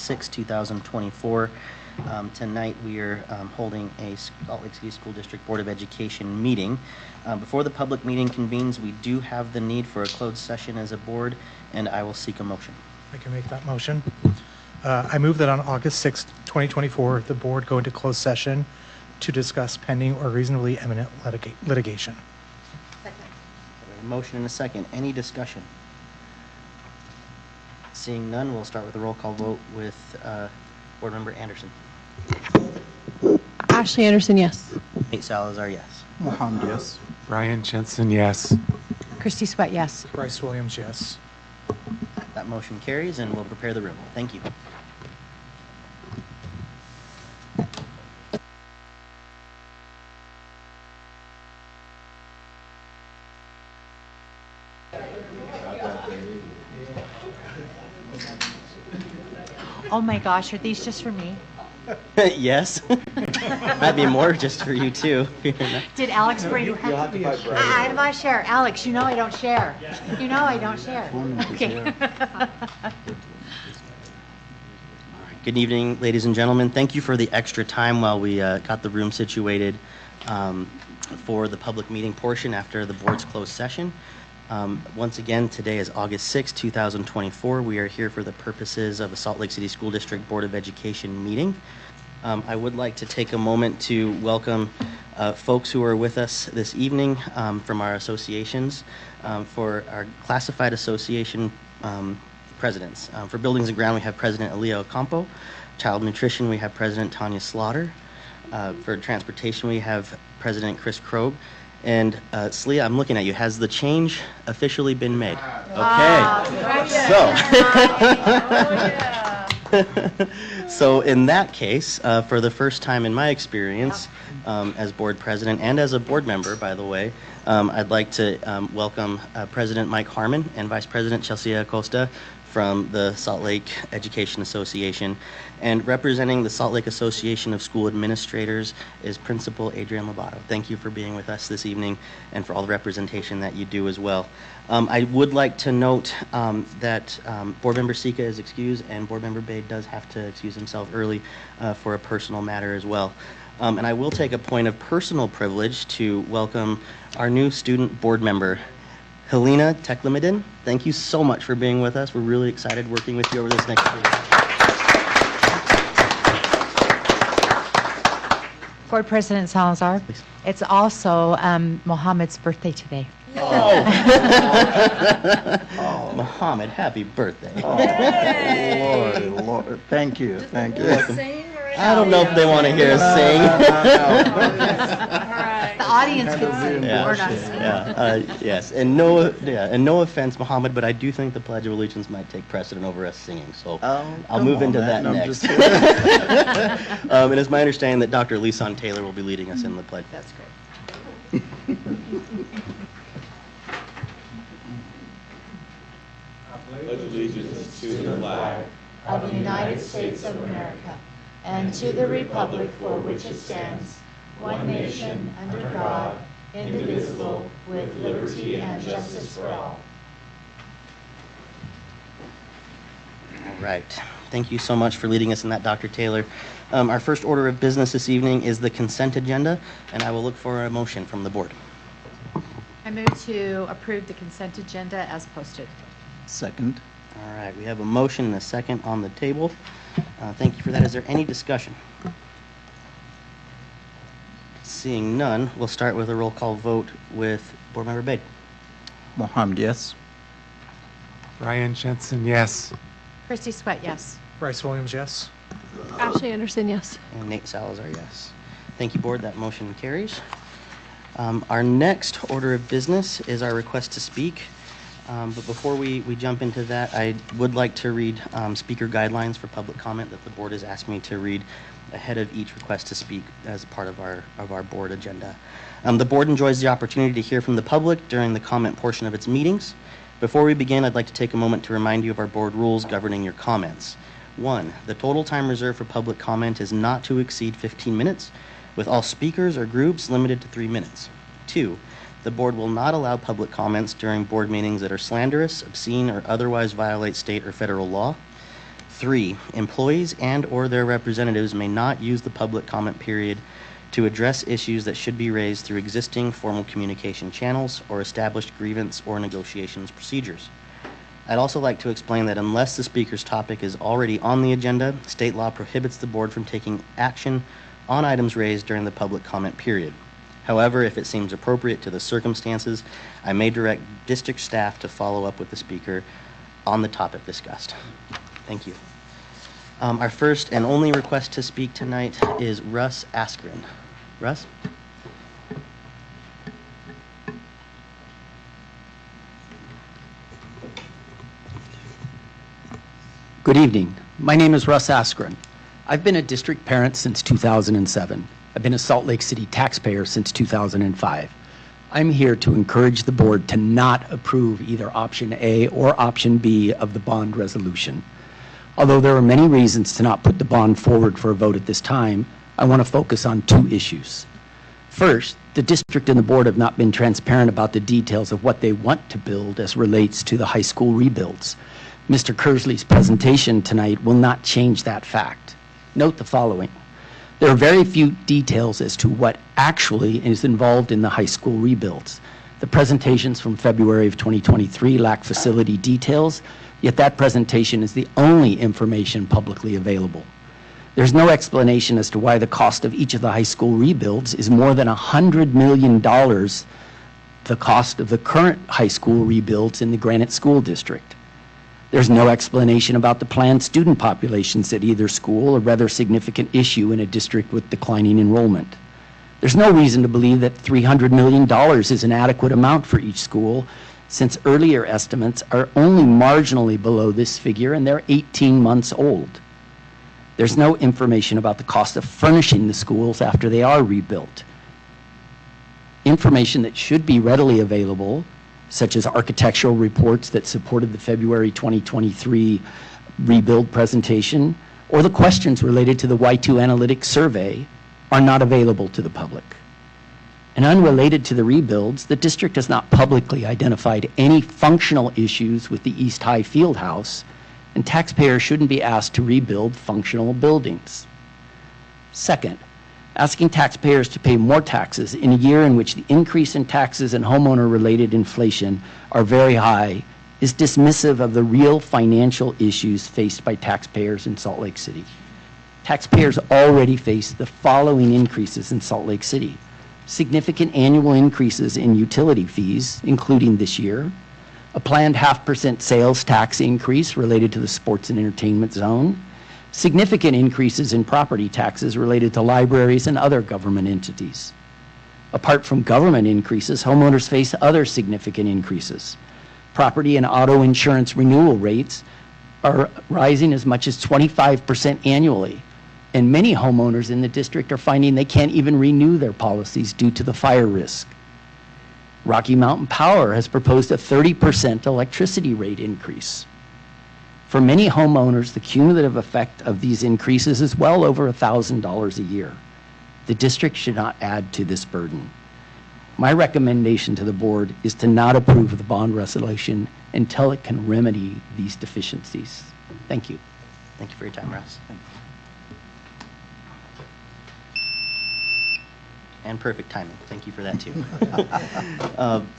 6, 2024. Tonight we are holding a Salt Lake City School District Board of Education meeting. Before the public meeting convenes, we do have the need for a closed session as a board, and I will seek a motion. I can make that motion. I move that on August 6th, 2024, the board go into closed session to discuss pending or reasonably imminent litigation. Second. A motion and a second. Any discussion? Seeing none, we'll start with a roll call vote with Board Member Anderson. Ashley Anderson, yes. Nate Salazar, yes. Mohammed, yes. Brian Jensen, yes. Christy Sweat, yes. Bryce Williams, yes. That motion carries, and we'll prepare the room. Thank you. Oh my gosh, are these just for me? Yes. Might be more just for you, too. Did Alex bring you? I'm not share. Alex, you know I don't share. You know I don't share. Okay. Good evening, ladies and gentlemen. Thank you for the extra time while we got the room situated for the public meeting portion after the board's closed session. Once again, today is August 6, 2024. We are here for the purposes of the Salt Lake City School District Board of Education meeting. I would like to take a moment to welcome folks who are with us this evening from our associations. For our classified association presidents. For Buildings and Ground, we have President Elia Ocampo. Child Nutrition, we have President Tanya Slaughter. For Transportation, we have President Chris Krob. And Slia, I'm looking at you. Has the change officially been made? Okay. So in that case, for the first time in my experience as board president and as a board member, by the way, I'd like to welcome President Mike Harmon and Vice President Chelsea Acosta from the Salt Lake Education Association. And representing the Salt Lake Association of School Administrators is Principal Adrian Lobato. Thank you for being with us this evening and for all the representation that you do as well. I would like to note that Board Member Sika is excused and Board Member Bay does have to excuse himself early for a personal matter as well. And I will take a point of personal privilege to welcome our new student board member, Helena Teklemidin. Thank you so much for being with us. We're really excited working with you over this next year. Board President Salazar, Please. it's also Mohammed's birthday today. Oh. Mohammed, happy birthday. Lord, thank you, thank you. I don't know if they want to hear us sing. The audience can sing. Yeah, We're not singing. yes, and no offense, Mohammed, but I do think the Pledge of Allegiance might take precedent over us singing. So I'll move into that next. And it's my understanding that Dr. Lisan Taylor will be leading us in the pledge. That's great. Pledge allegiance to the flag Of the United States of America, and to the republic for which it stands, one nation, under God, indivisible, with liberty and justice for all. All right. Thank you so much for leading us in that, Dr. Taylor. Our first order of business this evening is the consent agenda, and I will look for a motion from the board. I move to approve the consent agenda as posted. Second. All right, we have a motion and a second on the table. Thank you for that. Is there any discussion? Seeing none, we'll start with a roll call vote with Board Member Bade. Mohammed, yes. Brian Jensen, yes. Christy Sweat, yes. Bryce Williams, yes. Ashley Anderson, yes. And Nate Salazar, yes. Thank you, Board. That motion carries. Our next order of business is our request to speak. But before we jump into that, I would like to read speaker guidelines for public comment that the board has asked me to read ahead of each request to speak as part of our board agenda. The board enjoys the opportunity to hear from the public during the comment portion of its meetings. Before we begin, I'd like to take a moment to remind you of our board rules governing your comments. 1, the total time reserved for public comment is not to exceed 15 minutes, with all speakers or groups limited to 3 minutes. 2, the board will not allow public comments during board meetings that are slanderous, obscene, or otherwise violate state or federal law. 3, employees and/or their representatives may not use the public comment period to address issues that should be raised through existing formal communication channels or established grievance or negotiations procedures. I'd also like to explain that unless the speaker's topic is already on the agenda, state law prohibits the board from taking action on items raised during the public comment period. However, if it seems appropriate to the circumstances, I may direct district staff to follow up with the speaker on the topic discussed. Thank you. Our first and only request to speak tonight is Russ Askren. Russ? Good evening. My name is Russ Askren. I've been a district parent since 2007. I've been a Salt Lake City taxpayer since 2005. I'm here to encourage the board to not approve either option A or option B of the bond resolution. Although there are many reasons to not put the bond forward for a vote at this time, I want to focus on 2 issues. First, the district and the board have not been transparent about the details of what they want to build as relates to the high school rebuilds. Mr. Kersley's presentation tonight will not change that fact. Note the following. There are very few details as to what actually is involved in the high school rebuilds. The presentations from February of 2023 lack facility details, yet that presentation is the only information publicly available. There's no explanation as to why the cost of each of the high school rebuilds is more than $100 million the cost of the current high school rebuilds in the Granite School District. There's no explanation about the planned student populations at either school, a rather significant issue in a district with declining enrollment. There's no reason to believe that $300 million is an adequate amount for each school, since earlier estimates are only marginally below this figure and they're 18 months old. There's no information about the cost of furnishing the schools after they are rebuilt. Information that should be readily available, such as architectural reports that supported the February 2023 rebuild presentation, or the questions related to the Y2 Analytics survey, are not available to the public. And unrelated to the rebuilds, the district has not publicly identified any functional issues with the East High Fieldhouse, and taxpayers shouldn't be asked to rebuild functional buildings. Second, asking taxpayers to pay more taxes in a year in which the increase in taxes and homeowner-related inflation are very high is dismissive of the real financial issues faced by taxpayers in Salt Lake City. Taxpayers already face the following increases in Salt Lake City: significant annual increases in utility fees, including this year, a planned 0.5% sales tax increase related to the sports and entertainment zone, significant increases in property taxes related to libraries and other government entities. Apart from government increases, homeowners face other significant increases. Property and auto insurance renewal rates are rising as much as 25% annually, and many homeowners in the district are finding they can't even renew their policies due to the fire risk. Rocky Mountain Power has proposed a 30% electricity rate increase. For many homeowners, the cumulative effect of these increases is well over $1,000 a year. The district should not add to this burden. My recommendation to the board is to not approve the bond resolution until it can remedy these deficiencies. Thank you. Thank you for your time, Russ. And perfect timing. Thank you for that, too.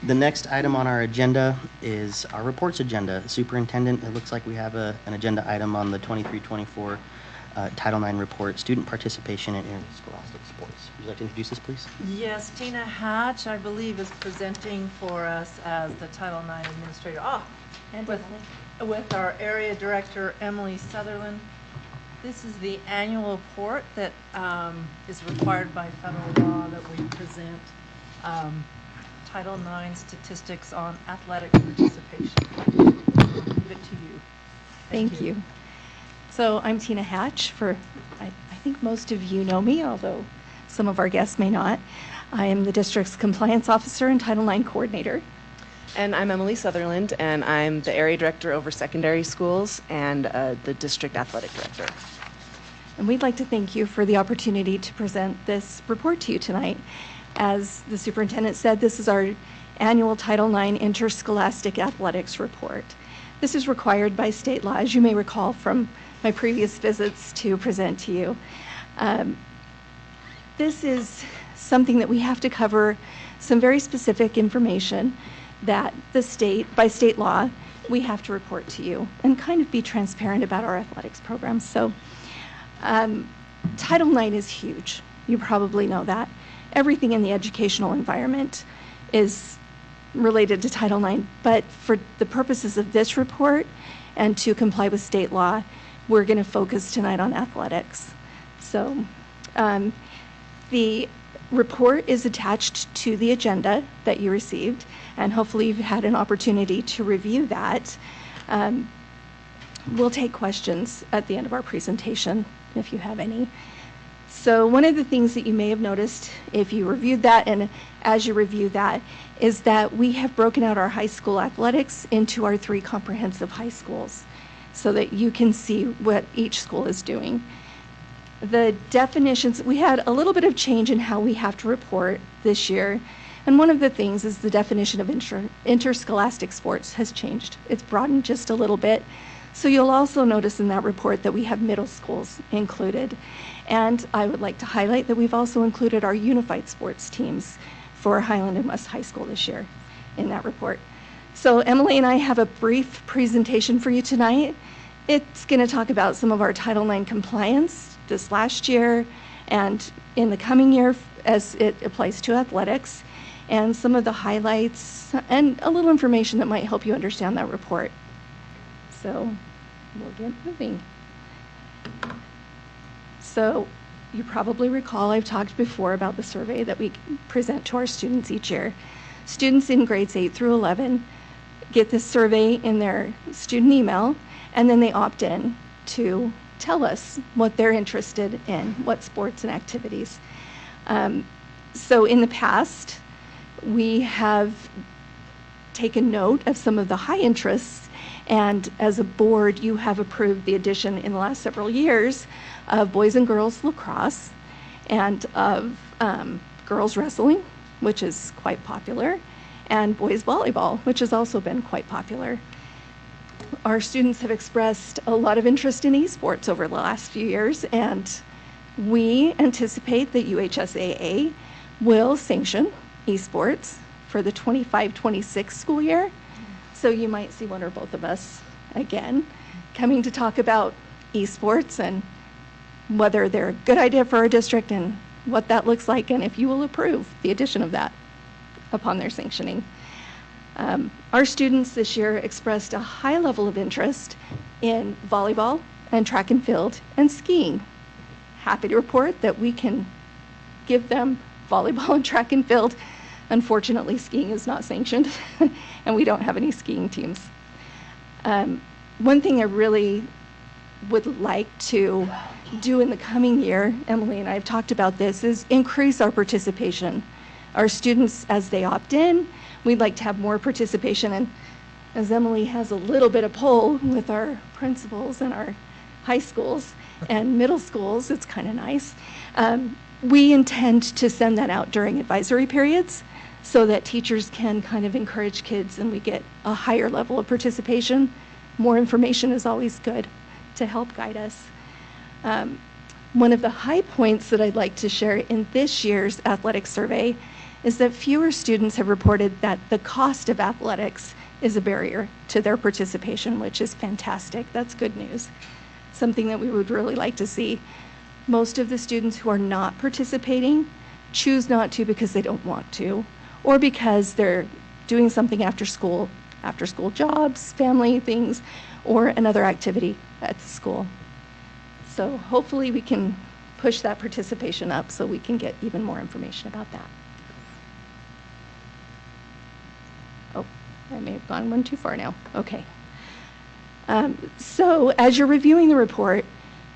The next item on our agenda is our reports agenda. Superintendent, it looks like we have an agenda item on the 23-24 Title IX report, student participation in interscholastic sports. Would you like to introduce this, please? Yes, Tina Hatch, I believe, is presenting for us as the Title IX administrator. With our area director, Emily Sutherland. This is the annual report that is required by federal law that we present Title IX statistics on athletic participation. I'll leave it to you. Thank you. So I'm Tina Hatch. I think most of you know me, although some of our guests may not. I am the district's compliance officer and Title IX coordinator. And I'm Emily Sutherland, and I'm the area director over secondary schools and the district athletic director. And we'd like to thank you for the opportunity to present this report to you tonight. As the superintendent said, this is our annual Title IX interscholastic athletics report. This is required by state law, as you may recall from my previous visits to present to you. This is something that we have to cover, some very specific information that by state law, we have to report to you and kind of be transparent about our athletics programs. So Title IX is huge. You probably know that. Everything in the educational environment is related to Title IX, but for the purposes of this report and to comply with state law, we're going to focus tonight on athletics. So the report is attached to the agenda that you received, and hopefully you've had an opportunity to review that. We'll take questions at the end of our presentation if you have any. So one of the things that you may have noticed if you reviewed that, and as you review that, is that we have broken out our high school athletics into our 3 comprehensive high schools so that you can see what each school is doing. The definitions, we had a little bit of change in how we have to report this year, and one of the things is the definition of interscholastic sports has changed. It's broadened just a little bit. So you'll also notice in that report that we have middle schools included. And I would like to highlight that we've also included our unified sports teams for Highland and West High School this year in that report. So Emily and I have a brief presentation for you tonight. It's going to talk about some of our Title IX compliance this last year and in the coming year as it applies to athletics, and some of the highlights and a little information that might help you understand that report. So we'll get moving. So you probably recall I've talked before about the survey that we present to our students each year. Students in grades 8 through 11 get this survey in their student email, and then they opt in to tell us what they're interested in, what sports and activities. So in the past, we have taken note of some of the high interests, and as a board, you have approved the addition in the last several years of boys and girls lacrosse and of girls wrestling, which is quite popular, and boys volleyball, which has also been quite popular. Our students have expressed a lot of interest in esports over the last few years, and we anticipate that UHSAA will sanction esports for the 25-26 school year. So you might see one or both of us again coming to talk about esports and whether they're a good idea for our district and what that looks like, and if you will approve the addition of that upon their sanctioning. Our students this year expressed a high level of interest in volleyball and track and field and skiing. Happy to report that we can give them volleyball and track and field. Unfortunately, skiing is not sanctioned, and we don't have any skiing teams. One thing I really would like to do in the coming year, Emily and I have talked about this, is increase our participation. Our students, as they opt in, we'd like to have more participation, and as Emily has a little bit of pull with our principals and our high schools and middle schools, it's kind of nice. We intend to send that out during advisory periods so that teachers can kind of encourage kids and we get a higher level of participation. More information is always good to help guide us. One of the high points that I'd like to share in this year's athletic survey is that fewer students have reported that the cost of athletics is a barrier to their participation, which is fantastic. That's good news. Something that we would really like to see. Most of the students who are not participating choose not to because they don't want to, or because they're doing something after school jobs, family things, or another activity at the school. So hopefully we can push that participation up so we can get even more information about that. Oh, I may have gone one too far now. Okay. So as you're reviewing the report,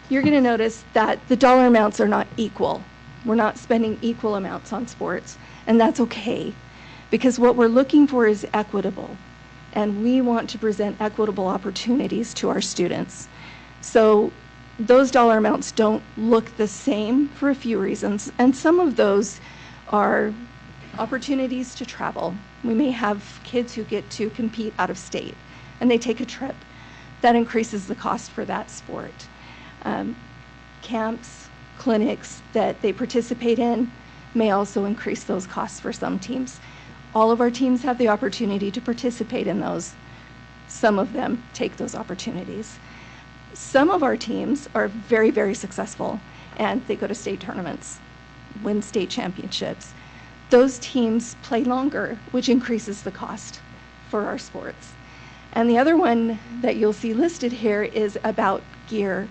you're going to notice that the dollar amounts are not equal. We're not spending equal amounts on sports, and that's okay, because what we're looking for is equitable, and we want to present equitable opportunities to our students. So those dollar amounts don't look the same for a few reasons, and some of those are opportunities to travel. We may have kids who get to compete out of state, and they take a trip. That increases the cost for that sport. Camps, clinics that they participate in may also increase those costs for some teams. All of our teams have the opportunity to participate in those. Some of them take those opportunities. Some of our teams are very, very successful, and they go to state tournaments, win state championships. Those teams play longer, which increases the cost for our sports. And the other one that you'll see listed here is about gear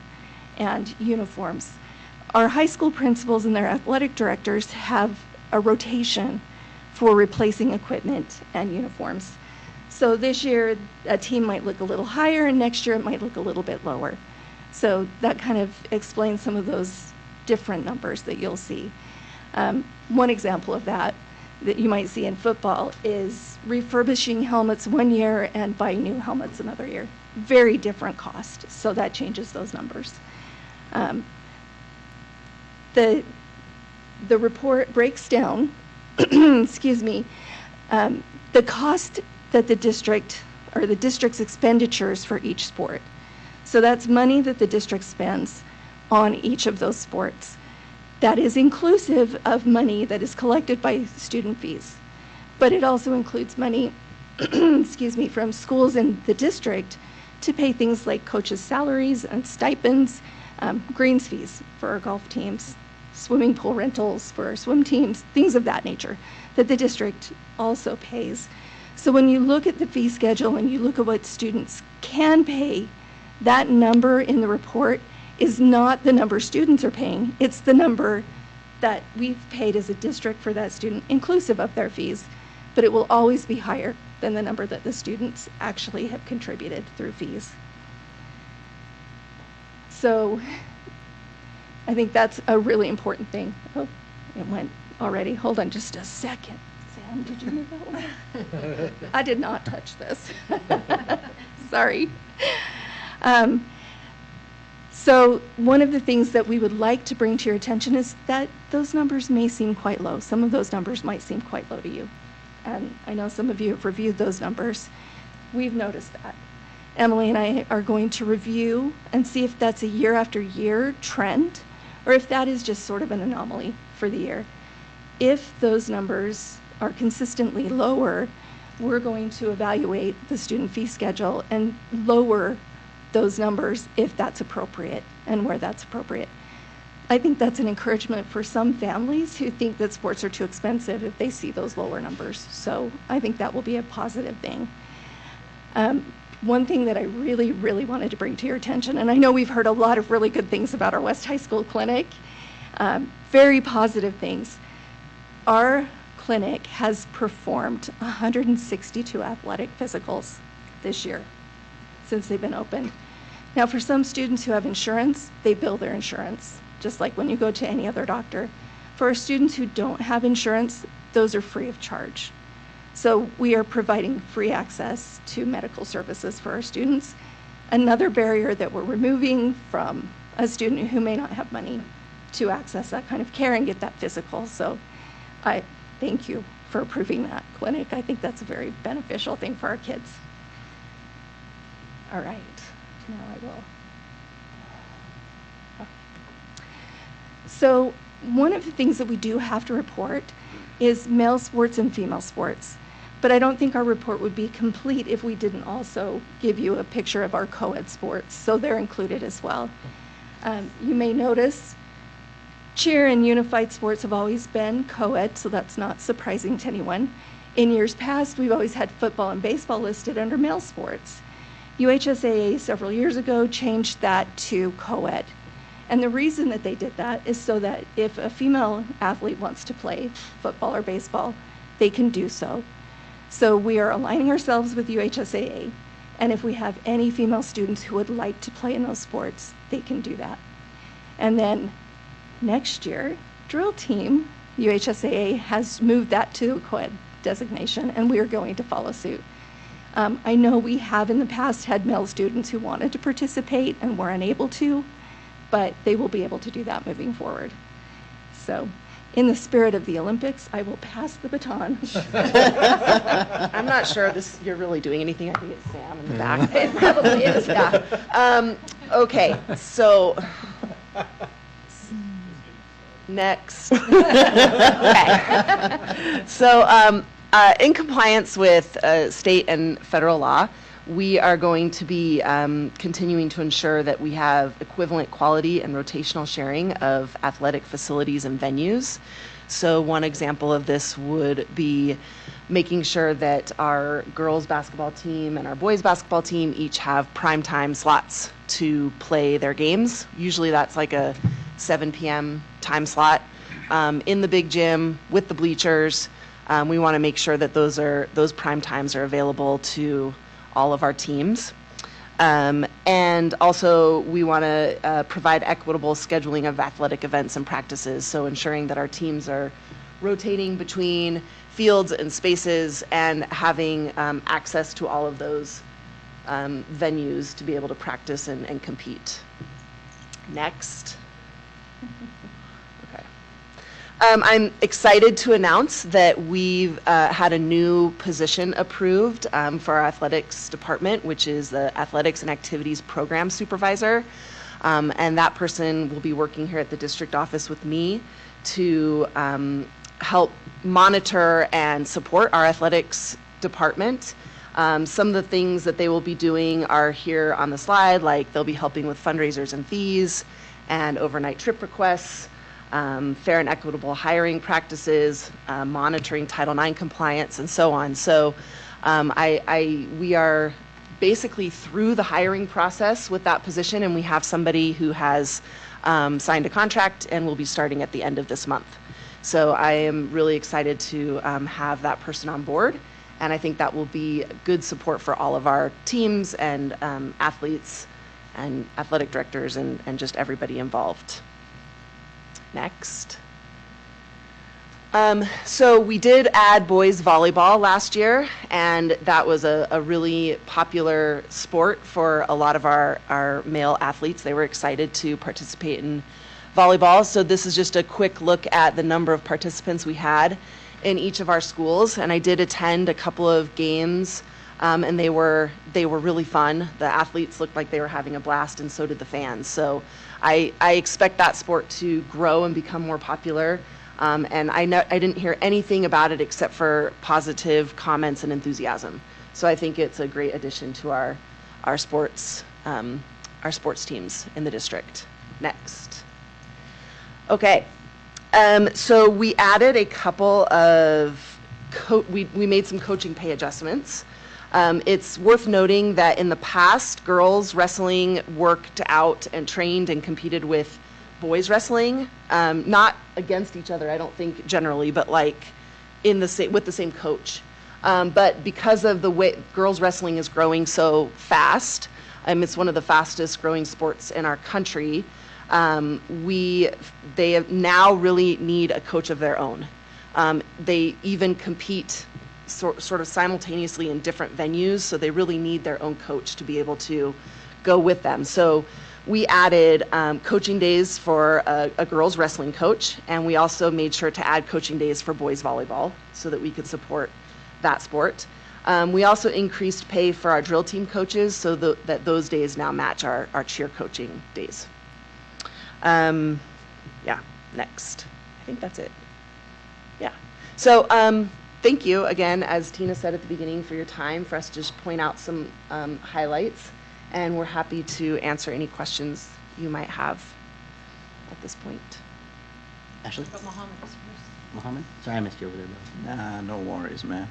and uniforms. Our high school principals and their athletic directors have a rotation for replacing equipment and uniforms. So this year, a team might look a little higher, and next year it might look a little bit lower. So that kind of explains some of those different numbers that you'll see. One example of that you might see in football is refurbishing helmets one year and buying new helmets another year. Very different cost, so that changes those numbers. The report breaks down, excuse me, the cost that the district, or the district's expenditures for each sport. So that's money that the district spends on each of those sports. That is inclusive of money that is collected by student fees, but it also includes money, excuse me, from schools in the district to pay things like coaches' salaries and stipends, greens fees for our golf teams, swimming pool rentals for our swim teams, things of that nature that the district also pays. So when you look at the fee schedule and you look at what students can pay, that number in the report is not the number students are paying. It's the number that we've paid as a district for that student, inclusive of their fees, but it will always be higher than the number that the students actually have contributed through fees. So I think that's a really important thing. Oh, it went already. Hold on just a second. Sam, did you move that one? I did not touch this. Sorry. So one of the things that we would like to bring to your attention is that those numbers may seem quite low. Some of those numbers might seem quite low to you. And I know some of you have reviewed those numbers. We've noticed that. Emily and I are going to review and see if that's a year after year trend, or if that is just sort of an anomaly for the year. If those numbers are consistently lower, we're going to evaluate the student fee schedule and lower those numbers if that's appropriate and where that's appropriate. I think that's an encouragement for some families who think that sports are too expensive if they see those lower numbers. So I think that will be a positive thing. One thing that I really, really wanted to bring to your attention, and I know we've heard a lot of really good things about our West High School clinic, very positive things. Our clinic has performed 162 athletic physicals this year since they've been open. Now, for some students who have insurance, they bill their insurance, just like when you go to any other doctor. For our students who don't have insurance, those are free of charge. So we are providing free access to medical services for our students. Another barrier that we're removing from a student who may not have money to access that kind of care and get that physical. So I thank you for approving that clinic. I think that's a very beneficial thing for our kids. All right, now I will. So one of the things that we do have to report is male sports and female sports. But I don't think our report would be complete if we didn't also give you a picture of our co-ed sports. So they're included as well. You may notice cheer and unified sports have always been co-ed, so that's not surprising to anyone. In years past, we've always had football and baseball listed under male sports. UHSAA several years ago changed that to co-ed. And the reason that they did that is so that if a female athlete wants to play football or baseball, they can do so. So we are aligning ourselves with UHSAA. And if we have any female students who would like to play in those sports, they can do that. And then next year, drill team, UHSAA has moved that to co-ed designation, and we are going to follow suit. I know we have in the past had male students who wanted to participate and were unable to, but they will be able to do that moving forward. So In the spirit of the Olympics, I will pass the baton. I'm not sure you're really doing anything. I think it's Sam in the back. It probably is, yeah. Okay, so next. Okay. So in compliance with state and federal law, we are going to be continuing to ensure that we have equivalent quality and rotational sharing of athletic facilities and venues. So one example of this would be making sure that our girls basketball team and our boys basketball team each have primetime slots to play their games. Usually that's like a 7 p.m. time slot in the big gym with the bleachers. We want to make sure that those prime times are available to all of our teams. And also we want to provide equitable scheduling of athletic events and practices, so ensuring that our teams are rotating between fields and spaces and having access to all of those venues to be able to practice and compete. Next. I'm excited to announce that we've had a new position approved for our athletics department, which is the Athletics and Activities Program Supervisor. And that person will be working here at the district office with me to help monitor and support our athletics department. Some of the things that they will be doing are here on the slide, like they'll be helping with fundraisers and fees and overnight trip requests, fair and equitable hiring practices, monitoring Title IX compliance, and so on. So we are basically through the hiring process with that position, and we have somebody who has signed a contract and will be starting at the end of this month. So I am really excited to have that person on board, and I think that will be good support for all of our teams and athletes and athletic directors and just everybody involved. Next. So we did add boys volleyball last year, and that was a really popular sport for a lot of our male athletes. They were excited to participate in volleyball. So this is just a quick look at the number of participants we had in each of our schools, and I did attend a couple of games, and they were really fun. The athletes looked like they were having a blast, and so did the fans. So I expect that sport to grow and become more popular. And I didn't hear anything about it except for positive comments and enthusiasm. So I think it's a great addition to our sports teams in the district. Next. Okay. So we added a couple of we made some coaching pay adjustments. It's worth noting that in the past, girls wrestling worked out and trained and competed with boys wrestling, not against each other, I don't think generally, but like with the same coach. But because of the way girls wrestling is growing so fast, it's one of the fastest growing sports in our country, they now really need a coach of their own. They even compete sort of simultaneously in different venues, so they really need their own coach to be able to go with them. So we added coaching days for a girls wrestling coach, and we also made sure to add coaching days for boys volleyball so that we could support that sport. We also increased pay for our drill team coaches so that those days now match our cheer coaching days. Yeah, next. I think that's it. Yeah. So thank you again, as Tina said at the beginning, for your time, for us to just point out some highlights. And we're happy to answer any questions you might have at this point. Ashley? But Mohammed is first. Mohammed? Sorry, I missed you over there, bro. Nah, no worries, man.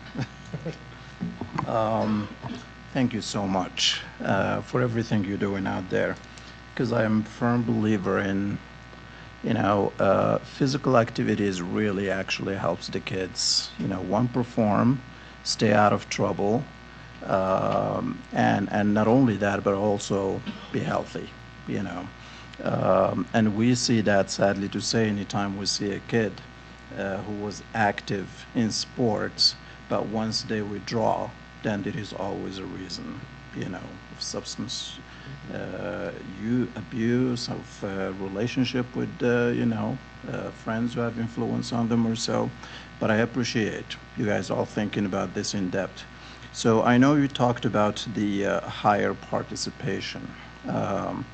Thank you so much for everything you're doing out there, because I'm a firm believer in, physical activities really actually helps the kids, one, perform, stay out of trouble, and not only that, but also be healthy, and we see that, sadly to say, anytime we see a kid who was active in sports, but once they withdraw, then there is always a reason, of substance you abuse of relationship with, friends who have influence on them or so. But I appreciate you guys all thinking about this in depth. So I know you talked about the higher participation, and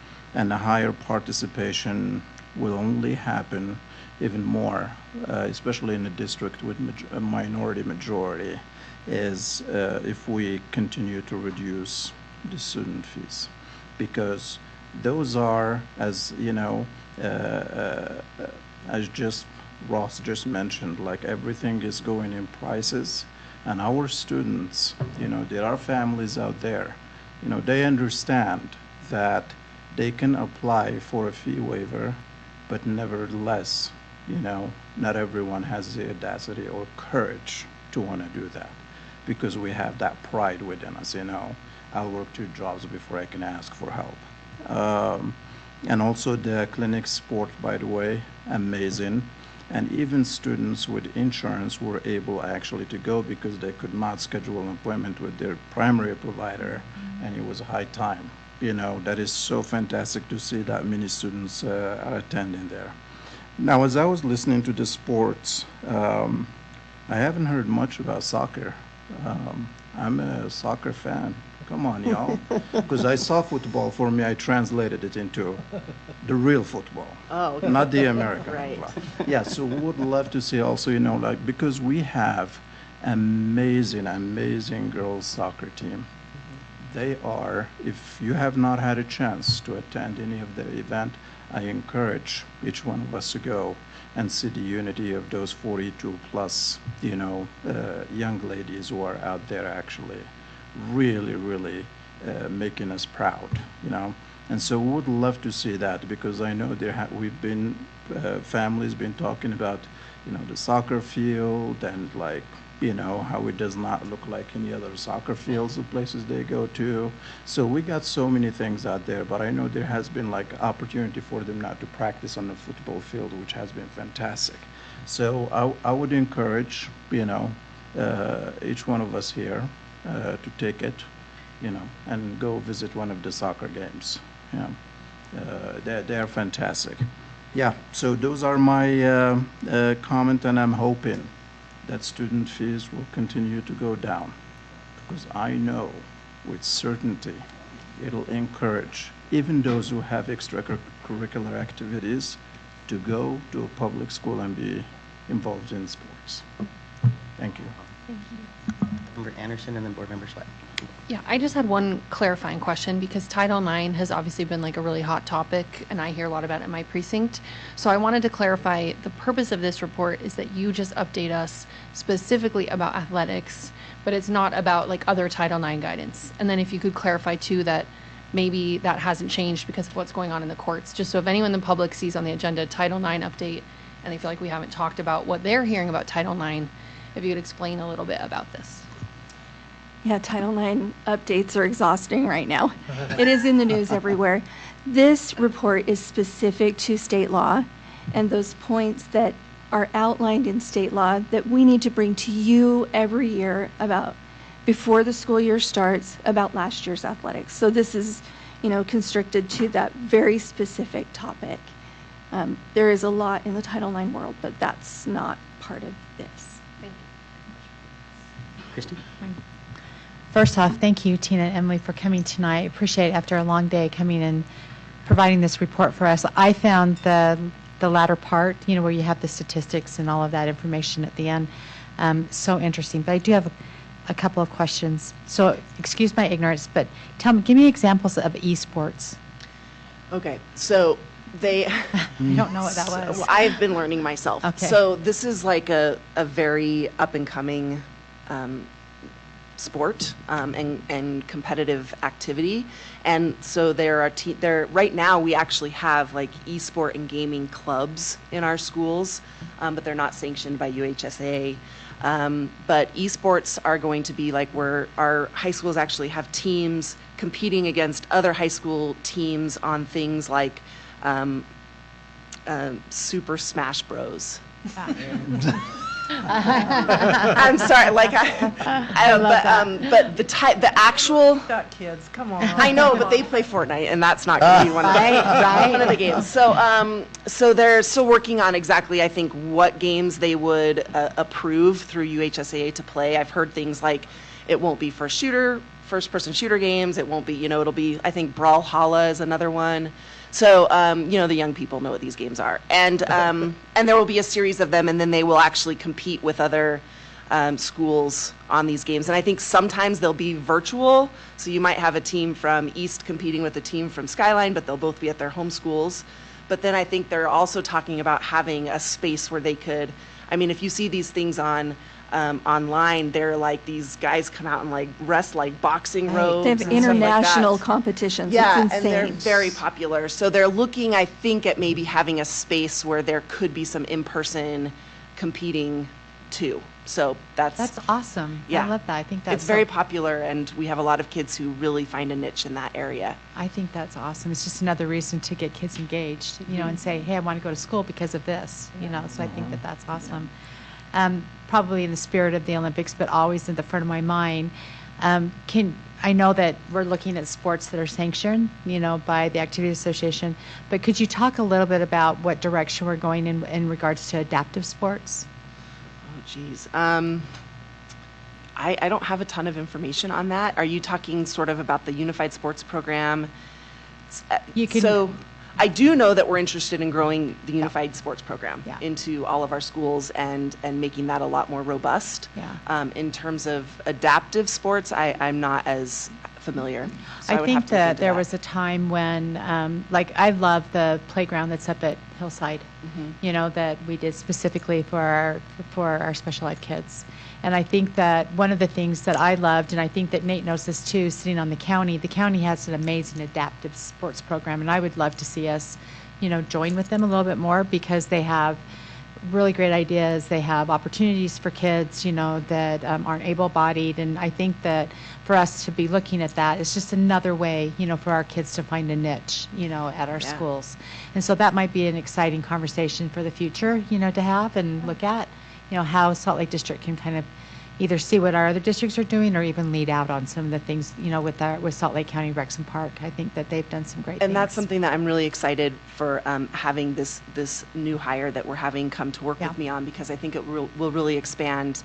the higher participation will only happen even more, especially in a district with a minority majority, is if we continue to reduce the student fees, because those are, as you know, as Ross just mentioned, like everything is going in prices, and our students, there are families out there, they understand that they can apply for a fee waiver, but nevertheless, not everyone has the audacity or courage to want to do that, because we have that pride within us, I'll work 2 jobs before I can ask for help. And also the clinic sport, by the way, amazing. And even students with insurance were able actually to go because they could not schedule an appointment with their primary provider, and it was a high time. That is so fantastic to see that many students are attending there. Now, as I was listening to the sports, I haven't heard much about soccer. I'm a soccer fan. Come on, y'all. Because I saw football. For me, I translated it into the real football. Oh, okay. Not the American Right. football. Yeah, so would love to see also, because we have amazing girls soccer team. They are, if you have not had a chance to attend any of the event, I encourage each one of us to go and see the unity of those 42 plus, young ladies who are out there actually really making us proud, And so we would love to see that, because I know we've been, families been talking about, the soccer field and how it does not look like any other soccer fields, the places they go to. So we got so many things out there, but I know there has been opportunity for them now to practice on the football field, which has been fantastic. So I would encourage, each one of us here to take it, and go visit one of the soccer games. They're fantastic. Yeah, so those are my comment, and I'm hoping that student fees will continue to go down, because I know with certainty it'll encourage even those who have extracurricular activities to go to a public school and be involved in sports. Thank you. Member Anderson and then Board Member Sweat. Yeah, I just had one clarifying question, because Title IX has obviously been a really hot topic, and I hear a lot about it in my precinct. So I wanted to clarify, the purpose of this report is that you just update us specifically about athletics, but it's not about other Title IX guidance. And then if you could clarify too that maybe that hasn't changed because of what's going on in the courts, just so if anyone in the public sees on the agenda Title IX update and they feel like we haven't talked about what they're hearing about Title IX, if you could explain a little bit about this. Yeah, Title IX updates are exhausting right now. It is in the news everywhere. This report is specific to state law and those points that are outlined in state law that we need to bring to you every year about before the school year starts about last year's athletics. So this is, constricted to that very specific topic. There is a lot in the Title IX world, but that's not part of this. Thank you. Christy? First off, thank you, Tina and Emily, for coming tonight. Appreciate it after a long day coming and providing this report for us. I found the latter part, where you have the statistics and all of that information at the end, so interesting. But I do have a couple of questions. So excuse my ignorance, but give me examples of esports. Okay, so they. I don't know what that was. I've been learning myself. Okay. So this is a very up and coming sport and competitive activity, and so there are right now we actually have esport and gaming clubs in our schools, but they're not sanctioned by UHSA. But esports are going to be where our high schools actually have teams competing against other high school teams on things like Super Smash Bros. I'm sorry, like but the actual. Got kids, come on. I know, but they play Fortnite, and that's not going to be one of one of the games. So they're still working on exactly, I think, what games they would approve through UHSAA to play. I've heard things like it won't be first-person shooter games. It won't be, it'll be, I think, Brawlhalla is another one. So, the young people know what these games are. And there will be a series of them, and then they will actually compete with other schools on these games. And I think sometimes they'll be virtual. So you might have a team from East competing with a team from Skyline, but they'll both be at their home schools. But then I think they're also talking about having a space where they could, if you see these things online, they're like these guys come out and like rest like boxing robes. They have and stuff like international that. competitions. Yeah, It's and they're insane. very popular. So they're looking, I think, at maybe having a space where there could be some in-person competing too. So That's awesome. Yeah. I love that. I think that's it's very popular, and we have a lot of kids who really find a niche in that area. I think that's awesome. It's just another reason to get kids engaged, and say, hey, I want to go to school because of this, so I think that that's awesome. Probably in the spirit of the Olympics, but always in the front of my mind. I know that we're looking at sports that are sanctioned, by the Activity Association, but could you talk a little bit about what direction we're going in regards to adaptive sports? Oh, geez. I don't have a ton of information on that. Are you talking sort of about the Unified Sports Program? So I do know that we're interested in growing the Unified Sports Program into all of our schools and making that a lot more robust. In terms of adaptive sports, I'm not as familiar. So I think that there was a time when, I love the playground that's up at Hillside, that we did specifically for our special ed kids. And I think that one of the things that I loved, and I think that Nate knows this too, sitting on the county has an amazing adaptive sports program, and I would love to see us, join with them a little bit more because they have really great ideas. They have opportunities for kids, that aren't able-bodied, and I think that for us to be looking at that, it's just another way, for our kids to find a niche, at our schools. And so that might be an exciting conversation for the future, to have and look at, how Salt Lake District can kind of either see what our other districts are doing or even lead out on some of the things, with Salt Lake County Rexham Park. I think that they've done some great things. And that's something that I'm really excited for having this new hire that we're having come to work with me on, because I think it will really expand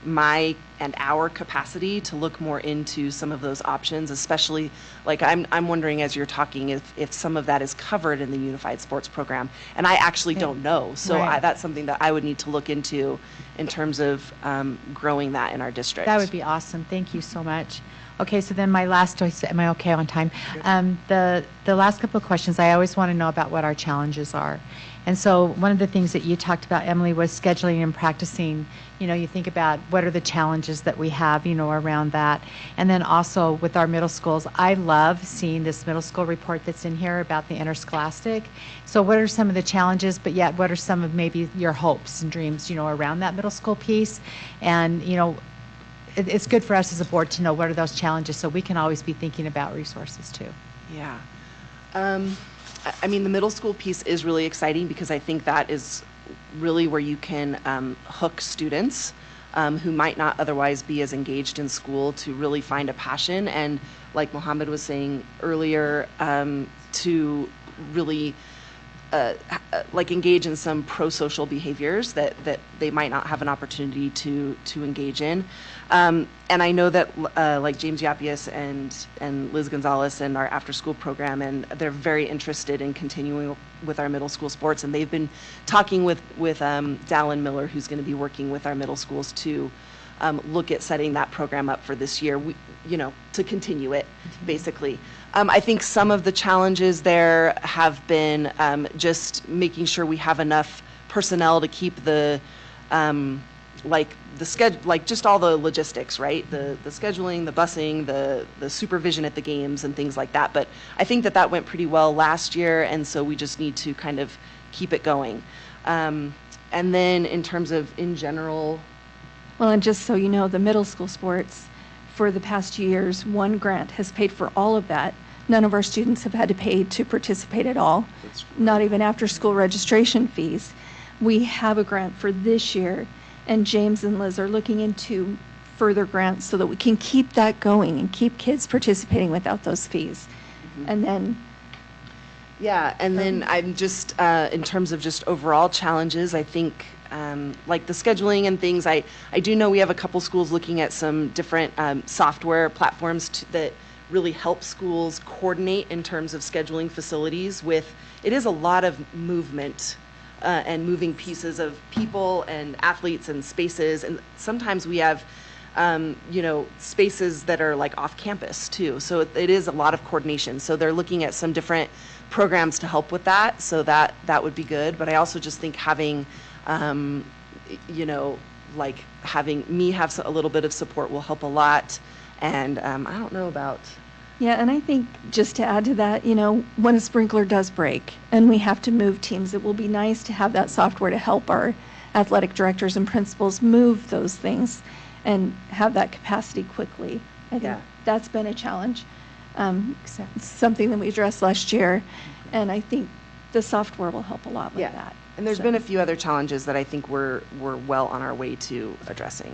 my and our capacity to look more into some of those options, especially I'm wondering as you're talking if some of that is covered in the Unified Sports Program, and I actually don't know. So that's something that I would need to look into in terms of growing that in our district. That would be awesome. Thank you so much. Okay, so then my last choice, am I okay on time? The last couple of questions, I always want to know about what our challenges are. And so one of the things that you talked about, Emily, was scheduling and practicing. You think about what are the challenges that we have, around that. And then also with our middle schools, I love seeing this middle school report that's in here about the interscholastic. So what are some of the challenges, but yet what are some of maybe your hopes and dreams, around that middle school piece? And, it's good for us as a board to know what are those challenges so we can always be thinking about resources too. Yeah. The middle school piece is really exciting because I think that is really where you can hook students who might not otherwise be as engaged in school to really find a passion, and like Mohammed was saying earlier, to really engage in some pro-social behaviors that they might not have an opportunity to engage in. And I know that James Yapius and Liz Gonzalez and our after-school program, and they're very interested in continuing with our middle school sports, and they've been talking with Dallin Miller, who's going to be working with our middle schools to look at setting that program up for this year, to continue it, basically. I think some of the challenges there have been just making sure we have enough personnel to keep the schedule, just all the logistics, right? The scheduling, the busing, the supervision at the games and things like that. But I think that went pretty well last year, and so we just need to kind of keep it going. And then in terms of in general. Well, and just so you know, the middle school sports, for the past years, one grant has paid for all of that. None of our students have had to pay to participate at all, not even after school registration fees. we have a grant for this year, and James and Liz are looking into further grants so that we can keep that going and keep kids participating without those fees. And then, Yeah, and then I'm just, in terms of just overall challenges, I think, like the scheduling and things, I do know we have a couple schools looking at some different software platforms that really help schools coordinate in terms of scheduling facilities with, it is a lot of movement and moving pieces of people and athletes and spaces, and sometimes we have spaces that are like off campus too. So it is a lot of coordination. So they're looking at some different programs to help with that. So that would be good. But I also just think having, like having me have a little bit of support will help a lot. And I don't know about. yeah, and I think just to add to that, when a sprinkler does break and we have to move teams, it will be nice to have that software to help our athletic directors and principals move those things and have that capacity quickly. I think that's been a challenge, something that we addressed last year, and I think the software will help a lot with that. And there's been a few other challenges that I think we're well on our way to addressing.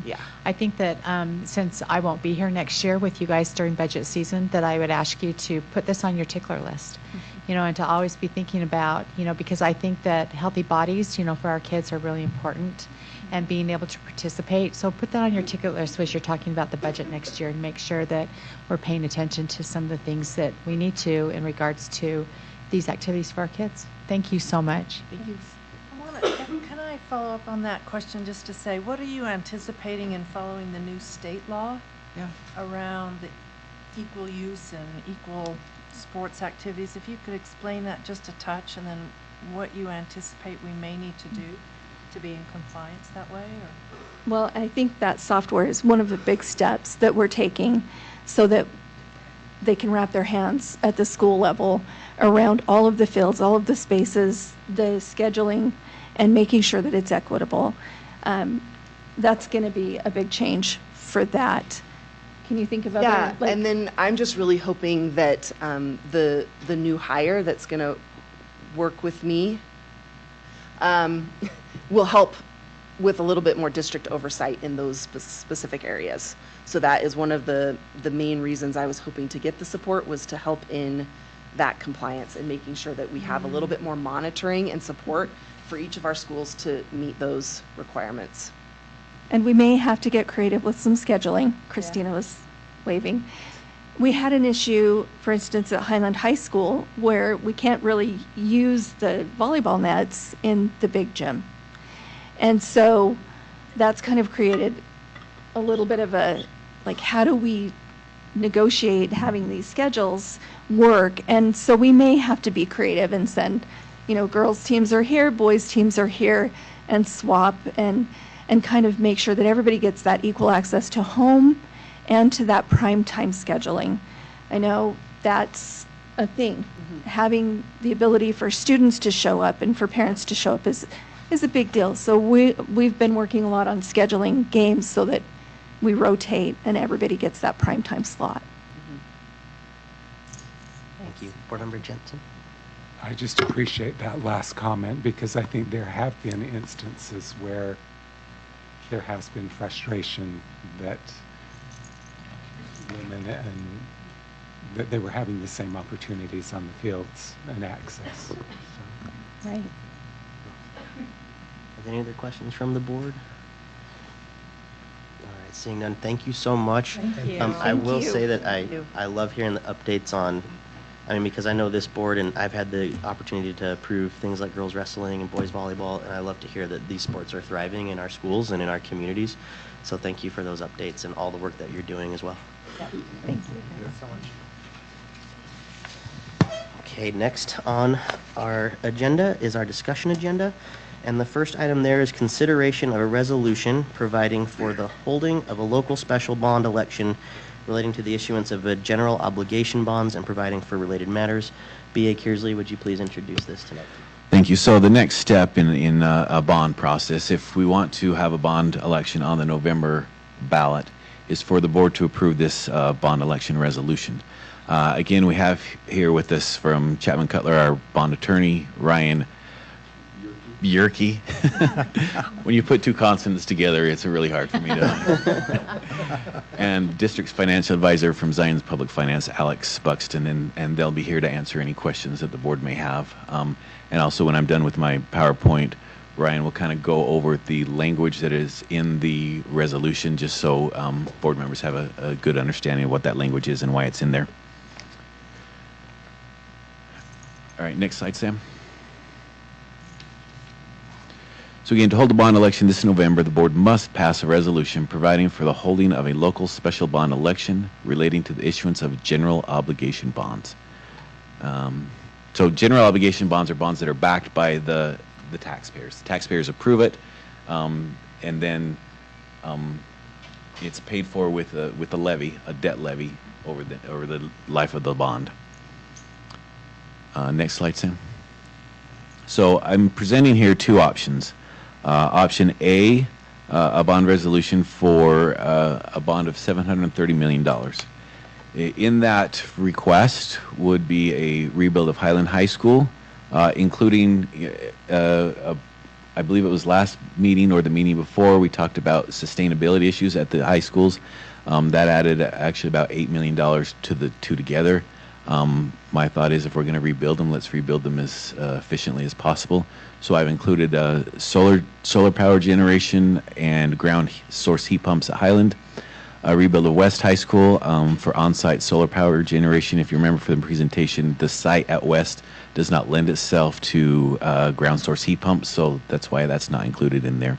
Yeah. I think that since I won't be here next year with you guys during budget season, that I would ask you to put this on your tickler list, and to always be thinking about, because I think that healthy bodies, for our kids are really important, and being able to participate. So put that on your ticket list as you're talking about the budget next year, and make sure that we're paying attention to some of the things that we need to in regards to these activities for our kids. Thank you so much. Thank you. Can I follow up on that question just to say, what are you anticipating in following the new state law around the equal use and equal sports activities? If you could explain that just a touch, and then what you anticipate we may need to do to be in compliance that way? Or? Well, I think that software is one of the big steps that we're taking so that they can wrap their hands at the school level around all of the fields, all of the spaces, the scheduling, and making sure that it's equitable. That's going to be a big change for that. Can you think of other? Yeah, and then I'm just really hoping that the new hire that's going to work with me will help with a little bit more district oversight in those specific areas. So that is one of the main reasons I was hoping to get the support, was to help in that compliance and making sure that we have a little bit more monitoring and support for each of our schools to meet those requirements. And we may have to get creative with some scheduling. Christina was waving. We had an issue, for instance, at Highland High School, where we can't really use the volleyball nets in the big gym. And so that's kind of created a little bit of a, like, how do we negotiate having these schedules work? And so we may have to be creative and send, girls teams are here, boys teams are here, and swap and kind of make sure that everybody gets that equal access to home and to that prime time scheduling. I know that's a thing. Having the ability for students to show up and for parents to show up is a big deal. So we've been working a lot on scheduling games so that we rotate and everybody gets that prime time slot. Thank you. Board Member Jensen. I just appreciate that last comment, because I think there have been instances where there has been frustration that women and that they were having the same opportunities on the fields and access. So. Right. Are there any other questions from the board? All right, seeing none, thank you so much. Thank you. I will you. say that I love hearing the updates on, because I know this board and I've had the opportunity to approve things like girls wrestling and boys volleyball, and I love to hear that these sports are thriving in our schools and in our communities. So thank you for those updates and all the work that you're doing as well. Thank you. so much. Okay, next on our agenda is our discussion agenda. And the first item there is consideration of a resolution providing for the holding of a local special bond election relating to the issuance of general obligation bonds and providing for related matters. B.A. Kearsley, would you please introduce this tonight? Thank you. So the next step in a bond process, if we want to have a bond election on the November ballot, is for the board to approve this bond election resolution. Again, we have here with us from Chapman Cutler our bond attorney, Ryan Yerke. When you put two consonants together, it's really hard for me to. And District's financial advisor from Zion's Public Finance, Alex Buxton, and they'll be here to answer any questions that the board may have. And also, when I'm done with my PowerPoint, Ryan will kind of go over the language that is in the resolution, just so board members have a good understanding of what that language is and why it's in there. All right, next slide, Sam. So again, to hold a bond election this November, the board must pass a resolution providing for the holding of a local special bond election relating to the issuance of general obligation bonds. So general obligation bonds are bonds that are backed by the taxpayers. The taxpayers approve it, and then it's paid for with a levy, a debt levy, over the life of the bond. Next slide, Sam. So I'm presenting here two options. Option A, a bond resolution for a bond of $730 million. In that request would be a rebuild of Highland High School, including, I believe it was last meeting or the meeting before, we talked about sustainability issues at the high schools. That added actually about $8 million to the two together. My thought is if we're going to rebuild them, let's rebuild them as efficiently as possible. So I've included solar power generation and ground source heat pumps at Highland. A rebuild of West High School for on-site solar power generation. If you remember from the presentation, the site at West does not lend itself to ground source heat pumps, so that's why that's not included in there.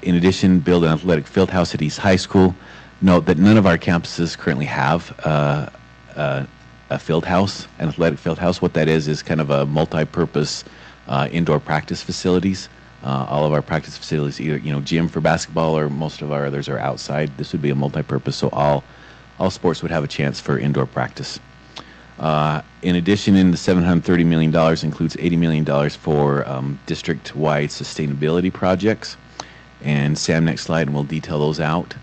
In addition, build an athletic field house at East High School. Note that none of our campuses currently have a field house, an athletic field house. What that is kind of a multi-purpose indoor practice facilities. All of our practice facilities, either gym for basketball or most of our others are outside. This would be a multi-purpose, so all sports would have a chance for indoor practice. In addition, in the $730 million includes $80 million for district-wide sustainability projects. And Sam, next slide, and we'll detail those out.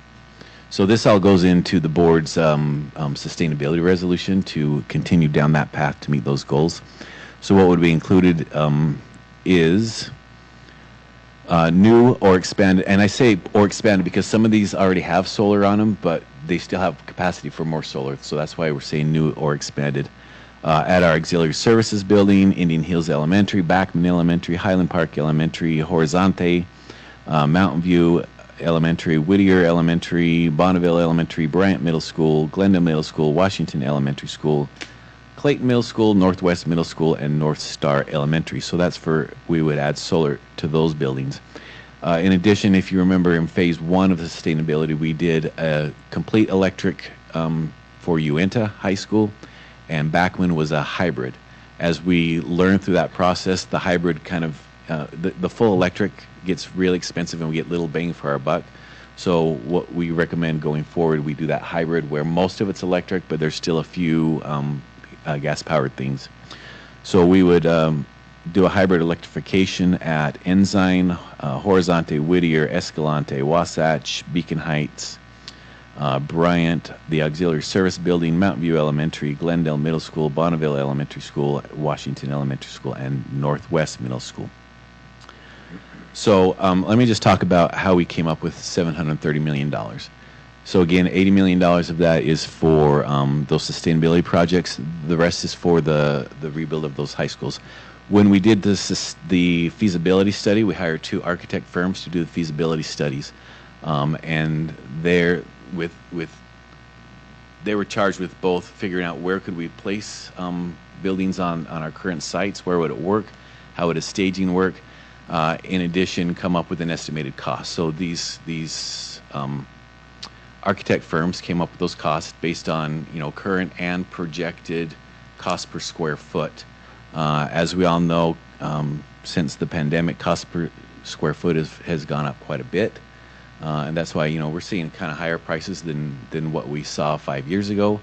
So this all goes into the board's sustainability resolution to continue down that path to meet those goals. So what would be included is new or expanded, and I say or expanded because some of these already have solar on them, but they still have capacity for more solar, so that's why we're saying new or expanded. At our auxiliary services building, Indian Hills Elementary, Backman Elementary, Highland Park Elementary, Horizonte, Mountain View Elementary, Whittier Elementary, Bonneville Elementary, Bryant Middle School, Glendale Middle School, Washington Elementary School, Clayton Middle School, Northwest Middle School, and North Star Elementary. So that's we would add solar to those buildings. In addition, if you remember in phase 1 of the sustainability, we did a complete electric for Uinta High School, and Backman was a hybrid. As we learned through that process, the hybrid kind of, the full electric gets really expensive and we get little bang for our buck. So what we recommend going forward, we do that hybrid where most of it's electric, but there's still a few gas-powered things. So we would do a hybrid electrification at Ensign, Horizonte, Whittier, Escalante, Wasatch, Beacon Heights, Bryant, the Auxiliary Service Building, Mountain View Elementary, Glendale Middle School, Bonneville Elementary School, Washington Elementary School, and Northwest Middle School. So let me just talk about how we came up with $730 million. So again, $80 million of that is for those sustainability projects. The rest is for the rebuild of those high schools. When we did the feasibility study, we hired 2 architect firms to do the feasibility studies, and they were charged with both figuring out where could we place buildings on our current sites, where would it work, how would a staging work, in addition come up with an estimated cost. So these architect firms came up with those costs based on current and projected cost per square foot. As we all know, since the pandemic, cost per square foot has gone up quite a bit, and that's why we're seeing kind of higher prices than what we saw 5 years ago.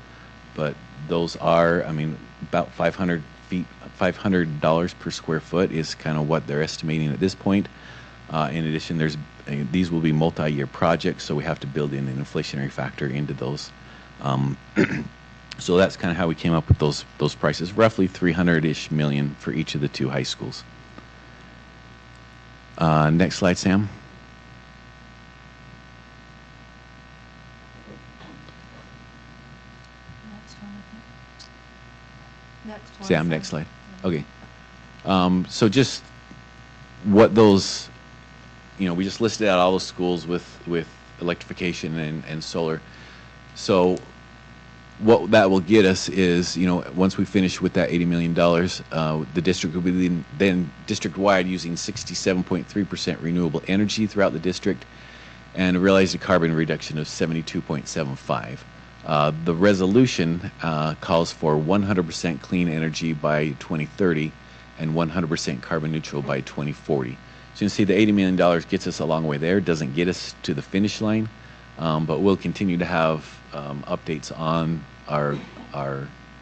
But those are, about $500 per square foot is kind of what they're estimating at this point. In addition, these will be multi-year projects, so we have to build in an inflationary factor into those. So that's kind of how we came up with those prices, roughly $300-ish million for each of the 2 high schools. Next slide, Sam. Next one, I think. Next one. Sam, next slide. Okay. So just what those, we just listed out all those schools with electrification and solar. So what that will get us is, once we finish with that $80 million, the district will be then district-wide using 67.3% renewable energy throughout the district and realize a carbon reduction of 72.75. The resolution calls for 100% clean energy by 2030 and 100% carbon neutral by 2040. So you can see the $80 million gets us a long way there. Doesn't get us to the finish line, but we'll continue to have updates on our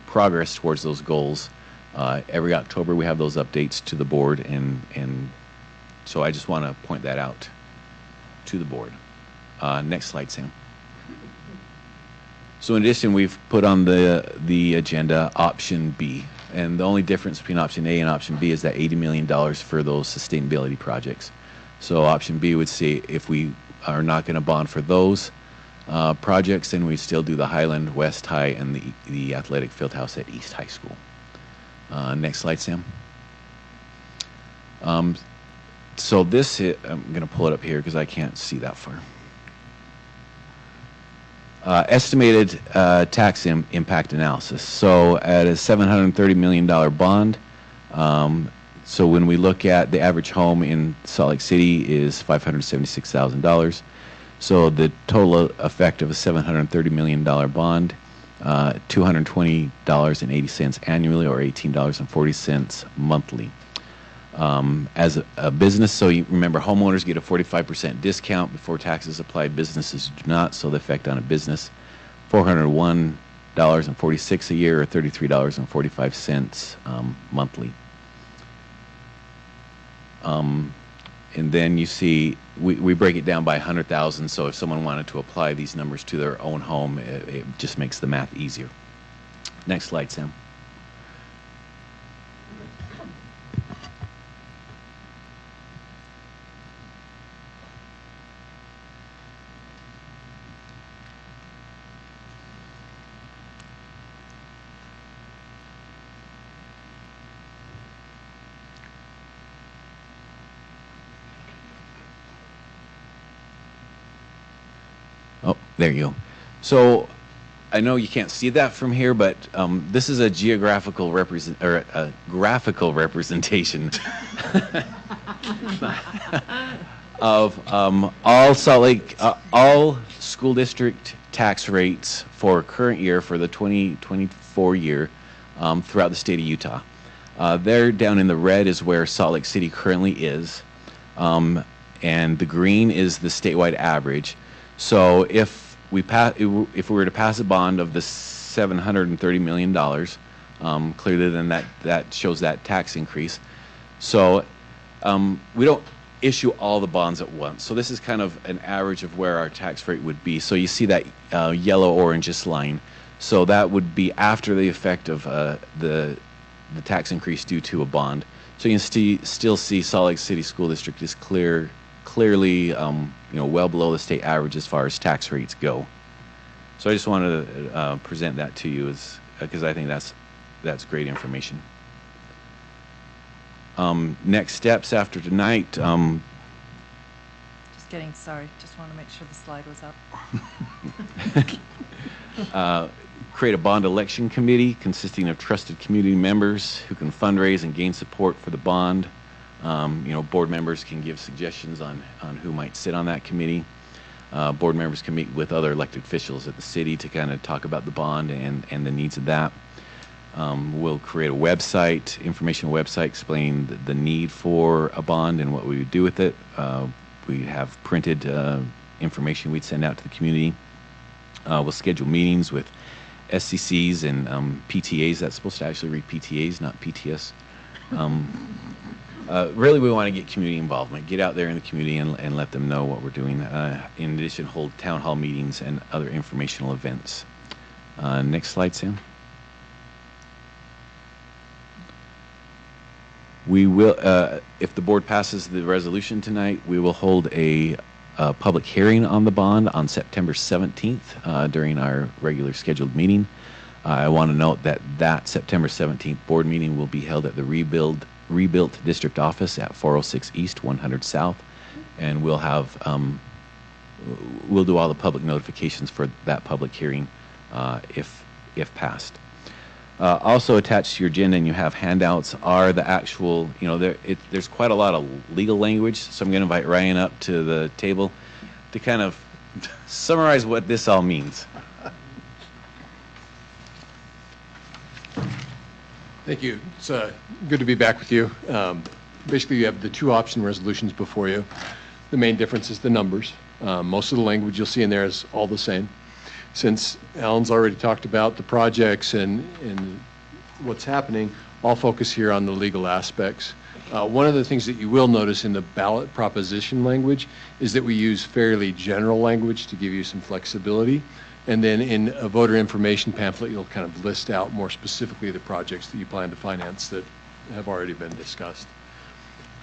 progress towards those goals. Every October we have those updates to the board, and so I just want to point that out to the board. Next slide, Sam. So in addition, we've put on the agenda option B, and the only difference between option A and option B is that $80 million for those sustainability projects. So option B would say if we are not going to bond for those projects, then we still do the Highland, West High, and the athletic field house at East High School. Next slide, Sam. So this, I'm going to pull it up here because I can't see that far. Estimated tax impact analysis. So at a $730 million bond, so when we look at the average home in Salt Lake City is $576,000. So the total effect of a $730 million bond, $220.80 annually, or $18.40 monthly. As a business, so you remember homeowners get a 45% discount before taxes applied. Businesses do not, so the effect on a business, $401.46 a year, or $33.45 monthly. And then you see we break it down by 100,000. So if someone wanted to apply these numbers to their own home, it just makes the math easier. Next slide, Sam. Oh, there you go. So I know you can't see that from here, but this is a graphical representation of all Salt Lake, all school district tax rates for current year, for the 2024 year, throughout the state of Utah. There down in the red is where Salt Lake City currently is, and the green is the statewide average. So if we were to pass a bond of the $730 million, clearly then that shows that tax increase. So we don't issue all the bonds at once. So this is kind of an average of where our tax rate would be. So you see that yellow-orangish line. So that would be after the effect of the tax increase due to a bond. So you can still see Salt Lake City School District is clearly well below the state average as far as tax rates go. So I just wanted to present that to you because I think that's great information. Next steps after tonight. Just kidding, sorry. Just want to make sure the slide was up. Create a bond election committee consisting of trusted community members who can fundraise and gain support for the bond. Board members can give suggestions on who might sit on that committee. Board members can meet with other elected officials at the city to kind of talk about the bond and the needs of that. We'll create a website, informational website explaining the need for a bond and what we would do with it. We have printed information we'd send out to the community. We'll schedule meetings with SCCs and PTAs. That's supposed to actually read PTAs, not PTS. Really, we want to get community involvement, get out there in the community and let them know what we're doing. In addition, hold town hall meetings and other informational events. Next slide, Sam. We will, if the board passes the resolution tonight, we will hold a public hearing on the bond on September 17th during our regular scheduled meeting. I want to note that that September 17th board meeting will be held at the rebuilt district office at 406 East, 100 South, and we'll have we'll do all the public notifications for that public hearing if passed. Also attached to your agenda, and you have handouts, are the actual, there's quite a lot of legal language, so I'm going to invite Ryan up to the table to kind of summarize what this all means. Thank you. It's good to be back with you. Basically, you have the two option resolutions before you. The main difference is the numbers. Most of the language you'll see in there is all the same. Since Alan's already talked about the projects and what's happening, I'll focus here on the legal aspects. One of the things that you will notice in the ballot proposition language is that we use fairly general language to give you some flexibility. And then in a voter information pamphlet, you'll kind of list out more specifically the projects that you plan to finance that have already been discussed.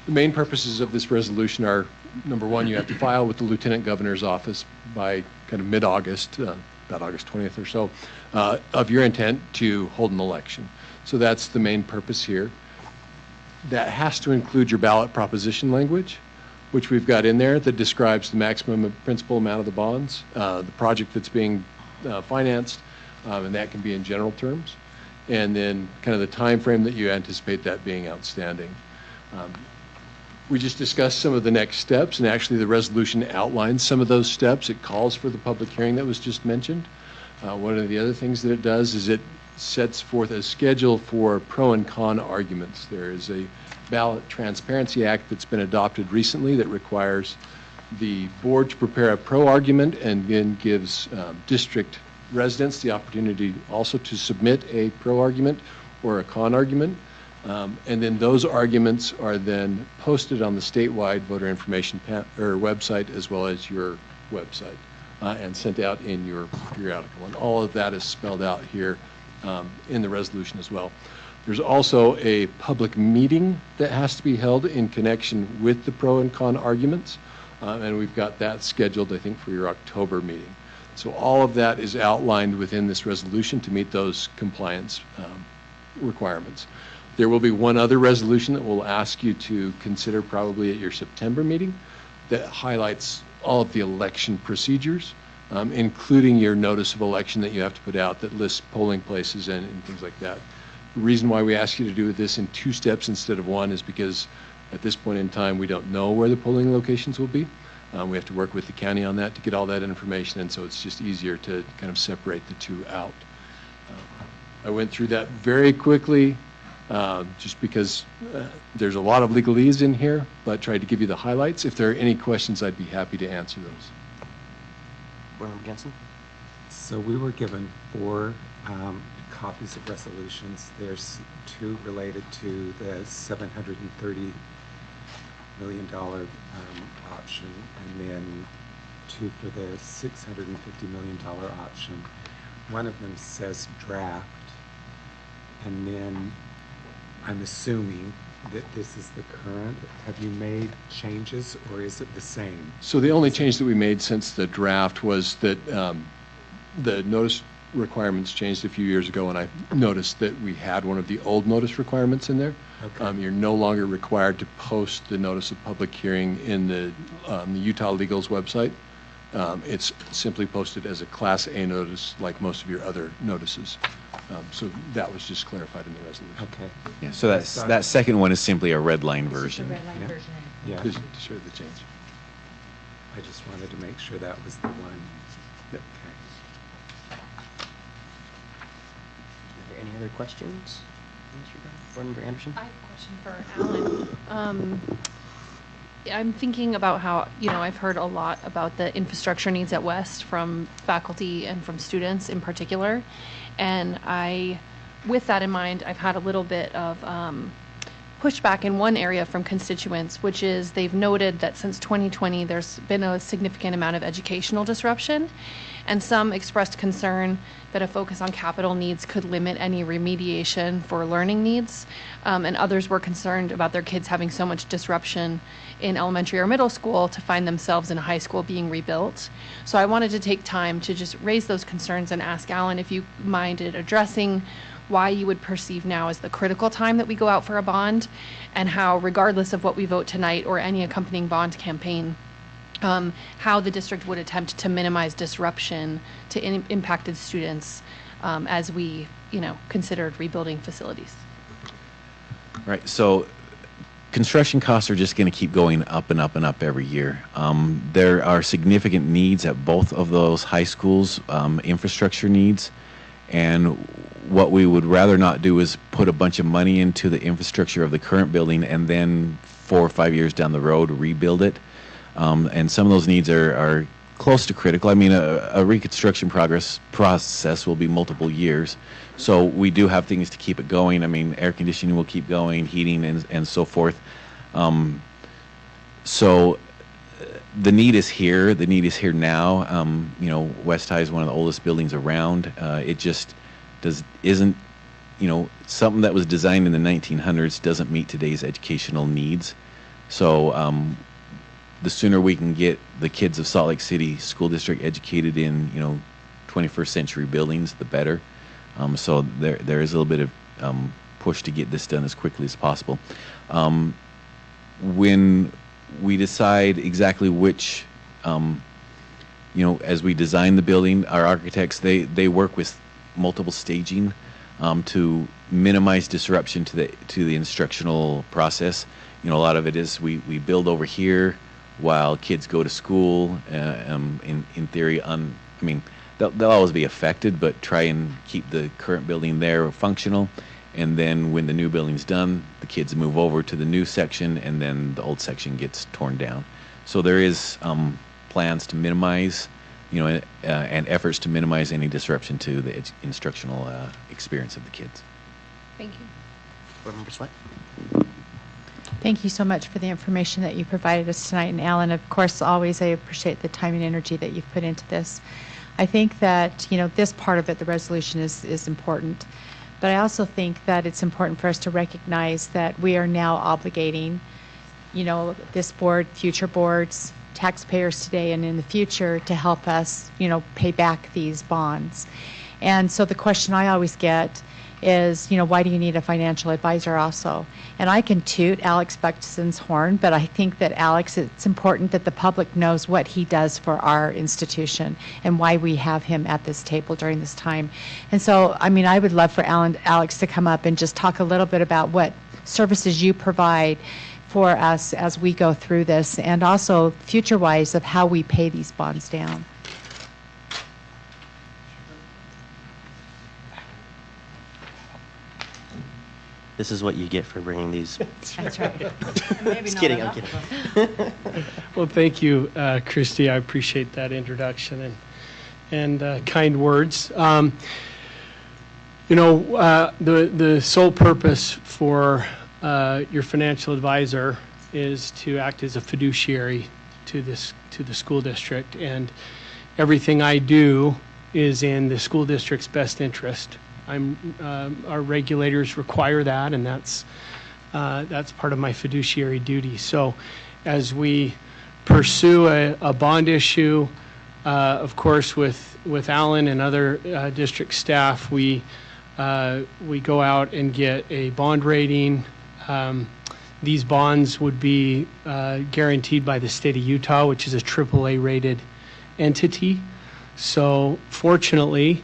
The main purposes of this resolution are, number one, you have to file with the Lieutenant Governor's office by kind of mid-August, about August 20th or so, of your intent to hold an election. So that's the main purpose here. That has to include your ballot proposition language, which we've got in there, that describes the maximum principal amount of the bonds, the project that's being financed, and that can be in general terms, and then kind of the time frame that you anticipate that being outstanding. We just discussed some of the next steps, and actually the resolution outlines some of those steps. It calls for the public hearing that was just mentioned. One of the other things that it does is it sets forth a schedule for pro and con arguments. There is a Ballot Transparency Act that's been adopted recently that requires the board to prepare a pro argument and then gives district residents the opportunity also to submit a pro argument or a con argument. And then those arguments are then posted on the statewide voter information website as well as your website and sent out in your periodical. And all of that is spelled out here in the resolution as well. There's also a public meeting that has to be held in connection with the pro and con arguments, and we've got that scheduled, I think, for your October meeting. So all of that is outlined within this resolution to meet those compliance requirements. There will be one other resolution that we'll ask you to consider probably at your September meeting that highlights all of the election procedures, including your notice of election that you have to put out that lists polling places and things like that. The reason why we ask you to do this in 2 steps instead of 1 is because at this point in time we don't know where the polling locations will be. We have to work with the county on that to get all that information, and so it's just easier to kind of separate the 2 out. I went through that very quickly just because there's a lot of legalese in here, but tried to give you the highlights. If there are any questions, I'd be happy to answer those. Board Member Jensen? So we were given 4 copies of resolutions. There's 2 related to the $730 million option, and then 2 for the $650 million option. One of them says draft, and then I'm assuming that this is the current. Have you made changes, or is it the same? So the only change that we made since the draft was that the notice requirements changed a few years ago, and I noticed that we had one of the old notice requirements in there. Okay. You're no longer required to post the notice of public hearing in the Utah Legal's website. It's simply posted as a Class A notice like most of your other notices. So that was just clarified in the resolution. Okay. Yeah, so that second one is simply a red line version. Red line version. Yeah. To show the change. I just wanted to make sure that was the one. Yep. Okay. Are there any other questions? Board Member Anderson? I have a question for Alan. I'm thinking about how, I've heard a lot about the infrastructure needs at West from faculty and from students in particular. And with that in mind, I've had a little bit of pushback in one area from constituents, which is they've noted that since 2020, there's been a significant amount of educational disruption, and some expressed concern that a focus on capital needs could limit any remediation for learning needs, and others were concerned about their kids having so much disruption in elementary or middle school to find themselves in a high school being rebuilt. So I wanted to take time to just raise those concerns and ask Alan if you minded addressing why you would perceive now as the critical time that we go out for a bond, and how, regardless of what we vote tonight or any accompanying bond campaign, how the district would attempt to minimize disruption to impacted students as we, considered rebuilding facilities. Right. So construction costs are just going to keep going up and up and up every year. There are significant needs at both of those high schools, infrastructure needs, and what we would rather not do is put a bunch of money into the infrastructure of the current building and then 4 or 5 years down the road rebuild it. And some of those needs are close to critical. I mean, a reconstruction process will be multiple years. So we do have things to keep it going. I mean, air conditioning will keep going, heating and so forth. So the need is here. The need is here now. West High is one of the oldest buildings around. It just isn't, something that was designed in the 1900s doesn't meet today's educational needs. So the sooner we can get the kids of Salt Lake City School District educated in, 21st century buildings, the better. So there is a little bit of push to get this done as quickly as possible. When we decide exactly which, as we design the building, our architects, they work with multiple staging to minimize disruption to the instructional process. A lot of it is we build over here while kids go to school. In theory, they'll always be affected, but try and keep the current building there functional. And then when the new building's done, the kids move over to the new section, and then the old section gets torn down. So there is plans to minimize, and efforts to minimize any disruption to the instructional experience of the kids. Thank you. Board Member Sweat? Thank you so much for the information that you provided us tonight. And Alan, of course, always I appreciate the time and energy that you've put into this. I think that, this part of it, the resolution is important. But I also think that it's important for us to recognize that we are now obligating, this board, future boards, taxpayers today and in the future to help us, pay back these bonds. And so the question I always get is, why do you need a financial advisor also? And I can toot Alex Buxton's horn, but I think that Alex, it's important that the public knows what he does for our institution and why we have him at this table during this time. And so, I would love for Alex to come up and just talk a little bit about what services you provide for us as we go through this, and also future-wise of how we pay these bonds down. This is what you get for bringing these. That's right. Just kidding, I'm kidding. Well, thank you, Christy. I appreciate that introduction and kind words. The sole purpose for your financial advisor is to act as a fiduciary to the school district, and everything I do is in the school district's best interest. Our regulators require that, and that's part of my fiduciary duty. So as we pursue a bond issue, of course, with Alan and other district staff, we go out and get a bond rating. These bonds would be guaranteed by the state of Utah, which is a AAA rated entity. So fortunately,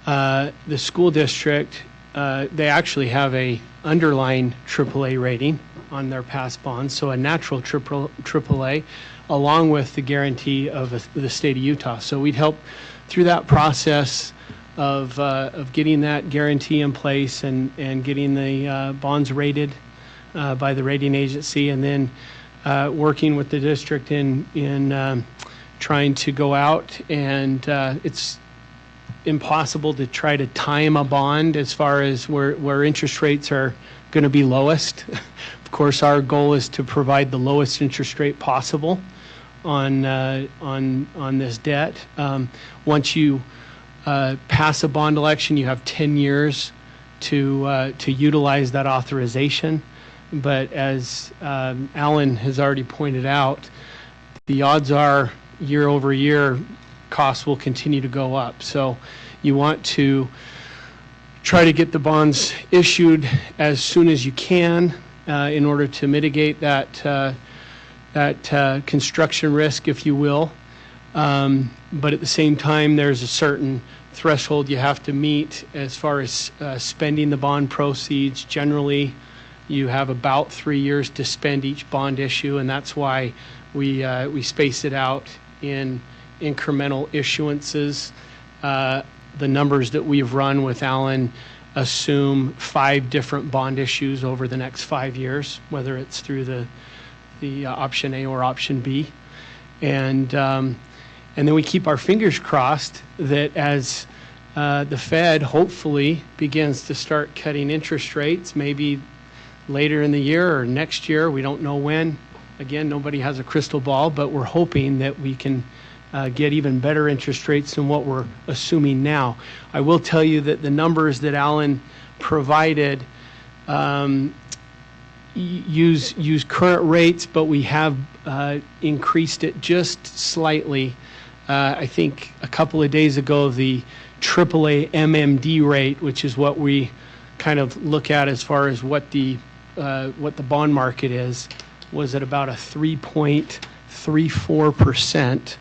the school district, they actually have a underlying AAA rating on their past bonds, so a natural AAA, along with the guarantee of the state of Utah. So we'd help through that process of getting that guarantee in place and getting the bonds rated by the rating agency, and then working with the district in trying to go out, and it's impossible to try to time a bond as far as where interest rates are going to be lowest. Of course, our goal is to provide the lowest interest rate possible on this debt. Once you pass a bond election, you have 10 years to utilize that authorization. But as Alan has already pointed out, the odds are year over year costs will continue to go up. So you want to try to get the bonds issued as soon as you can in order to mitigate that construction risk, if you will. But at the same time, there's a certain threshold you have to meet as far as spending the bond proceeds. Generally, you have about 3 years to spend each bond issue, and that's why we space it out in incremental issuances. The numbers that we've run with Alan assume 5 different bond issues over the next 5 years, whether it's through the option A or option B. And then we keep our fingers crossed that as the Fed hopefully begins to start cutting interest rates, maybe later in the year or next year, we don't know when. Again, nobody has a crystal ball, but we're hoping that we can get even better interest rates than what we're assuming now. I will tell you that the numbers that Alan provided use current rates, but we have increased it just slightly. I think a couple of days ago, the AAA MMD rate, which is what we kind of look at as far as what the bond market is, was at about a 3.34%.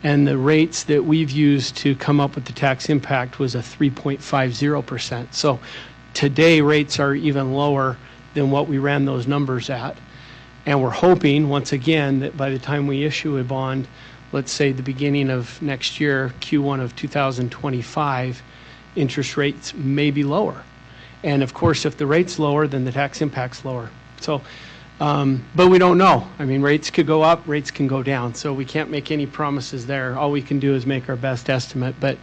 And the rates that we've used to come up with the tax impact was a 3.50%. So today rates are even lower than what we ran those numbers at. And we're hoping, once again, that by the time we issue a bond, let's say the beginning of next year, Q1 of 2025, interest rates may be lower. And of course, if the rate's lower, then the tax impact's lower. So, but we don't know. I mean, rates could go up, rates can go down. So we can't make any promises there. All we can do is make our best estimate. But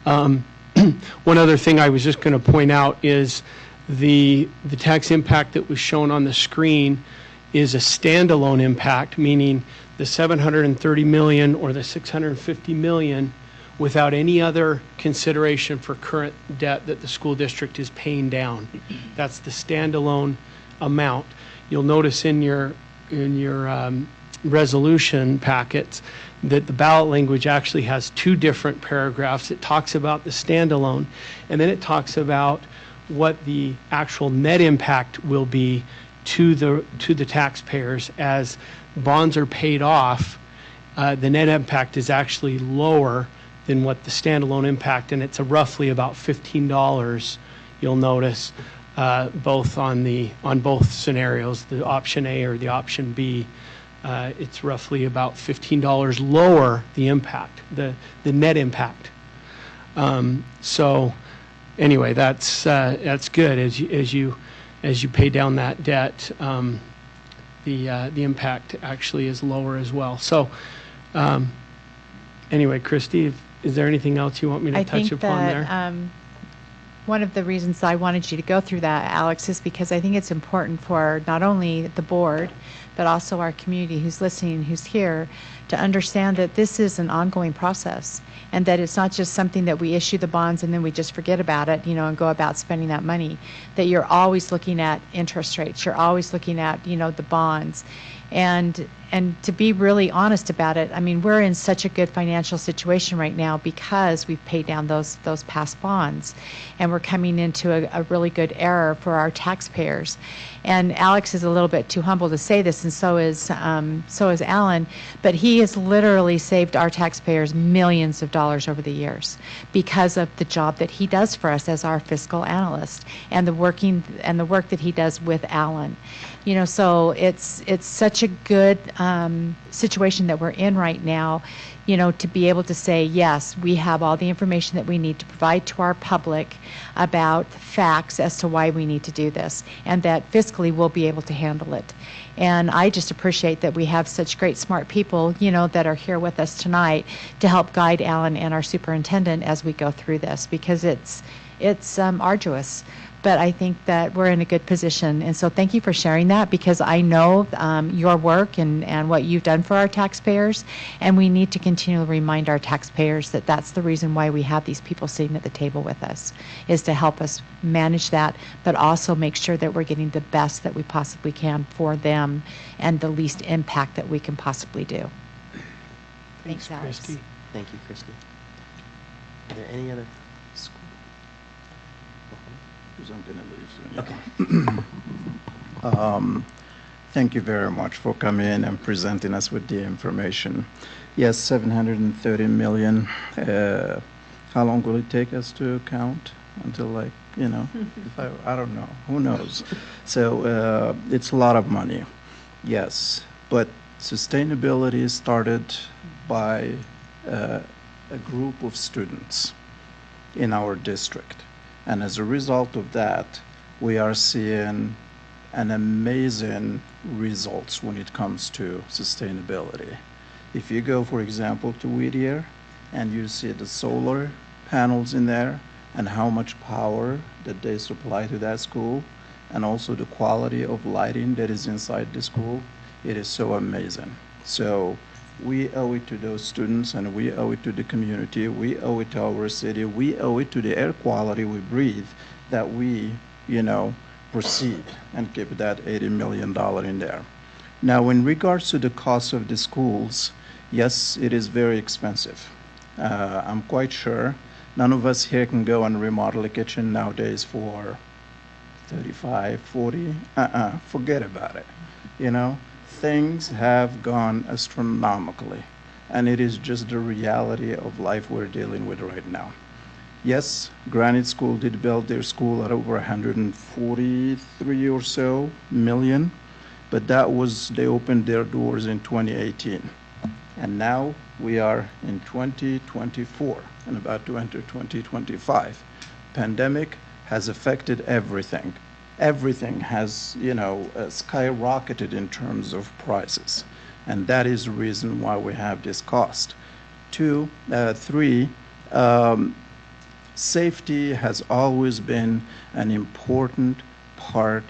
one other thing I was just going to point out is the tax impact that was shown on the screen is a standalone impact, meaning the $730 million or the $650 million without any other consideration for current debt that the school district is paying down. That's the standalone amount. You'll notice in your resolution packets that the ballot language actually has 2 different paragraphs. It talks about the standalone, and then it talks about what the actual net impact will be to the taxpayers as bonds are paid off. The net impact is actually lower than what the standalone impact, and it's roughly about $15. You'll notice both on both scenarios, the option A or the option B. It's roughly about $15 lower the impact, the net impact. So anyway, that's good as you pay down that debt. The impact actually is lower as well. So anyway, Christy, is there anything else you want me to touch upon there? One of the reasons I wanted you to go through that, Alex, is because I think it's important for not only the board, but also our community who's listening, who's here, to understand that this is an ongoing process and that it's not just something that we issue the bonds and then we just forget about it, and go about spending that money, that you're always looking at interest rates, you're always looking at, the bonds. And to be really honest about it, I mean, we're in such a good financial situation right now because we've paid down those past bonds, and we're coming into a really good era for our taxpayers. And Alex is a little bit too humble to say this, and so is Alan, but he has literally saved our taxpayers millions of dollars over the years because of the job that he does for us as our fiscal analyst and the work that he does with Alan. So it's such a good situation that we're in right now, to be able to say, yes, we have all the information that we need to provide to our public about facts as to why we need to do this, and that fiscally we'll be able to handle it. And I just appreciate that we have such great, smart people, that are here with us tonight to help guide Alan and our superintendent as we go through this, because it's arduous. but I think that we're in a good position. And so thank you for sharing that, because I know your work and what you've done for our taxpayers, and we need to continually remind our taxpayers that that's the reason why we have these people sitting at the table with us, is to help us manage that, but also make sure that we're getting the best that we possibly can for them and the least impact that we can possibly do. Thanks, Alex. Christy. Thank you, Christy. Are there any other? Because I'm going to leave soon. Okay. Thank you very much for coming and presenting us with the information. Yes, 730 million. How long will it take us to count until, like, you know, if I don't know, who knows? So it's a lot of money, yes, but sustainability started by a group of students in our district. And as a result of that, we are seeing an amazing results when it comes to sustainability. If you go, for example, to Whittier and you see the solar panels in there and how much power that they supply to that school, and also the quality of lighting that is inside the school, it is so amazing. So we owe it to those students, and we owe it to the community, we owe it to our city, we owe it to the air quality we breathe, that we, you know, proceed and keep that $80 million in there. Now, in regards to the cost of the schools, yes, it is very expensive. I'm quite sure none of us here can go and remodel a kitchen nowadays for 35, 40, forget about it. You know, things have gone astronomically, and it is just the reality of life we're dealing with right now. Yes, Granite School did build their school at over 143 or so million, but that was, they opened their doors in 2018. And now we are in 2024 and about to enter 2025. Pandemic has affected everything. Everything has, you know, skyrocketed in terms of prices. And that is the reason why we have this cost. Three, safety has always been an important part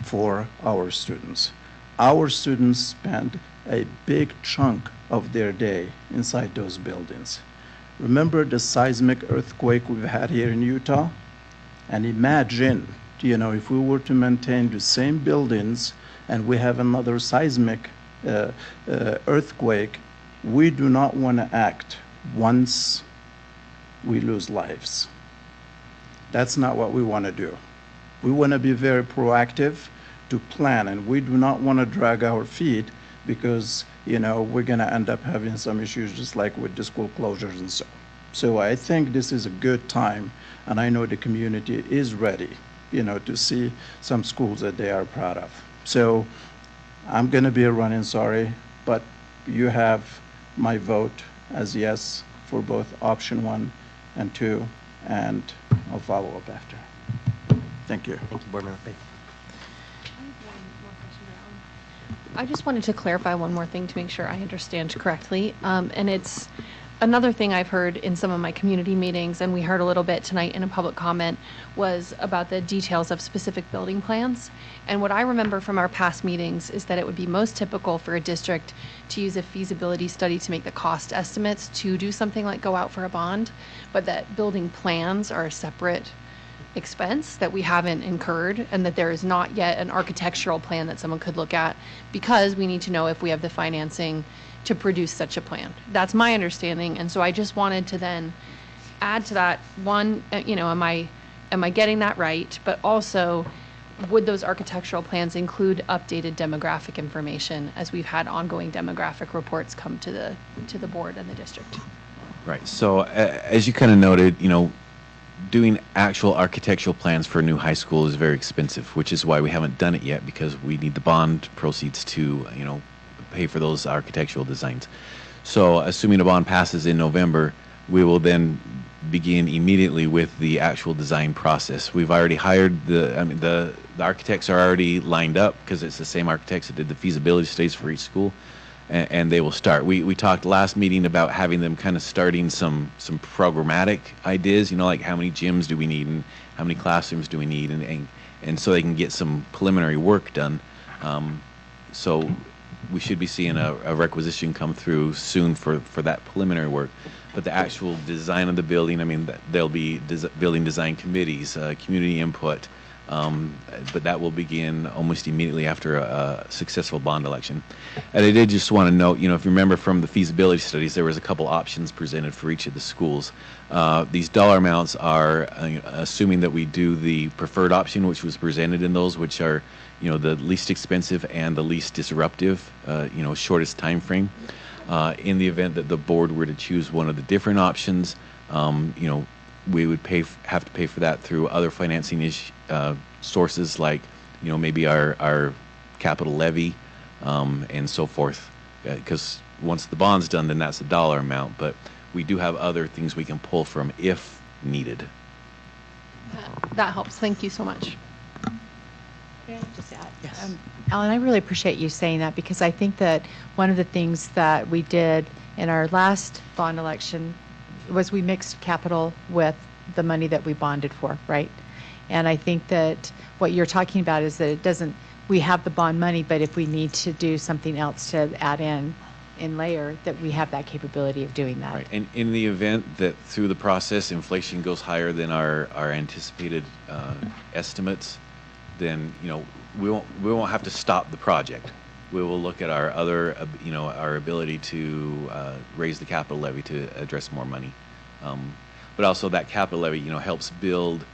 for our students. Our students spend a big chunk of their day inside those buildings. Remember the seismic earthquake we've had here in Utah? And imagine, you know, if we were to maintain the same buildings and we have another seismic earthquake, we do not want to act once we lose lives. That's not what we want to do. We want to be very proactive to plan, and we do not want to drag our feet because, you know, we're going to end up having some issues just like with the school closures and so. So I think this is a good time, and I know the community is ready, you know, to see some schools that they are proud of. So I'm going to be running sorry, but you have my vote as yes for both option 1 and 2, and I'll follow up after. Thank you. Thank you, Board Member Faith. I just wanted to clarify one more thing to make sure I understand correctly. And it's another thing I've heard in some of my community meetings, and we heard a little bit tonight in a public comment, was about the details of specific building plans. And what I remember from our past meetings is that it would be most typical for a district to use a feasibility study to make the cost estimates to do something like go out for a bond, but that building plans are a separate expense that we haven't incurred, and that there is not yet an architectural plan that someone could look at, because we need to know if we have the financing to produce such a plan. That's my understanding, and so I just wanted to then add to that, one, you know, am I getting that right? But also, would those architectural plans include updated demographic information, as we've had ongoing demographic reports come to the board and the district? Right. So as you kind of noted, you know, doing actual architectural plans for a new high school is very expensive, which is why we haven't done it yet, because we need the bond proceeds to, you know, pay for those architectural designs. So assuming a bond passes in November, we will then begin immediately with the actual design process. We've already hired the architects are already lined up, because it's the same architects that did the feasibility studies for each school. and they will start. We talked last meeting about having them kind of starting some programmatic ideas, like how many gyms do we need and how many classrooms do we need, and so they can get some preliminary work done. So we should be seeing a requisition come through soon for that preliminary work. But the actual design of the building, there'll be building design committees, community input, but that will begin almost immediately after a successful bond election. And I did just want to note, if you remember from the feasibility studies, there was a couple options presented for each of the schools. These dollar amounts are assuming that we do the preferred option, which was presented in those, which are, the least expensive and the least disruptive, shortest time frame. In the event that the board were to choose one of the different options, we would have to pay for that through other financing sources, like maybe our capital levy and so forth. Because once the bond's done, then that's the dollar amount. But we do have other things we can pull from if needed. That helps. Thank you so much. May I just add? Yes. Alan, I really appreciate you saying that, because I think that one of the things that we did in our last bond election was we mixed capital with the money that we bonded for, right? And I think that what you're talking about is that we have the bond money, but if we need to do something else to add in layer, that we have that capability of doing that. Right. And in the event that through the process inflation goes higher than our anticipated estimates, then we won't have to stop the project. We will look at our other our ability to raise the capital levy to address more money. But also that capital levy helps build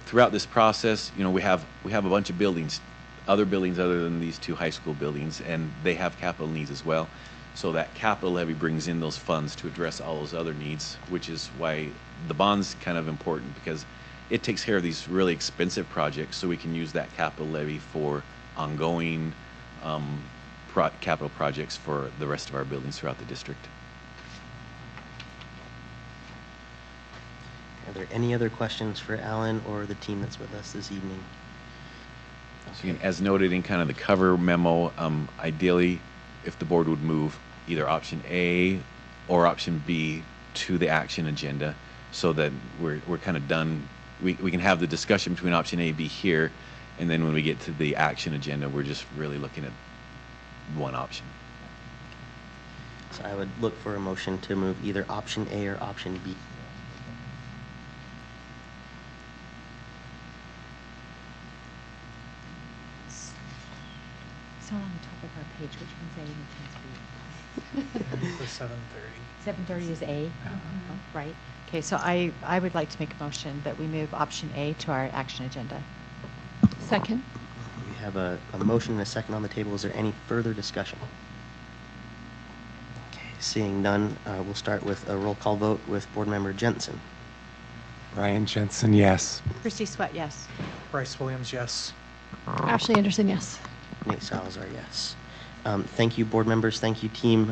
throughout this process. We have a bunch of buildings other than these two high school buildings, and they have capital needs as well. So that capital levy brings in those funds to address all those other needs, which is why the bond's kind of important, because it takes care of these really expensive projects, so we can use that capital levy for ongoing capital projects for the rest of our buildings throughout the district. Are there any other questions for Alan or the team that's with us this evening? So again, as noted in kind of the cover memo, ideally, if the board would move either option A or option B to the action agenda, so that we're kind of done. We can have the discussion between option A and B here, and then when we get to the action agenda, we're just really looking at one option. So I would look for a motion to move either option A or option B. So on the top of our page, which one's A and which one's B? For 7:30. 7:30 is A, right? Okay, so I would like to make a motion that we move option A to our action agenda. Second. We have a motion and a second on the table. Is there any further discussion? Okay, seeing none, we'll start with a roll call vote with Board Member Jensen. Ryan Jensen, yes. Christy Sweat, yes. Bryce Williams, yes. Ashley Anderson, yes. Nate Salazar, yes. Thank you, board members. Thank you, team.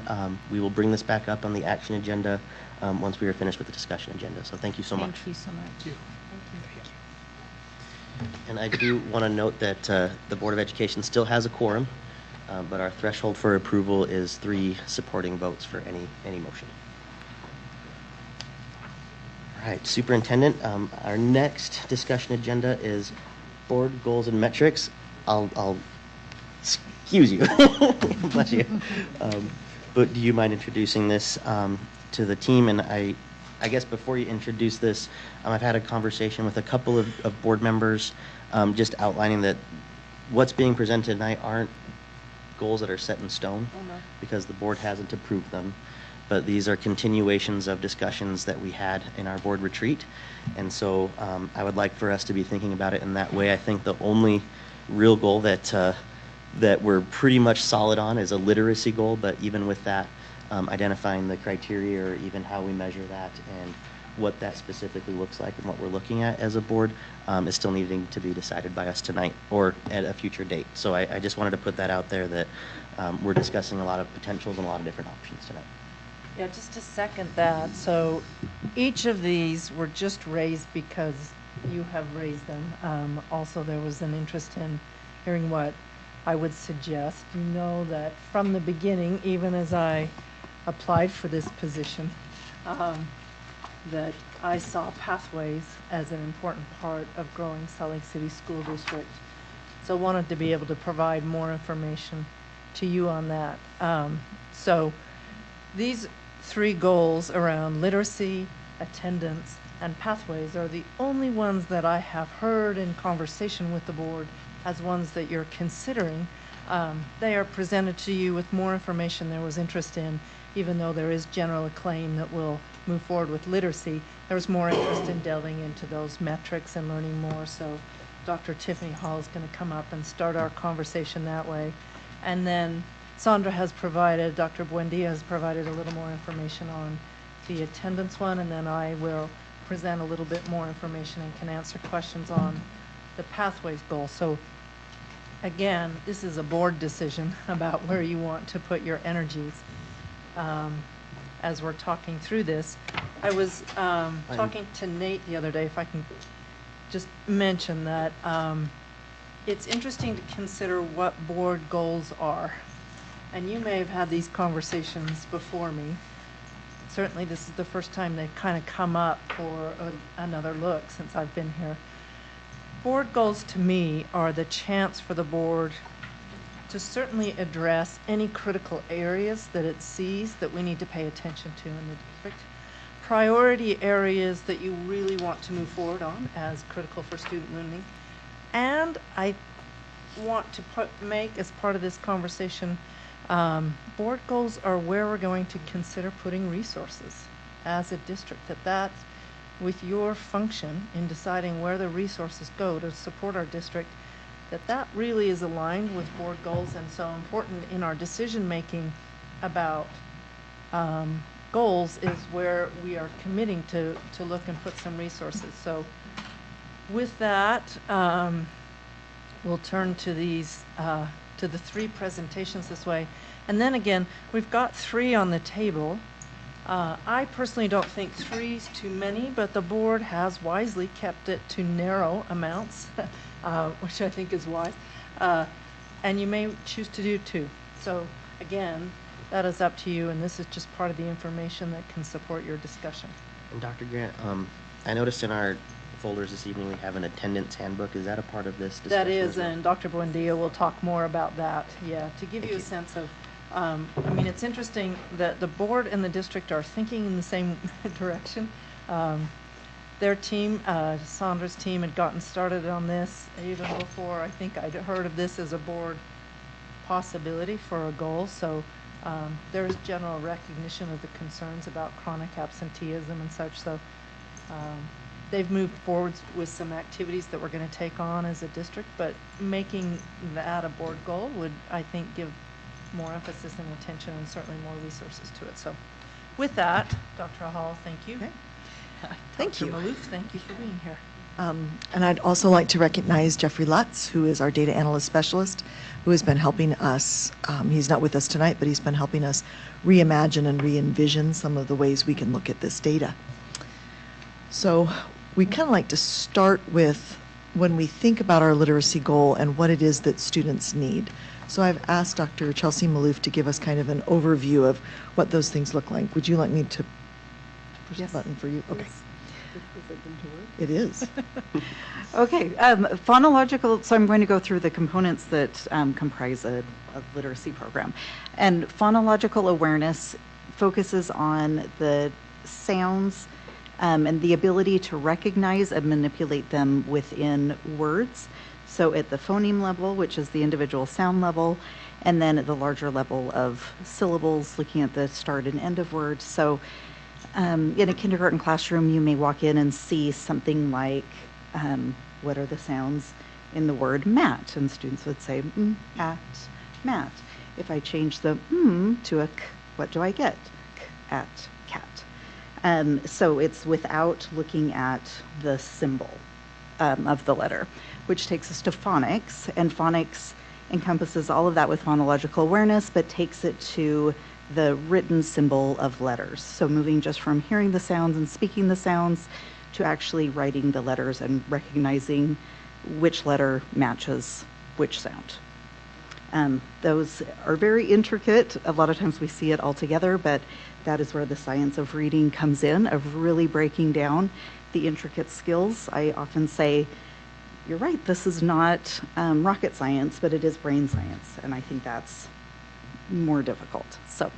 We will bring this back up on the action agenda once we are finished with the discussion agenda. So thank you so much. Thank you so much. Thank you. And I do want to note that the Board of Education still has a quorum, but our threshold for approval is 3 supporting votes for any motion. All right, Superintendent, our next discussion agenda is board goals and metrics. I'll excuse you. Bless you. But do you mind introducing this to the team? And I guess before you introduce this, I've had a conversation with a couple of board members just outlining that what's being presented tonight aren't goals that are set in stone because the board hasn't approved them. But these are continuations of discussions that we had in our board retreat. And so I would like for us to be thinking about it in that way. I think the only real goal that we're pretty much solid on is a literacy goal, but even with that, identifying the criteria or even how we measure that and what that specifically looks like and what we're looking at as a board is still needing to be decided by us tonight or at a future date. So I just wanted to put that out there that we're discussing a lot of potentials and a lot of different options tonight. Yeah, just to second that, so each of these were just raised because you have raised them. Also, there was an interest in hearing what I would suggest you know that from the beginning, even as I applied for this position, that I saw pathways as an important part of growing Salt Lake City School District. So wanted to be able to provide more information to you on that. So these three goals around literacy, attendance, and pathways are the only ones that I have heard in conversation with the board as ones that you're considering. They are presented to you with more information there was interest in, even though there is general acclaim that we'll move forward with literacy. There was more interest in delving into those metrics and learning more. So Dr. Tiffany Hall is going to come up and start our conversation that way. And then Sandra has provided, Dr. Buendia has provided a little more information on the attendance one, and then I will present a little bit more information and can answer questions on the pathways goal. So again, this is a board decision about where you want to put your energies. As we're talking through this, I was talking to Nate the other day, if I can just mention that it's interesting to consider what board goals are. And you may have had these conversations before me. Certainly this is the first time they've kind of come up for another look since I've been here. Board goals to me are the chance for the board to certainly address any critical areas that it sees that we need to pay attention to in the district. Priority areas that you really want to move forward on as critical for student learning. And I want to make as part of this conversation, board goals are where we're going to consider putting resources as a district, that with your function in deciding where the resources go to support our district, that really is aligned with board goals and so important in our decision making about goals is where we are committing to look and put some resources. So with that, we'll turn to these to the three presentations this way. And then again, we've got three on the table. I personally don't think three's too many, but the board has wisely kept it to narrow amounts, which I think is wise. And you may choose to do two. So again, that is up to you, and this is just part of the information that can support your discussion. And Dr. Grant, I noticed in our folders this evening we have an attendance handbook. Is that a part of this discussion? That is, and Dr. Buendia will talk more about that. Yeah, to give you a sense of, I mean, it's interesting that the board and the district are thinking in the same direction. Their team, Sandra's team, had gotten started on this even before I think I'd heard of this as a board possibility for a goal. So there's general recognition of the concerns about chronic absenteeism and such. So they've moved forward with some activities that we're going to take on as a district, but making that a board goal would, I think, give more emphasis and attention and certainly more resources to it. So with that, Dr. Hall, thank you. Okay. Thank you. Dr. Maloof, thank you for being here. And I'd also like to recognize Jeffrey Lutz, who is our data analyst specialist, who has been helping us. He's not with us tonight, but he's been helping us reimagine and re-envision some of the ways we can look at this data. So we kind of like to start with when we think about our literacy goal and what it is that students need. So I've asked Dr. Chelsea Maloof to give us kind of an overview of what those things look like. Would you like me to push the button for you? Okay. It is. Okay, phonological, so I'm going to go through the components that comprise a literacy program. And phonological awareness focuses on the sounds and the ability to recognize and manipulate them within words. So at the phoneme level, which is the individual sound level, and then at the larger level of syllables, looking at the start and end of words. So in a kindergarten classroom, you may walk in and see something like, what are the sounds in the word mat? And students would say, at, mat. If I change the to a k, what do I get? K, at, cat. So it's without looking at the symbol of the letter, which takes us to phonics. And phonics encompasses all of that with phonological awareness, but takes it to the written symbol of letters. So moving just from hearing the sounds and speaking the sounds to actually writing the letters and recognizing which letter matches which sound. Those are very intricate. A lot of times we see it all together, but that is where the science of reading comes in, of really breaking down the intricate skills. I often say, you're right, this is not rocket science, but it is brain science, and I think that's more difficult. So,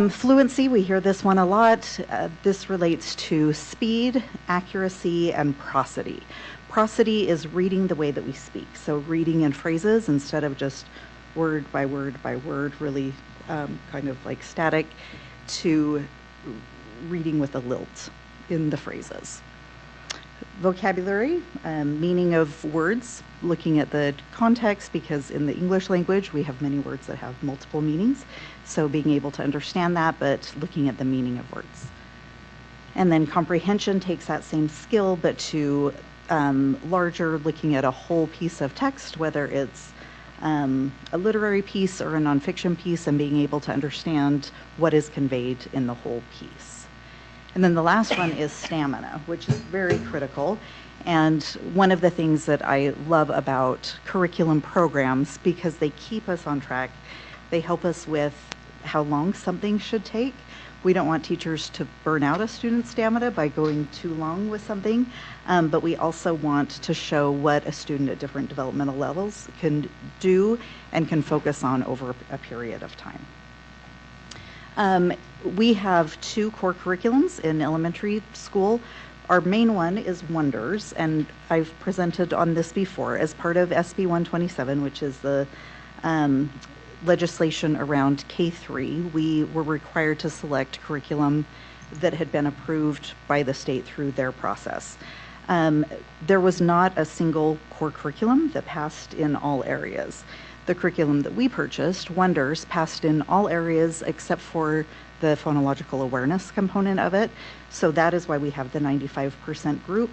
fluency, we hear this one a lot. This relates to speed, accuracy, and prosody. Prosody is reading the way that we speak, so reading in phrases instead of just word by word by word, really kind of like static, to reading with a lilt in the phrases. Vocabulary, meaning of words, looking at the context, because in the English language we have many words that have multiple meanings, so being able to understand that, but looking at the meaning of words. And then comprehension takes that same skill, but to larger, looking at a whole piece of text, whether it's a literary piece or a nonfiction piece, and being able to understand what is conveyed in the whole piece. And then the last one is stamina, which is very critical. And one of the things that I love about curriculum programs, because they keep us on track, they help us with how long something should take. We don't want teachers to burn out a student's stamina by going too long with something, but we also want to show what a student at different developmental levels can do and can focus on over a period of time. We have 2 core curriculums in elementary school. Our main one is Wonders, and I've presented on this before as part of SB 127, which is the legislation around K-3. We were required to select curriculum that had been approved by the state through their process. There was not a single core curriculum that passed in all areas. The curriculum that we purchased, Wonders, passed in all areas except for the phonological awareness component of it. So that is why we have the 95% group.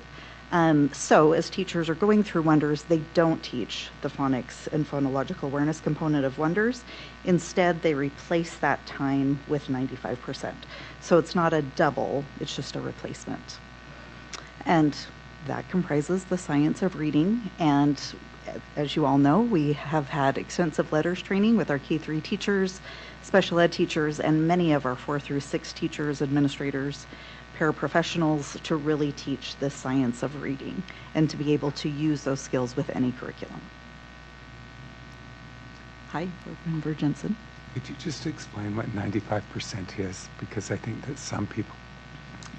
So as teachers are going through Wonders, they don't teach the phonics and phonological awareness component of Wonders. Instead, they replace that time with 95%. So it's not a double, it's just a replacement. And that comprises the science of reading. And as you all know, we have had extensive letters training with our K-3 teachers, special ed teachers, and many of our 4 through 6 teachers, administrators, paraprofessionals, to really teach the science of reading and to be able to use those skills with any curriculum. Hi, Member Jensen. Could you just explain what 95% is? Because I think that some people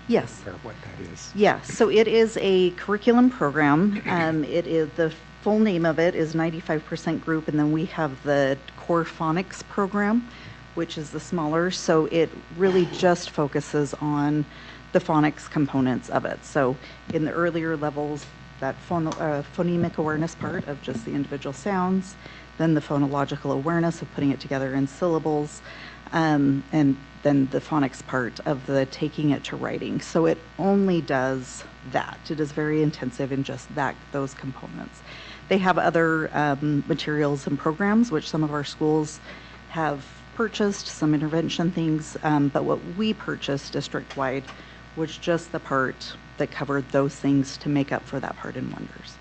Yes. are what that is. Yeah, so it is a curriculum program. It is, the full name of it is 95% group, and then we have the core phonics program, which is the smaller. So it really just focuses on the phonics components of it. So in the earlier levels, that phonemic awareness part of just the individual sounds, then the phonological awareness of putting it together in syllables, and then the phonics part of the taking it to writing. So it only does that. It is very intensive in just those components. They have other materials and programs, which some of our schools have purchased, some intervention things, but what we purchased district-wide was just the part that covered those things to make up for that part in Wonders.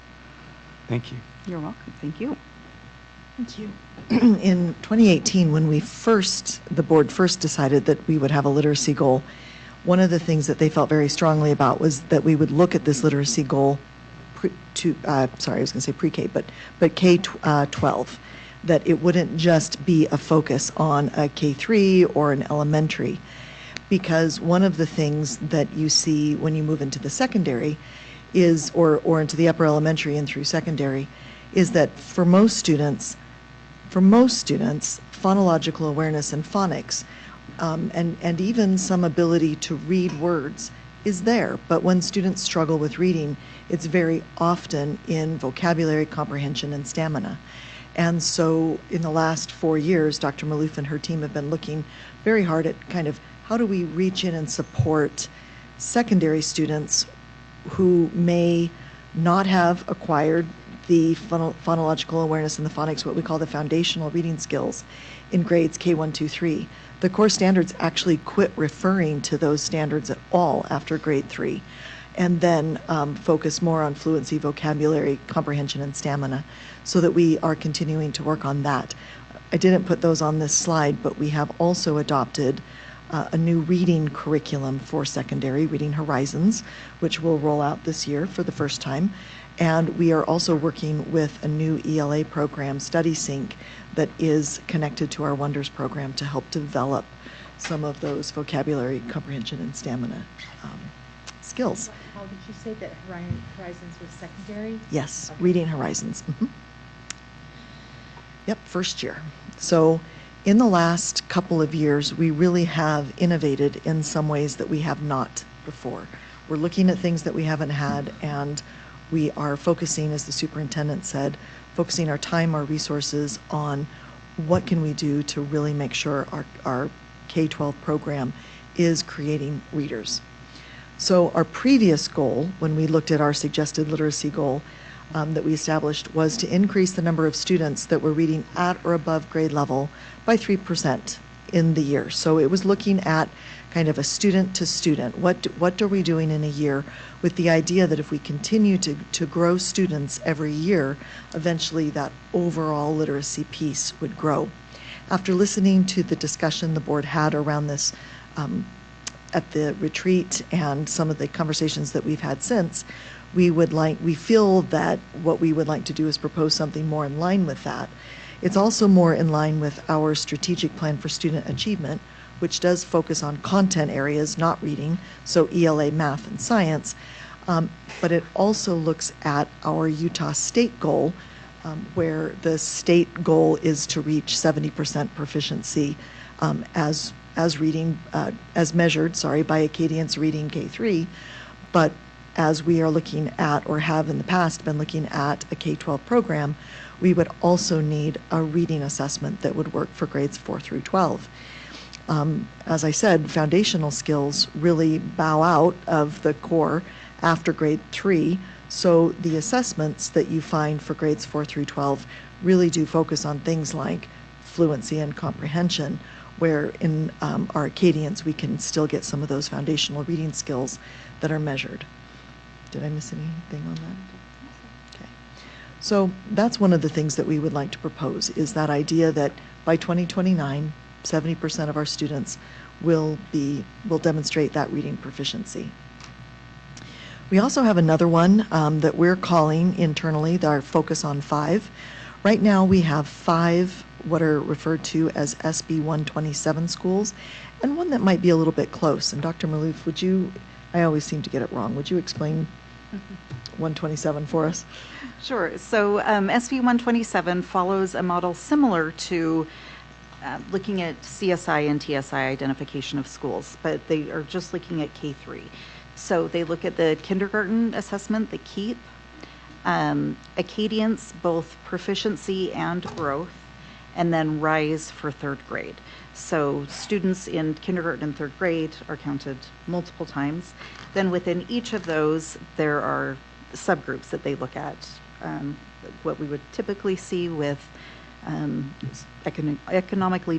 Thank you. You're welcome. Thank you. Thank you. In 2018, when the board first decided that we would have a literacy goal, one of the things that they felt very strongly about was that we would look at this literacy goal pre-K, but K-12, that it wouldn't just be a focus on a K-3 or an elementary, because one of the things that you see when you move into the secondary is, or into the upper elementary and through secondary, is that for most students, phonological awareness and phonics, and even some ability to read words is there. But when students struggle with reading, it's very often in vocabulary, comprehension, and stamina. And so in the last 4 years, Dr. Maloof and her team have been looking very hard at kind of how do we reach in and support secondary students who may not have acquired the phonological awareness and the phonics, what we call the foundational reading skills, in grades K1, 2, 3. The core standards actually quit referring to those standards at all after grade 3, and then focus more on fluency, vocabulary, comprehension, and stamina. so that we are continuing to work on that. I didn't put those on this slide, but we have also adopted a new reading curriculum for secondary, Reading Horizons, which will roll out this year for the first time. And we are also working with a new ELA program, Study Sync, that is connected to our Wonders program to help develop some of those vocabulary, comprehension, and stamina skills. How did you say that Horizons was secondary? Yes, Reading Horizons. Yep, first year. So in the last couple of years, we really have innovated in some ways that we have not before. We're looking at things that we haven't had, and we are focusing, as the superintendent said, focusing our time, our resources on what can we do to really make sure our K-12 program is creating readers. So our previous goal, when we looked at our suggested literacy goal that we established, was to increase the number of students that were reading at or above grade level by 3% in the year. So it was looking at kind of a student to student. What are we doing in a year, with the idea that if we continue to grow students every year, eventually that overall literacy piece would grow. After listening to the discussion the board had around this at the retreat and some of the conversations that we've had since, we feel that what we would like to do is propose something more in line with that. It's also more in line with our strategic plan for student achievement, which does focus on content areas, not reading, so ELA, math, and science. But it also looks at our Utah state goal, where the state goal is to reach 70% proficiency as measured, by Acadians reading K-3. But as we are looking at, or have in the past been looking at, a K-12 program, we would also need a reading assessment that would work for grades 4 through 12. As I said, foundational skills really bow out of the core after grade 3, so the assessments that you find for grades 4 through 12 really do focus on things like fluency and comprehension, where in our Acadians we can still get some of those foundational reading skills that are measured. Did I miss anything on that? Okay. So that's one of the things that we would like to propose, is that idea that by 2029, 70% of our students will demonstrate that reading proficiency. We also have another one that we're calling internally our Focus on 5. Right now we have 5 what are referred to as SB 127 schools, and one that might be a little bit close. And Dr. Maloof, I always seem to get it wrong. Would you explain 127 for us? Sure. So SB 127 follows a model similar to looking at CSI and TSI identification of schools, but they are just looking at K-3. So they look at the kindergarten assessment, the KEEP, Acadians, both proficiency and growth, and then RISE for 3rd grade. So students in kindergarten and 3rd grade are counted multiple times. Then within each of those, there are subgroups that they look at. What we would typically see with economically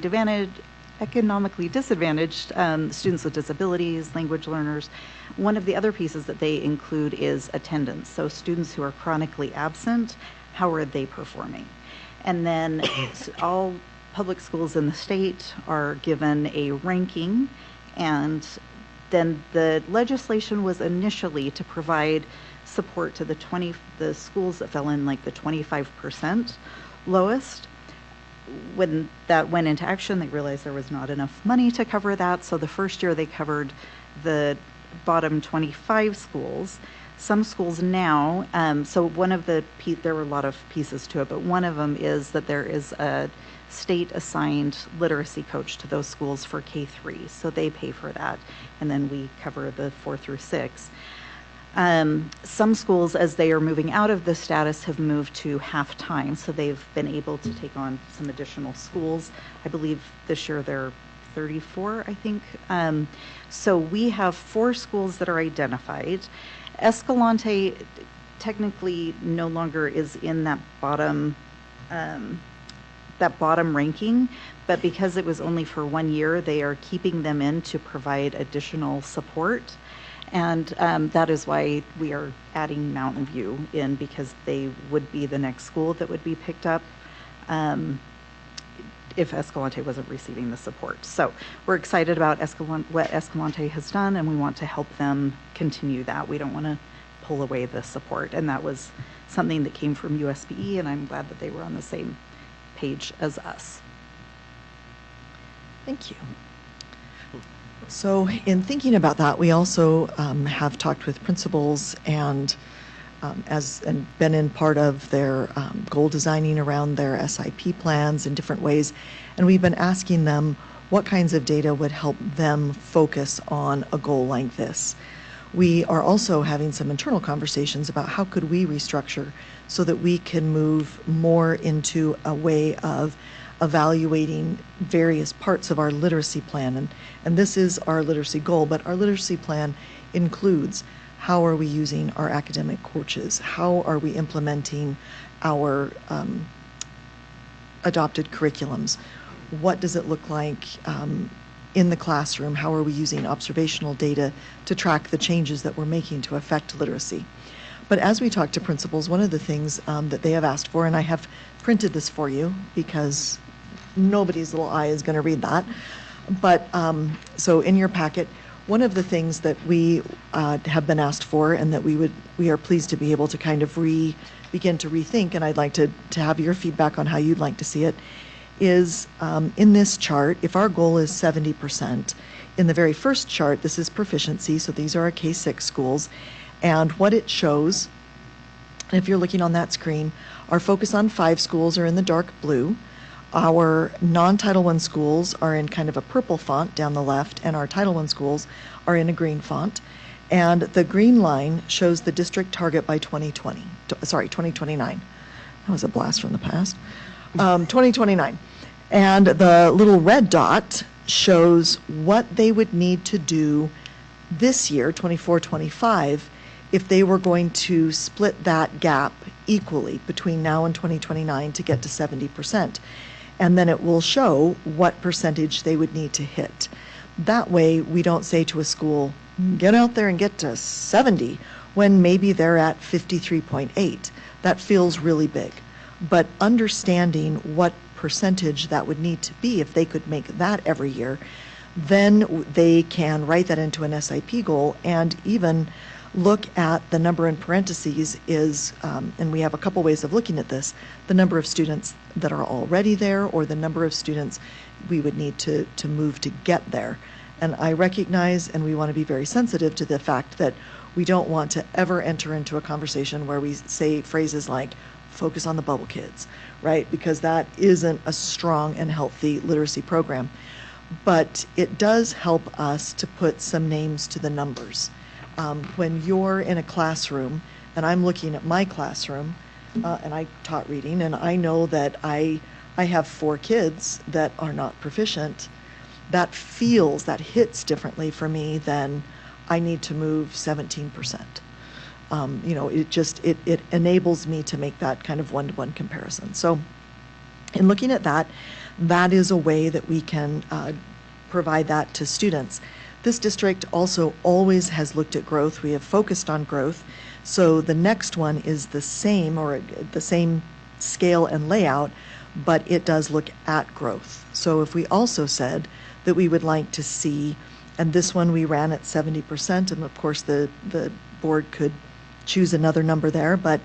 disadvantaged students with disabilities, language learners. One of the other pieces that they include is attendance. So students who are chronically absent, how are they performing? And then all public schools in the state are given a ranking, and then the legislation was initially to provide support to the schools that fell in like the 25% lowest. When that went into action, they realized there was not enough money to cover that, so the first year they covered the bottom 25 schools. Some schools now, so one of the, there were a lot of pieces to it, but one of them is that there is a state-assigned literacy coach to those schools for K-3, so they pay for that, and then we cover the 4 through 6. Some schools, as they are moving out of this status, have moved to half-time, so they've been able to take on some additional schools. I believe this year there are 34, I think. So we have 4 schools that are identified. Escalante technically no longer is in that bottom ranking, but because it was only for 1 year, they are keeping them in to provide additional support. And that is why we are adding Mountain View in, because they would be the next school that would be picked up if Escalante wasn't receiving the support. So we're excited about what Escalante has done, and we want to help them continue that. We don't want to pull away the support. And that was something that came from USBE, and I'm glad that they were on the same page as us. Thank you. So in thinking about that, we also have talked with principals and been in part of their goal designing around their SIP plans in different ways. And we've been asking them what kinds of data would help them focus on a goal like this. We are also having some internal conversations about how could we restructure so that we can move more into a way of evaluating various parts of our literacy plan. And this is our literacy goal, but our literacy plan includes how are we using our academic coaches? How are we implementing our adopted curriculums? What does it look like in the classroom? How are we using observational data to track the changes that we're making to affect literacy? But as we talk to principals, one of the things that they have asked for, and I have printed this for you because nobody's little eye is going to read that. But so in your packet, one of the things that we have been asked for, and that we are pleased to be able to kind of begin to rethink, and I'd like to have your feedback on how you'd like to see it, is in this chart, if our goal is 70%, in the very first chart, this is proficiency, so these are our K-6 schools, and what it shows, if you're looking on that screen, our Focus on 5 schools are in the dark blue. Our non-Title I schools are in kind of a purple font down the left, and our Title I schools are in a green font. And the green line shows the district target by 2029. That was a blast from the past. 2029. And the little red dot shows what they would need to do this year, 24-25, if they were going to split that gap equally between now and 2029 to get to 70%. And then it will show what percentage they would need to hit. That way, we don't say to a school, get out there and get to 70, when maybe they're at 53.8. That feels really big. But understanding what percentage that would need to be if they could make that every year, then they can write that into an SIP goal and even look at the number in parentheses is, and we have a couple ways of looking at this, the number of students that are already there or the number of students we would need to move to get there. And I recognize, and we want to be very sensitive to the fact that we don't want to ever enter into a conversation where we say phrases like, focus on the bubble kids, right? Because that isn't a strong and healthy literacy program. But it does help us to put some names to the numbers. When you're in a classroom, and I'm looking at my classroom, and I taught reading, and I know that I have 4 kids that are not proficient, that hits differently for me than I need to move 17%. It enables me to make that kind of one-to-one comparison. So in looking at that, that is a way that we can provide that to students. This district also always has looked at growth. We have focused on growth. So the next one is the same, or the same scale and layout, but it does look at growth. So if we also said that we would like to see, and this one we ran at 70%, and of course the board could choose another number there, but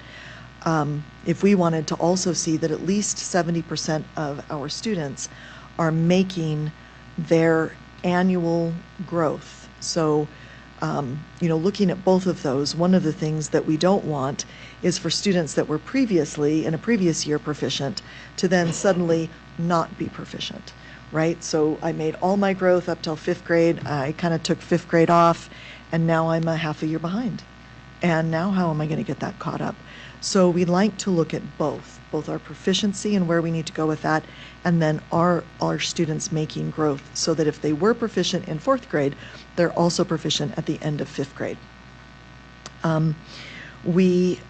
if we wanted to also see that at least 70% of our students are making their annual growth. So, looking at both of those, one of the things that we don't want is for students that were previously, in a previous year, proficient to then suddenly not be proficient, right? So I made all my growth up till 5th grade. I kind of took 5th grade off, and now I'm a half a year behind. And now how am I going to get that caught up? So we like to look at both our proficiency and where we need to go with that, and then our students making growth so that if they were proficient in 4th grade, they're also proficient at the end of 5th grade. We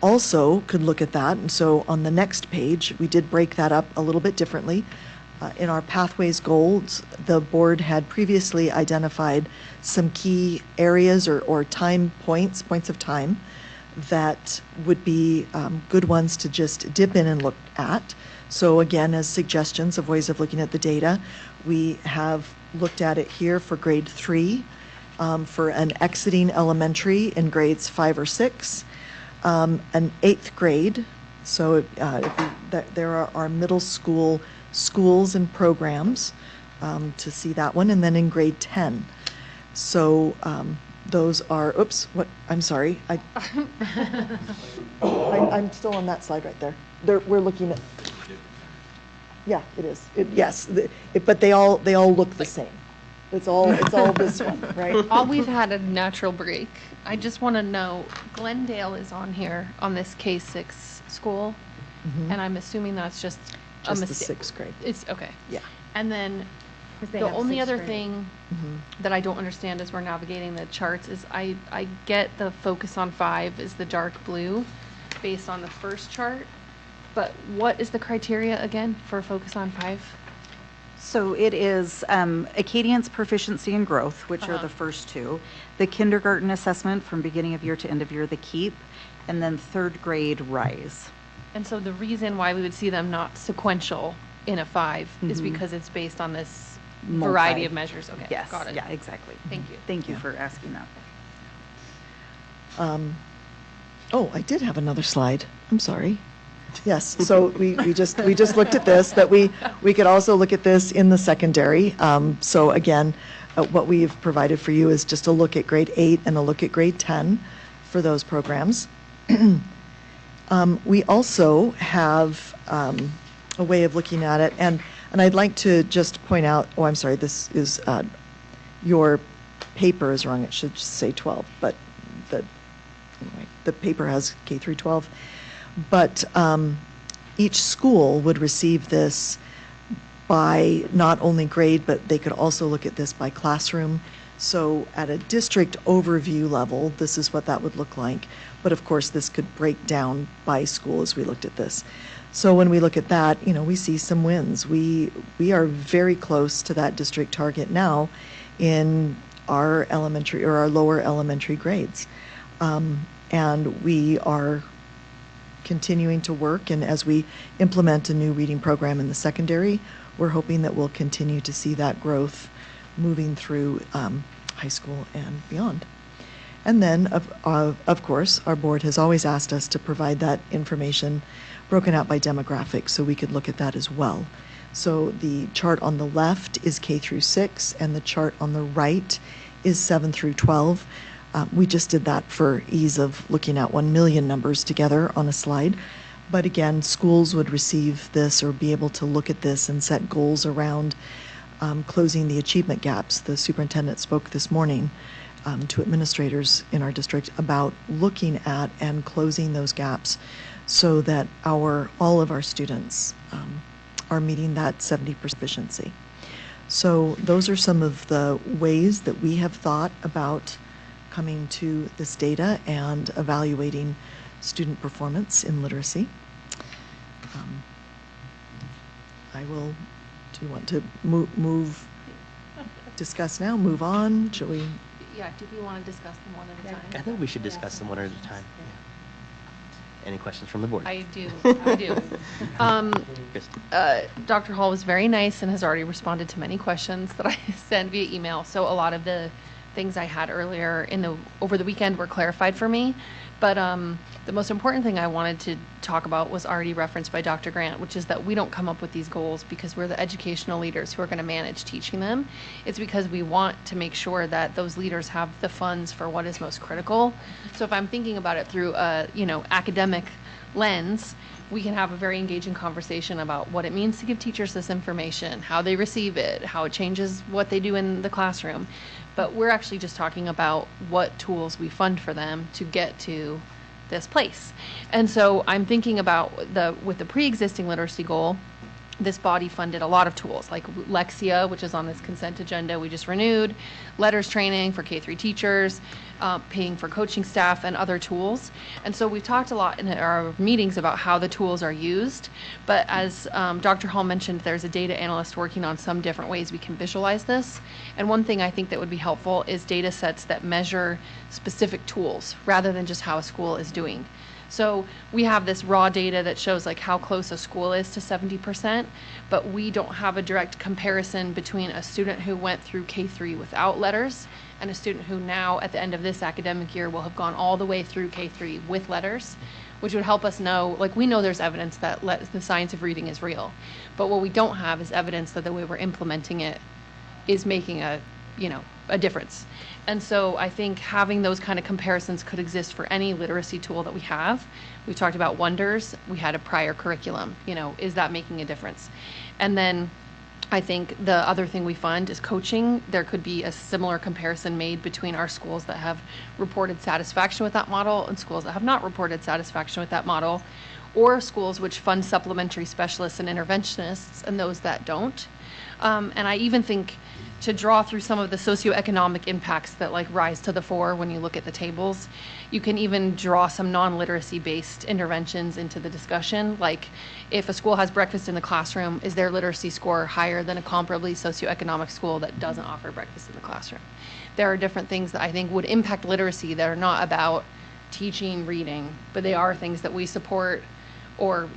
also could look at that, and so on the next page, we did break that up a little bit differently. In our Pathways goals, the board had previously identified some key areas or time points of time that would be good ones to just dip in and look at. So again, as suggestions of ways of looking at the data, we have looked at it here for grade 3, for an exiting elementary in grades 5 or 6, an 8th grade. So there are our middle school schools and programs to see that one, and then in grade 10. So those are, oops, what, I'm sorry. I'm still on that slide right there. We're looking at, yeah, it is. Yes, but they all look the same. It's all this one, right? All we've had a natural break. I just want to know, Glendale is on here on this K-6 school, and I'm assuming that's just a Just the mistake. 6th grade. It's okay. Yeah. And then they the have only 6th other grade. thing that I don't understand as we're navigating the charts is I get the focus on 5 is the dark blue based on the first chart, but what is the criteria again for focus on 5? So it is Acadians proficiency and growth, which are the first two, the kindergarten assessment from beginning of year to end of year, the KEEP, and then 3rd grade RISE. And so the reason why we would see them not sequential in a 5 is Mhm. because it's based on this Multi- variety of measures. Okay, Yes, got it. yeah, exactly. Thank you. Thank you for asking that. Oh, I did have another slide. I'm sorry. Yes, so we just looked at this, that we could also look at this in the secondary. So again, what we've provided for you is just a look at grade 8 and a look at grade 10 for those programs. We also have a way of looking at it, and I'd like to just point out, oh, I'm sorry, this is, your paper is wrong, it should say 12, but anyway, the paper has K through 12. But each school would receive this by not only grade, but they could also look at this by classroom. So at a district overview level, this is what that would look like. But of course, this could break down by school as we looked at this. So when we look at that, we see some wins. We are very close to that district target now in our elementary or our lower elementary grades. And we are continuing to work, and as we implement a new reading program in the secondary, we're hoping that we'll continue to see that growth moving through high school and beyond. And then, of course, our board has always asked us to provide that information broken out by demographics, so we could look at that as well. So the chart on the left is K through 6, and the chart on the right is 7 through 12. We just did that for ease of looking at 1 million numbers together on a slide. But again, schools would receive this or be able to look at this and set goals around closing the achievement gaps. The superintendent spoke this morning to administrators in our district about looking at and closing those gaps so that all of our students are meeting that 70% proficiency. So those are some of the ways that we have thought about coming to this data and evaluating student performance in literacy. Do you want to discuss now, move on? Shall we? Yeah, do we want to discuss them one at a time? I think we should discuss them one at a time. Any questions from the board? I do. Dr. Hall was very nice and has already responded to many questions that I sent via email. So a lot of the things I had earlier over the weekend were clarified for me. But the most important thing I wanted to talk about was already referenced by Dr. Grant, which is that we don't come up with these goals because we're the educational leaders who are going to manage teaching them. It's because we want to make sure that those leaders have the funds for what is most critical. So if I'm thinking about it through a academic lens, we can have a very engaging conversation about what it means to give teachers this information, how they receive it, how it changes what they do in the classroom. But we're actually just talking about what tools we fund for them to get to this place. And so I'm thinking about with the pre-existing literacy goal, this body funded a lot of tools like Lexia, which is on this consent agenda we just renewed, letters training for K-3 teachers, paying for coaching staff, and other tools. And so we've talked a lot in our meetings about how the tools are used, but as Dr. Hall mentioned, there's a data analyst working on some different ways we can visualize this. And one thing I think that would be helpful is data sets that measure specific tools rather than just how a school is doing. So we have this raw data that shows like how close a school is to 70%, but we don't have a direct comparison between a student who went through K-3 without letters and a student who now at the end of this academic year will have gone all the way through K-3 with letters, which would help us know, like we know there's evidence that the science of reading is real, but what we don't have is evidence that the way we're implementing it is making a difference. And so I think having those kind of comparisons could exist for any literacy tool that we have. We talked about Wonders. We had a prior curriculum. Is that making a difference? And then I think the other thing we fund is coaching. There could be a similar comparison made between our schools that have reported satisfaction with that model and schools that have not reported satisfaction with that model, or schools which fund supplementary specialists and interventionists and those that don't. And I even think to draw through some of the socioeconomic impacts that like rise to the fore when you look at the tables, you can even draw some non-literacy based interventions into the discussion. Like if a school has breakfast in the classroom, is their literacy score higher than a comparably socioeconomic school that doesn't offer breakfast in the classroom? There are different things that I think would impact literacy that are not about teaching reading, but they are things that we support or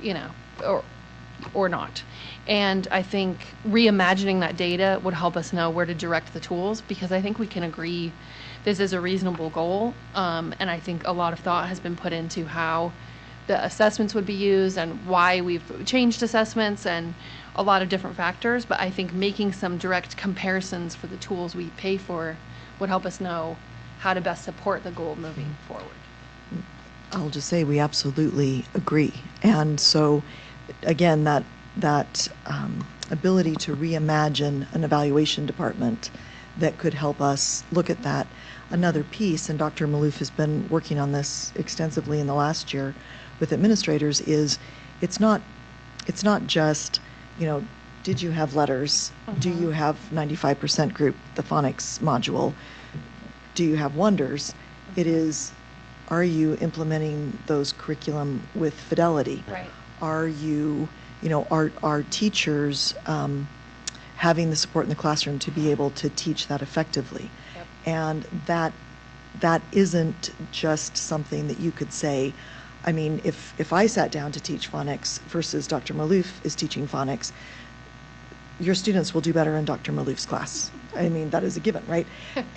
not. And I think reimagining that data would help us know where to direct the tools, because I think we can agree this is a reasonable goal. And I think a lot of thought has been put into how the assessments would be used and why we've changed assessments and a lot of different factors. But I think making some direct comparisons for the tools we pay for would help us know how to best support the goal moving forward. I'll just say we absolutely agree. And so, again, that ability to reimagine an evaluation department that could help us look at that. Another piece, and Dr. Maloof has been working on this extensively in the last year with administrators, is it's not just, did you have letters? Do you have 95% group, the phonics module? Do you have Wonders? It is, are you implementing those curriculum with fidelity? Right. Are you, are teachers having the support in the classroom to be able to teach that effectively? Yep. And that isn't just something that you could say. I mean, if I sat down to teach phonics versus Dr. Maloof is teaching phonics, your students will do better in Dr. Maloof's class. I mean, that is a given, right?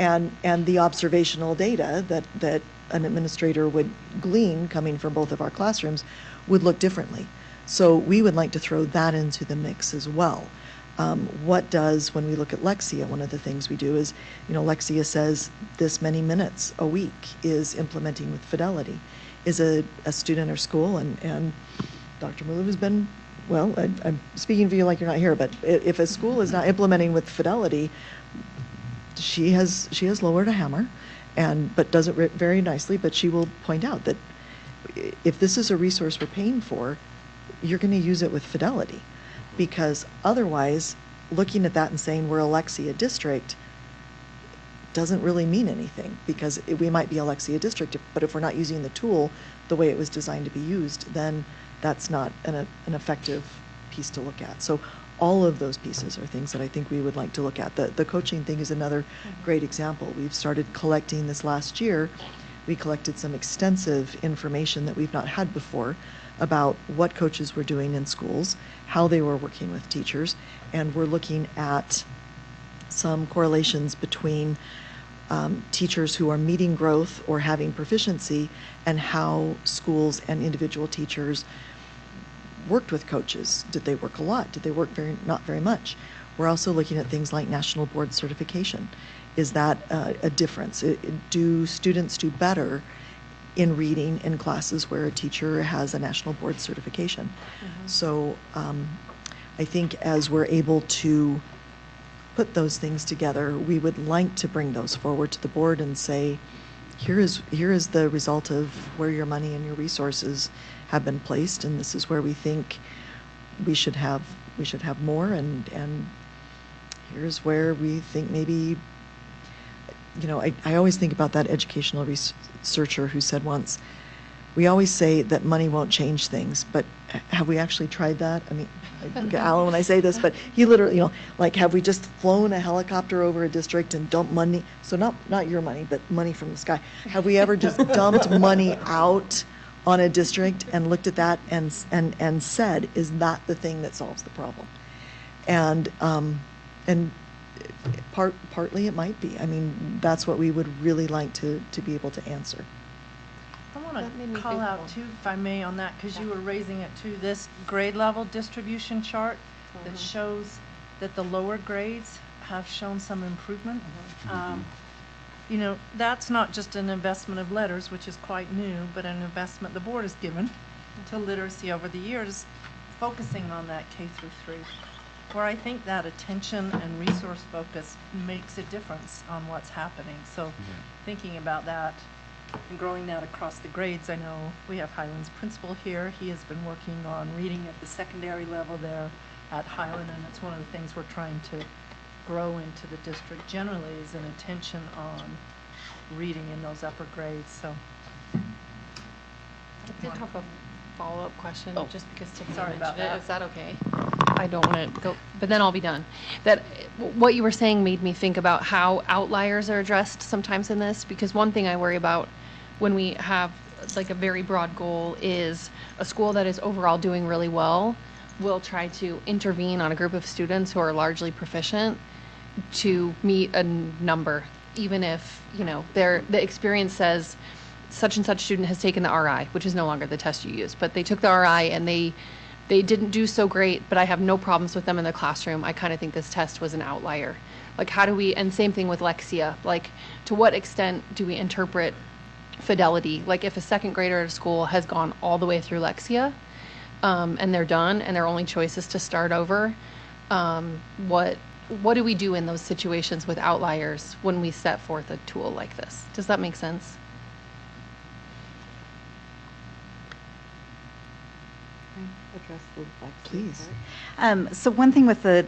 and the observational data that an administrator would glean coming from both of our classrooms would look differently. So we would like to throw that into the mix as well. When we look at Lexia, one of the things we do is, Lexia says this many minutes a week is implementing with fidelity. Is a student or school, and Dr. Maloof has been, well, I'm speaking for you like you're not here, but if a school is not implementing with fidelity, she has lowered a hammer, but does it very nicely, but she will point out that if this is a resource we're paying for, you're going to use it with fidelity, because otherwise looking at that and saying we're a Lexia district doesn't really mean anything, because we might be a Lexia district, but if we're not using the tool the way it was designed to be used, then that's not an effective piece to look at. So all of those pieces are things that I think we would like to look at. The coaching thing is another great example. We've started collecting this last year. We collected some extensive information that we've not had before about what coaches were doing in schools, how they were working with teachers, and we're looking at some correlations between teachers who are meeting growth or having proficiency and how schools and individual teachers worked with coaches. Did they work a lot? Did they work not very much? We're also looking at things like national board certification. Is that a difference? Do students do better in reading in classes where a teacher has a national board certification? Mm-hmm. So I think as we're able to put those things together, we would like to bring those forward to the board and say, here is the result of where your money and your resources have been placed, and this is where we think we should have we should have more, and here's where we think maybe, I always think about that educational researcher who said once, we always say that money won't change things, but have we actually tried that? I mean, I look at Alan when I say this, but he literally, have we just flown a helicopter over a district and dumped money? So not your money, but money from the sky. Have we ever just dumped money out on a district and looked at that and said, is that the thing that solves the problem? And partly it might be. I mean, that's what we would really like to be able to answer. I want to call out too, if I may, on that, because you were raising it to this grade level distribution chart that shows that the lower grades have shown some improvement. That's not just an investment of letters, which is quite new, but an investment the board has given to literacy over the years, focusing on that K through 3, where I think that attention and resource focus makes a difference on what's happening. So thinking about that and growing that across the grades, I know we have Highland's principal here. He has been working on reading at the secondary level there at Highland, and it's one of the things we're trying to grow into the district generally, is an attention on reading in those upper grades. So I did have a follow-up question, just because Tiffany Sorry about mentioned it. that. Is that okay? I don't want to go, but then I'll be done. That what you were saying made me think about how outliers are addressed sometimes in this, because one thing I worry about when we have like a very broad goal is a school that is overall doing really well will try to intervene on a group of students who are largely proficient to meet a number, even if, the experience says such and such student has taken the RI, which is no longer the test you use, but they took the RI and they didn't do so great, but I have no problems with them in the classroom. I kind of think this test was an outlier. Like, how do we, and same thing with Lexia, like, to what extent do we interpret fidelity? Like, if a second grader at a school has gone all the way through Lexia, and they're done, and their only choice is to start over, what do we do in those situations with outliers when we set forth a tool like this? Does that make sense? Address the Lexia Please. part. So one thing with the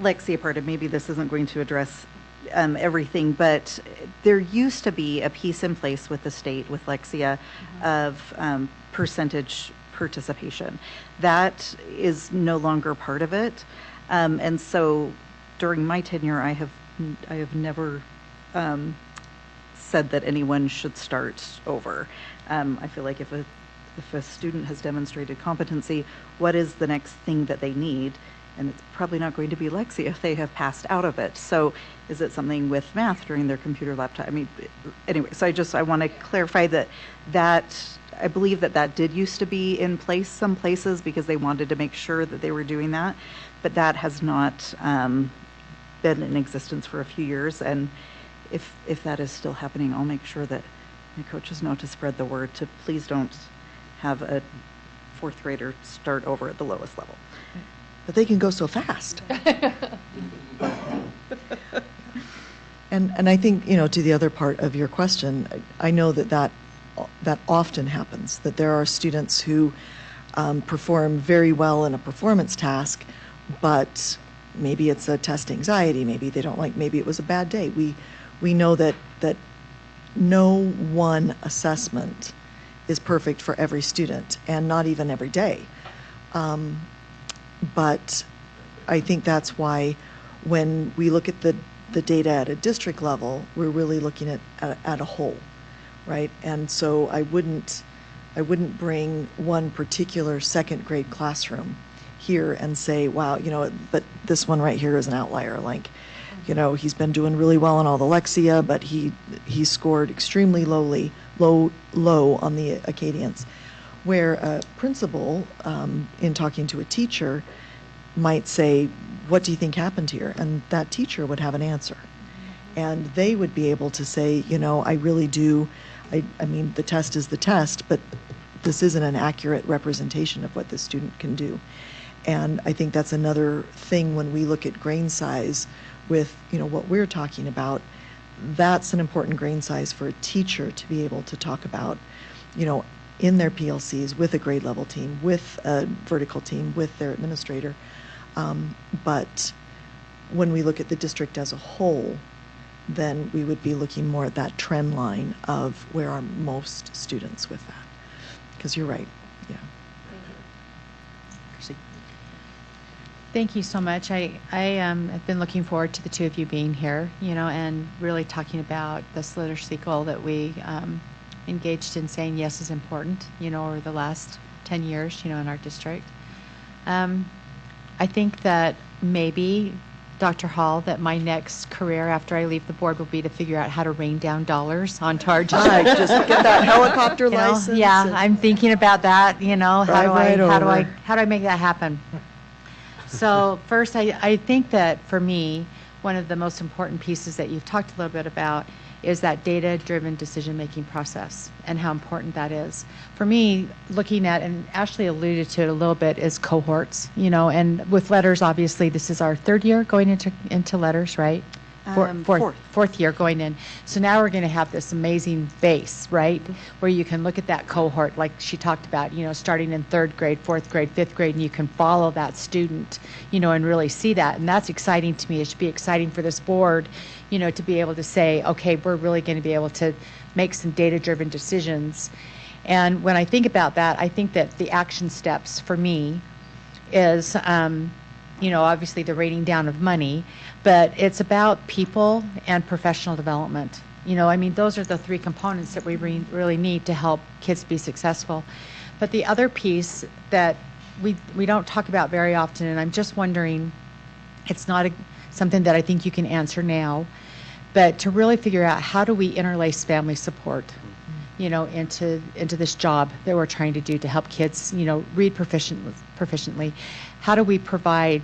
Lexia part, and maybe this isn't going to address everything, but there used to be a piece in place with the state, with Lexia, of percentage participation. That is no longer part of it. And so during my tenure, I have never said that anyone should start over. I feel like if a student has demonstrated competency, what is the next thing that they need? And it's probably not going to be Lexia if they have passed out of it. So is it something with math during their computer lab time? I mean, anyway, so I want to clarify that I believe that did used to be in place some places because they wanted to make sure that they were doing that, but that has not been in existence for a few years. And if that is still happening, I'll make sure that my coaches know to spread the word to please don't have a fourth grader start over at the lowest level. But they can go so fast. And I think, to the other part of your question, I know that often happens, that there are students who perform very well in a performance task, but maybe it's a test anxiety, maybe they don't like, maybe it was a bad day. We know that no one assessment is perfect for every student, and not even every day. But I think that's why when we look at the data at a district level, we're really looking at a whole, right? And so I wouldn't bring one particular second grade classroom here and say, wow, but this one right here is an outlier. Like, he's been doing really well in all the Lexia, but he scored extremely low on the Acadians. Where a principal, in talking to a teacher, might say, what do you think happened here? And that teacher would have an answer. And they would be able to say, I really do, I mean, the test is the test, but this isn't an accurate representation of what the student can do. And I think that's another thing when we look at grain size with, what we're talking about. That's an important grain size for a teacher to be able to talk about, in their PLCs with a grade level team, with a vertical team, with their administrator, But when we look at the district as a whole, then we would be looking more at that trend line of where are most students with that. Because you're right, yeah. Chrissy. Thank you so much. I've been looking forward to the two of you being here, and really talking about this literacy goal that we engaged in saying yes is important, over the last 10 years, in our district. I think that maybe, Dr. Hall, that my next career after I leave the board will be to figure out how to rain down dollars on targets. Right, just get that helicopter license. Yeah, and- I'm thinking about that. How do I make that happen? So first, I think that for me, one of the most important pieces that you've talked a little bit about is that data-driven decision-making process and how important that is. For me, looking at, and Ashley alluded to it a little bit, is cohorts, and with letters, obviously, this is our third year going into letters, right? Fourth year going in. So now we're going to have this amazing base, right? Where you can look at that cohort, like she talked about, starting in third grade, fourth grade, fifth grade, and you can follow that student, and really see that. And that's exciting to me. It should be exciting for this board, to be able to say, okay, we're really going to be able to make some data-driven decisions. And when I think about that, I think that the action steps for me is, obviously the rating down of money, but it's about people and professional development. Those are the three components that we really need to help kids be successful. But the other piece that we don't talk about very often, and I'm just wondering, it's not something that I think you can answer now, but to really figure out how do we interlace family support, into this job that we're trying to do to help kids, read proficiently. How do we provide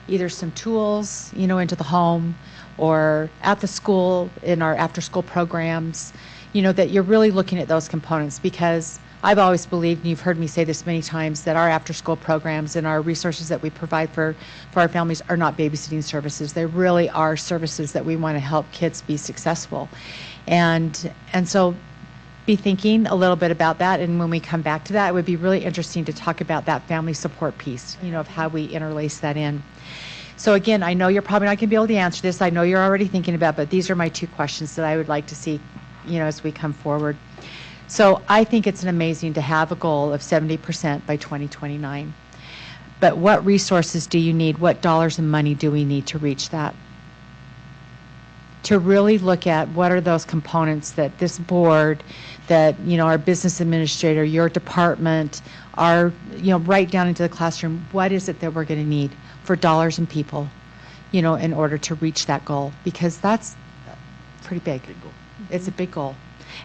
either some tools, into the home or at the school in our after-school programs, that you're really looking at those components, because I've always believed, and you've heard me say this many times, that our after-school programs and our resources that we provide for our families are not babysitting services. They really are services that we want to help kids be successful. And so be thinking a little bit about that, and when we come back to that, it would be really interesting to talk about that family support piece, of how we interlace that in. So again, I know you're probably not going to be able to answer this. I know you're already thinking about, but these are my two questions that I would like to see, as we come forward. So I think it's amazing to have a goal of 70% by 2029. But what resources do you need? What dollars and money do we need to reach that? To really look at what are those components that this board, that, our business administrator, your department, our, right down into the classroom, what is it that we're going to need for dollars and people, in order to reach that goal? Because that's pretty big. It's a big goal.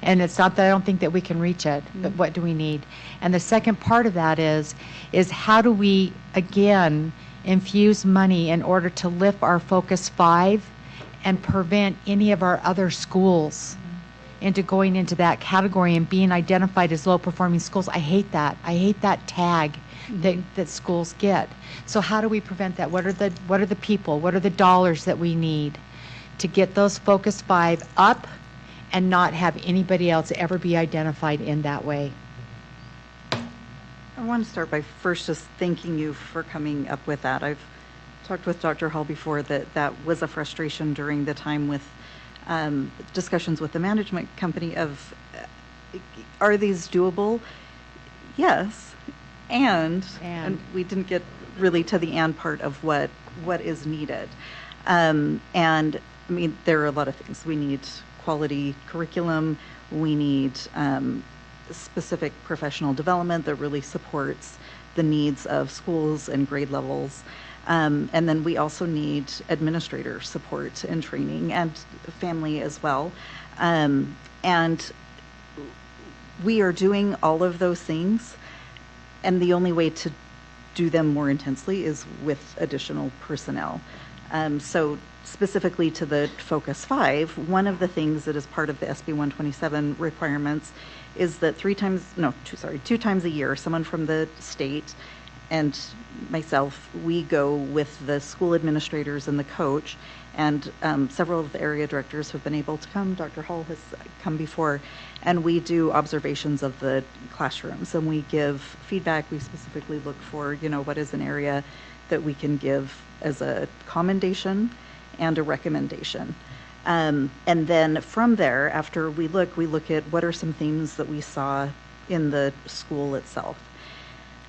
And it's not that I don't think that we can reach it, but what do we need? And the second part of that is how do we, again, infuse money in order to lift our Focus 5 and prevent any of our other schools into going into that category and being identified as low-performing schools. I hate that. I hate that tag that schools get. So how do we prevent that? What are the people? What are the dollars that we need to get those Focus 5 up and not have anybody else ever be identified in that way? I want to start by first just thanking you for coming up with that. I've talked with Dr. Hall before that was a frustration during the time with discussions with the management company of, are these doable? Yes. And we didn't get really to the and part of what is needed. And there are a lot of things. We need quality curriculum. We need specific professional development that really supports the needs of schools and grade levels. And then we also need administrator support and training and family as well. And we are doing all of those things. And the only way to do them more intensely is with additional personnel. So specifically to the Focus 5, one of the things that is part of the SB 127 requirements is that 2 times a year, someone from the state and myself, we go with the school administrators and the coach, and several of the area directors have been able to come. Dr. Hall has come before, and we do observations of the classrooms, and we give feedback. We specifically look for, what is an area that we can give as a commendation and a recommendation. And then from there, after we look at what are some themes that we saw in the school itself.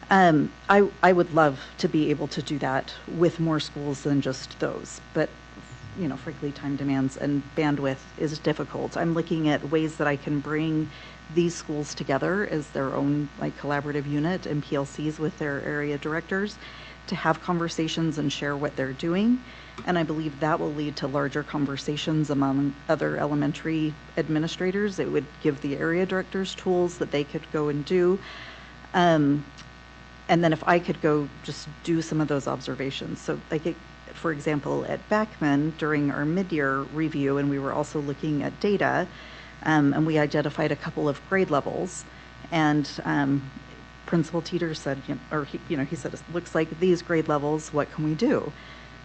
I would love to be able to do that with more schools than just those, but frankly, time demands and bandwidth is difficult. I'm looking at ways that I can bring these schools together as their own collaborative unit and PLCs with their area directors to have conversations and share what they're doing. And I believe that will lead to larger conversations among other elementary administrators. It would give the area directors tools that they could go and do. And then if I could go just do some of those observations. So for example, at Beckman during our mid-year review, and we were also looking at data, and we identified a couple of grade levels, and Principal Teeter said, he said, it looks like these grade levels, what can we do?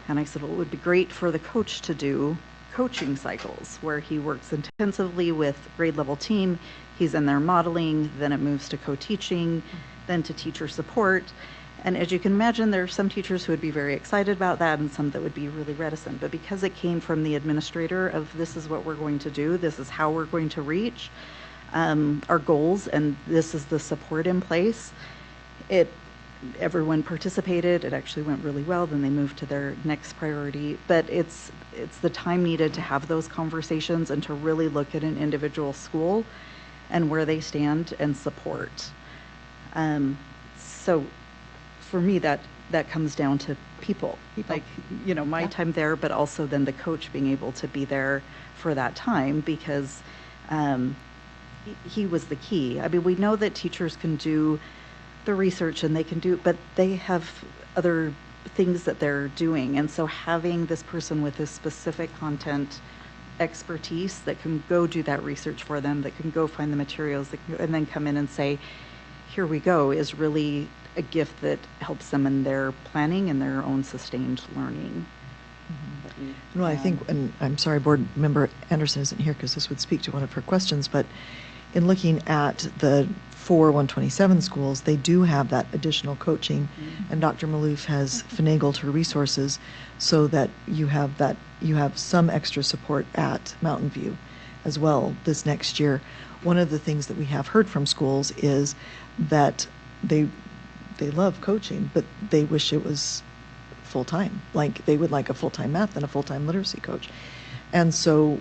And I said, well, it would be great for the coach to do coaching cycles where he works intensively with grade level team. He's in there modeling, then it moves to co-teaching, then to teacher support. And as you can imagine, there are some teachers who would be very excited about that and some that would be really reticent. But because it came from the administrator of this is what we're going to do, this is how we're going to reach our goals, and this is the support in place, everyone participated. It actually went really well. Then they moved to their next priority. But it's the time needed to have those conversations and to really look at an individual school and where they stand and support. So for me, that comes down to people. My time there, but also then the coach being able to be there for that time, because he was the key. I mean, we know that teachers can do the research and they can do, but they have other things that they're doing. And so having this person with this specific content expertise that can go do that research for them, that can go find the materials, and then come in and say, here we go, is really a gift that helps them in their planning and their own sustained learning. Well, I think, and I'm sorry, Board Member Anderson isn't here because this would speak to one of her questions, but in looking at the 127 schools, they do have that additional coaching, and Dr. Maloof has finagled her resources so that you have some extra support at Mountain View as well this next year. One of the things that we have heard from schools is that they love coaching, but they wish it was full-time. Like they would like a full-time math and a full-time literacy coach. And so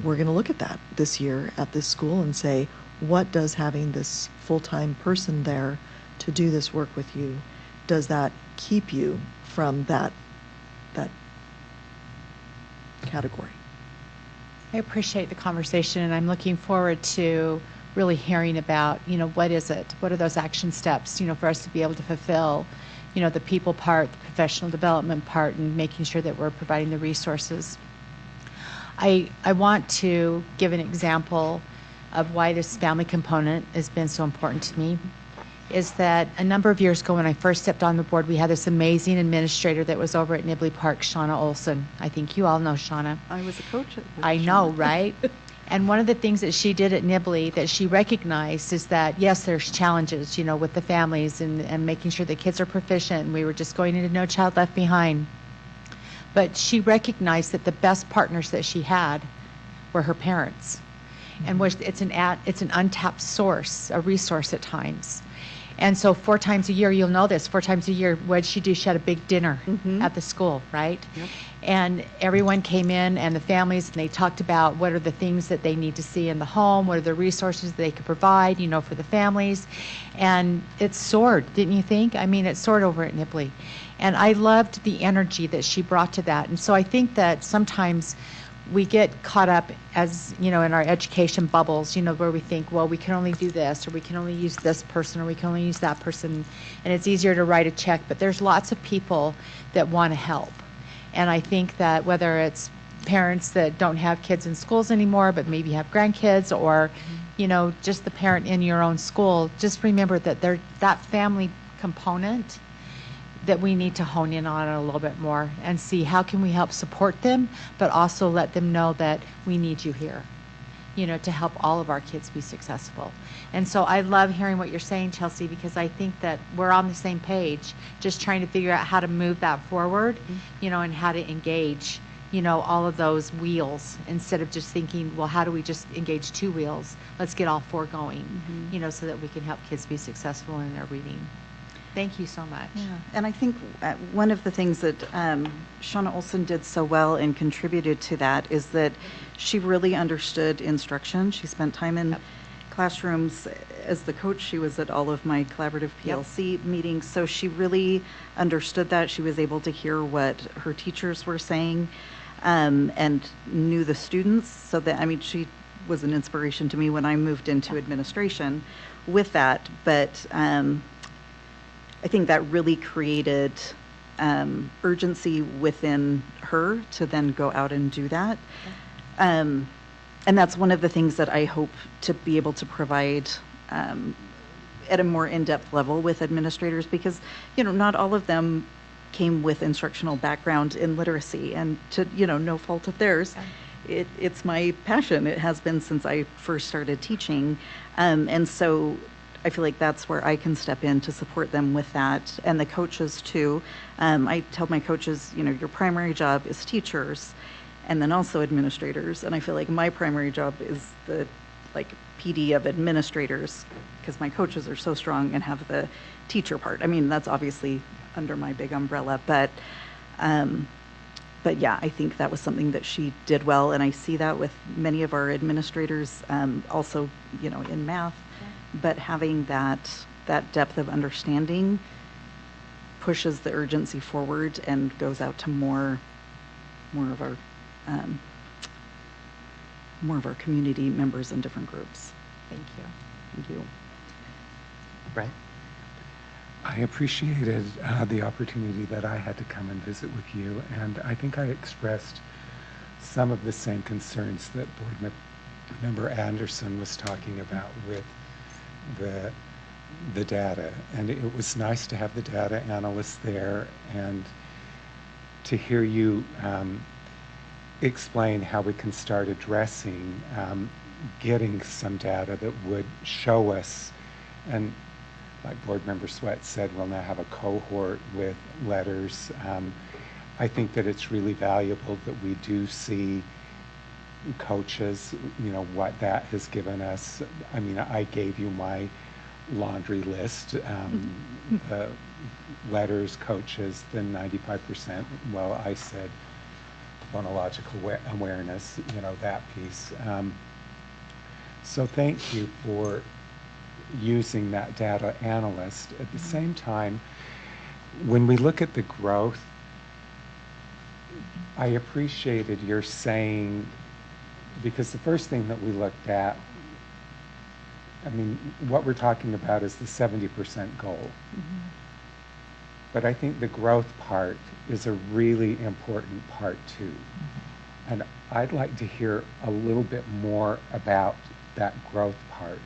we're going to look at that this year at this school and say, what does having this full-time person there to do this work with you, does that keep you from that category? I appreciate the conversation, and I'm looking forward to really hearing about, what is it? What are those action steps, for us to be able to fulfill, the people part, the professional development part, and making sure that we're providing the resources. I want to give an example of why this family component has been so important to me, is that a number of years ago when I first stepped on the board, we had this amazing administrator that was over at Nibley Park, Shauna Olson. I think you all know Shauna. I was a coach at I know, right? And one of the things that she did at Nibley that she recognized is that, yes, there's challenges, with the families and making sure the kids are proficient. And we were just going into No Child Left Behind. But she recognized that the best partners that she had were her parents. And it's an untapped source, a resource at times. And so 4 times a year, you'll know this, 4 times a year, what did she do? She had a big dinner at the school, right? Yep. And everyone came in, and the families, and they talked about what are the things that they need to see in the home, what are the resources that they could provide, for the families. And it soared, didn't you think? I mean, it soared over at Nibley. And I loved the energy that she brought to that. And so I think that sometimes we get caught up as, in our education bubbles, where we think, well, we can only do this, or we can only use this person, or we can only use that person. And it's easier to write a check, but there's lots of people that want to help. And I think that whether it's parents that don't have kids in schools anymore, but maybe have grandkids, or, just the parent in your own school, just remember that that family component that we need to hone in on a little bit more and see how can we help support them, but also let them know that we need you here. to help all of our kids be successful. And so I love hearing what you're saying, Chelsea, because I think that we're on the same page, just trying to figure out how to move that forward, and how to engage, all of those wheels instead of just thinking, well, how do we just engage 2 wheels? Let's get all 4 going, so that we can help kids be successful in their reading. Thank you so much. Yeah, and I think one of the things that Shauna Olson did so well and contributed to that is that she really understood instruction. She spent time in classrooms as the coach. She was at all of my collaborative PLC meetings, so she really understood that. She was able to hear what her teachers were saying and knew the students. So that, she was an inspiration to me when I moved into administration with that. But I think that really created urgency within her to then go out and do that. And that's one of the things that I hope to be able to provide at a more in-depth level with administrators, because, not all of them came with instructional background in literacy, and to, no fault of theirs. It's my passion. It has been since I first started teaching. And so I feel like that's where I can step in to support them with that, and the coaches too. I tell my coaches, your primary job is teachers, and then also administrators. And I feel like my primary job is the PD of administrators, because my coaches are so strong and have the teacher part. That's obviously under my big umbrella, but yeah, I think that was something that she did well, and I see that with many of our administrators, also, in math. But having that depth of understanding pushes the urgency forward and goes out to more of our community members in different groups. Thank you. Thank you. Right. I appreciated the opportunity that I had to come and visit with you, and I think I expressed some of the same concerns that Board Member Anderson was talking about with the data. And it was nice to have the data analysts there and to hear you explain how we can start addressing getting some data that would show us, and like Board Member Sweat said, we'll now have a cohort with letters. I think that it's really valuable that we do see coaches, what that has given us. I gave you my laundry list, letters, coaches, then 95%. Well, I said phonological awareness, that piece. So thank you for using that data analyst. At the same time, when we look at the growth, I appreciated your saying, because the first thing that we looked at, what we're talking about is the 70% goal. But I think the growth part is a really important part too. And I'd like to hear a little bit more about that growth part.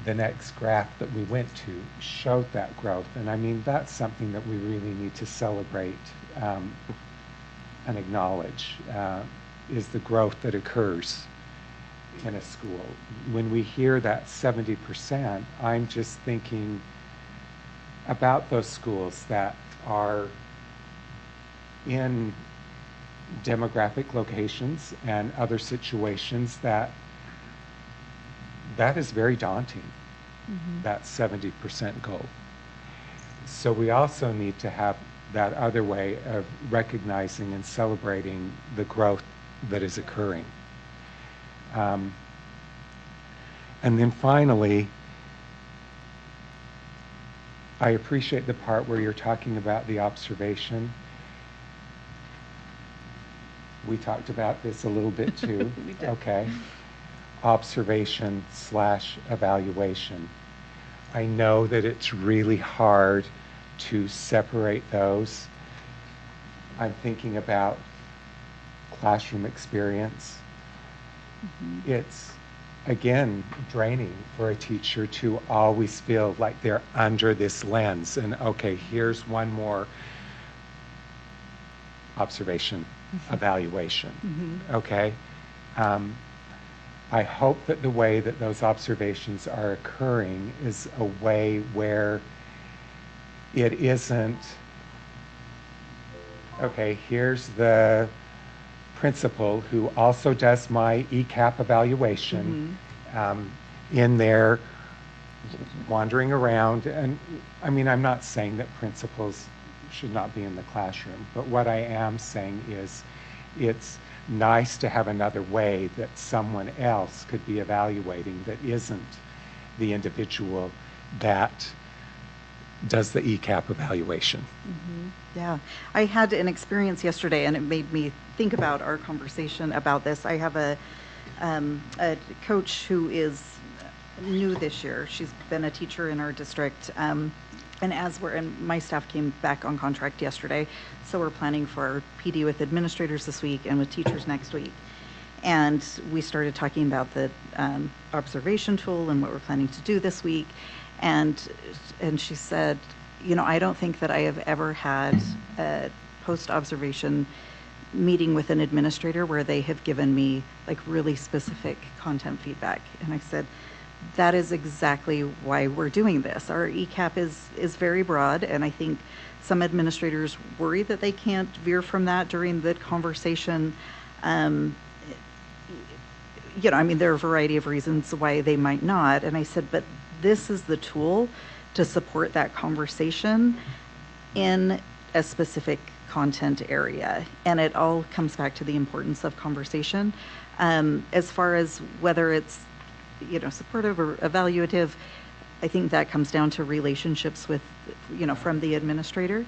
The next graph that we went to showed that growth. And that's something that we really need to celebrate and acknowledge, is the growth that occurs in a school. When we hear that 70%, I'm just thinking about those schools that are in demographic locations and other situations that is very daunting, that 70% goal. So we also need to have that other way of recognizing and celebrating the growth that is occurring. And then finally, I appreciate the part where you're talking about the observation. We talked about this a little bit too. We did. Okay. Observation / evaluation. I know that it's really hard to separate those. I'm thinking about classroom experience. It's, again, draining for a teacher to always feel like they're under this lens and, okay, here's one more observation evaluation, okay? I hope that the way that those observations are occurring is a way where it isn't, okay, here's the principal who also does my ECAP evaluation in there wandering around. And I mean, I'm not saying that principals should not be in the classroom, but what I am saying is it's nice to have another way that someone else could be evaluating that isn't the individual that does the ECAP evaluation. Yeah, I had an experience yesterday, and it made me think about our conversation about this. I have a coach who is new this year. She's been a teacher in our district, and my staff came back on contract yesterday, so we're planning for our PD with administrators this week and with teachers next week. And we started talking about the observation tool and what we're planning to do this week. And she said, you know, I don't think that I have ever had a post-observation meeting with an administrator where they have given me like really specific content feedback. And I said, that is exactly why we're doing this. Our ECAP is very broad, and I think some administrators worry that they can't veer from that during the conversation. You know, I mean, there are a variety of reasons why they might not. And I said, but this is the tool to support that conversation in a specific content area. And it all comes back to the importance of conversation. As far as whether it's, you know, supportive or evaluative, I think that comes down to relationships with, you know, from the administrator.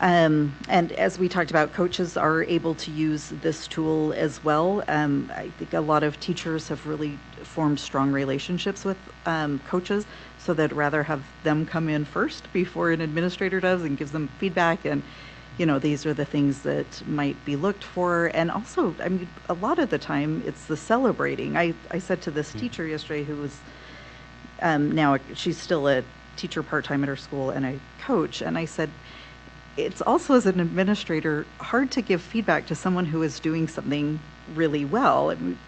And as we talked about, coaches are able to use this tool as well. I think a lot of teachers have really formed strong relationships with coaches, so they'd rather have them come in first before an administrator does and gives them feedback. And, you know, these are the things that might be looked for. And also, I mean, a lot of the time it's the celebrating. I said to this teacher yesterday who was now, she's still a teacher part-time at her school and a coach, and I said, it's also, as an administrator, hard to give feedback to someone who is doing something really well. And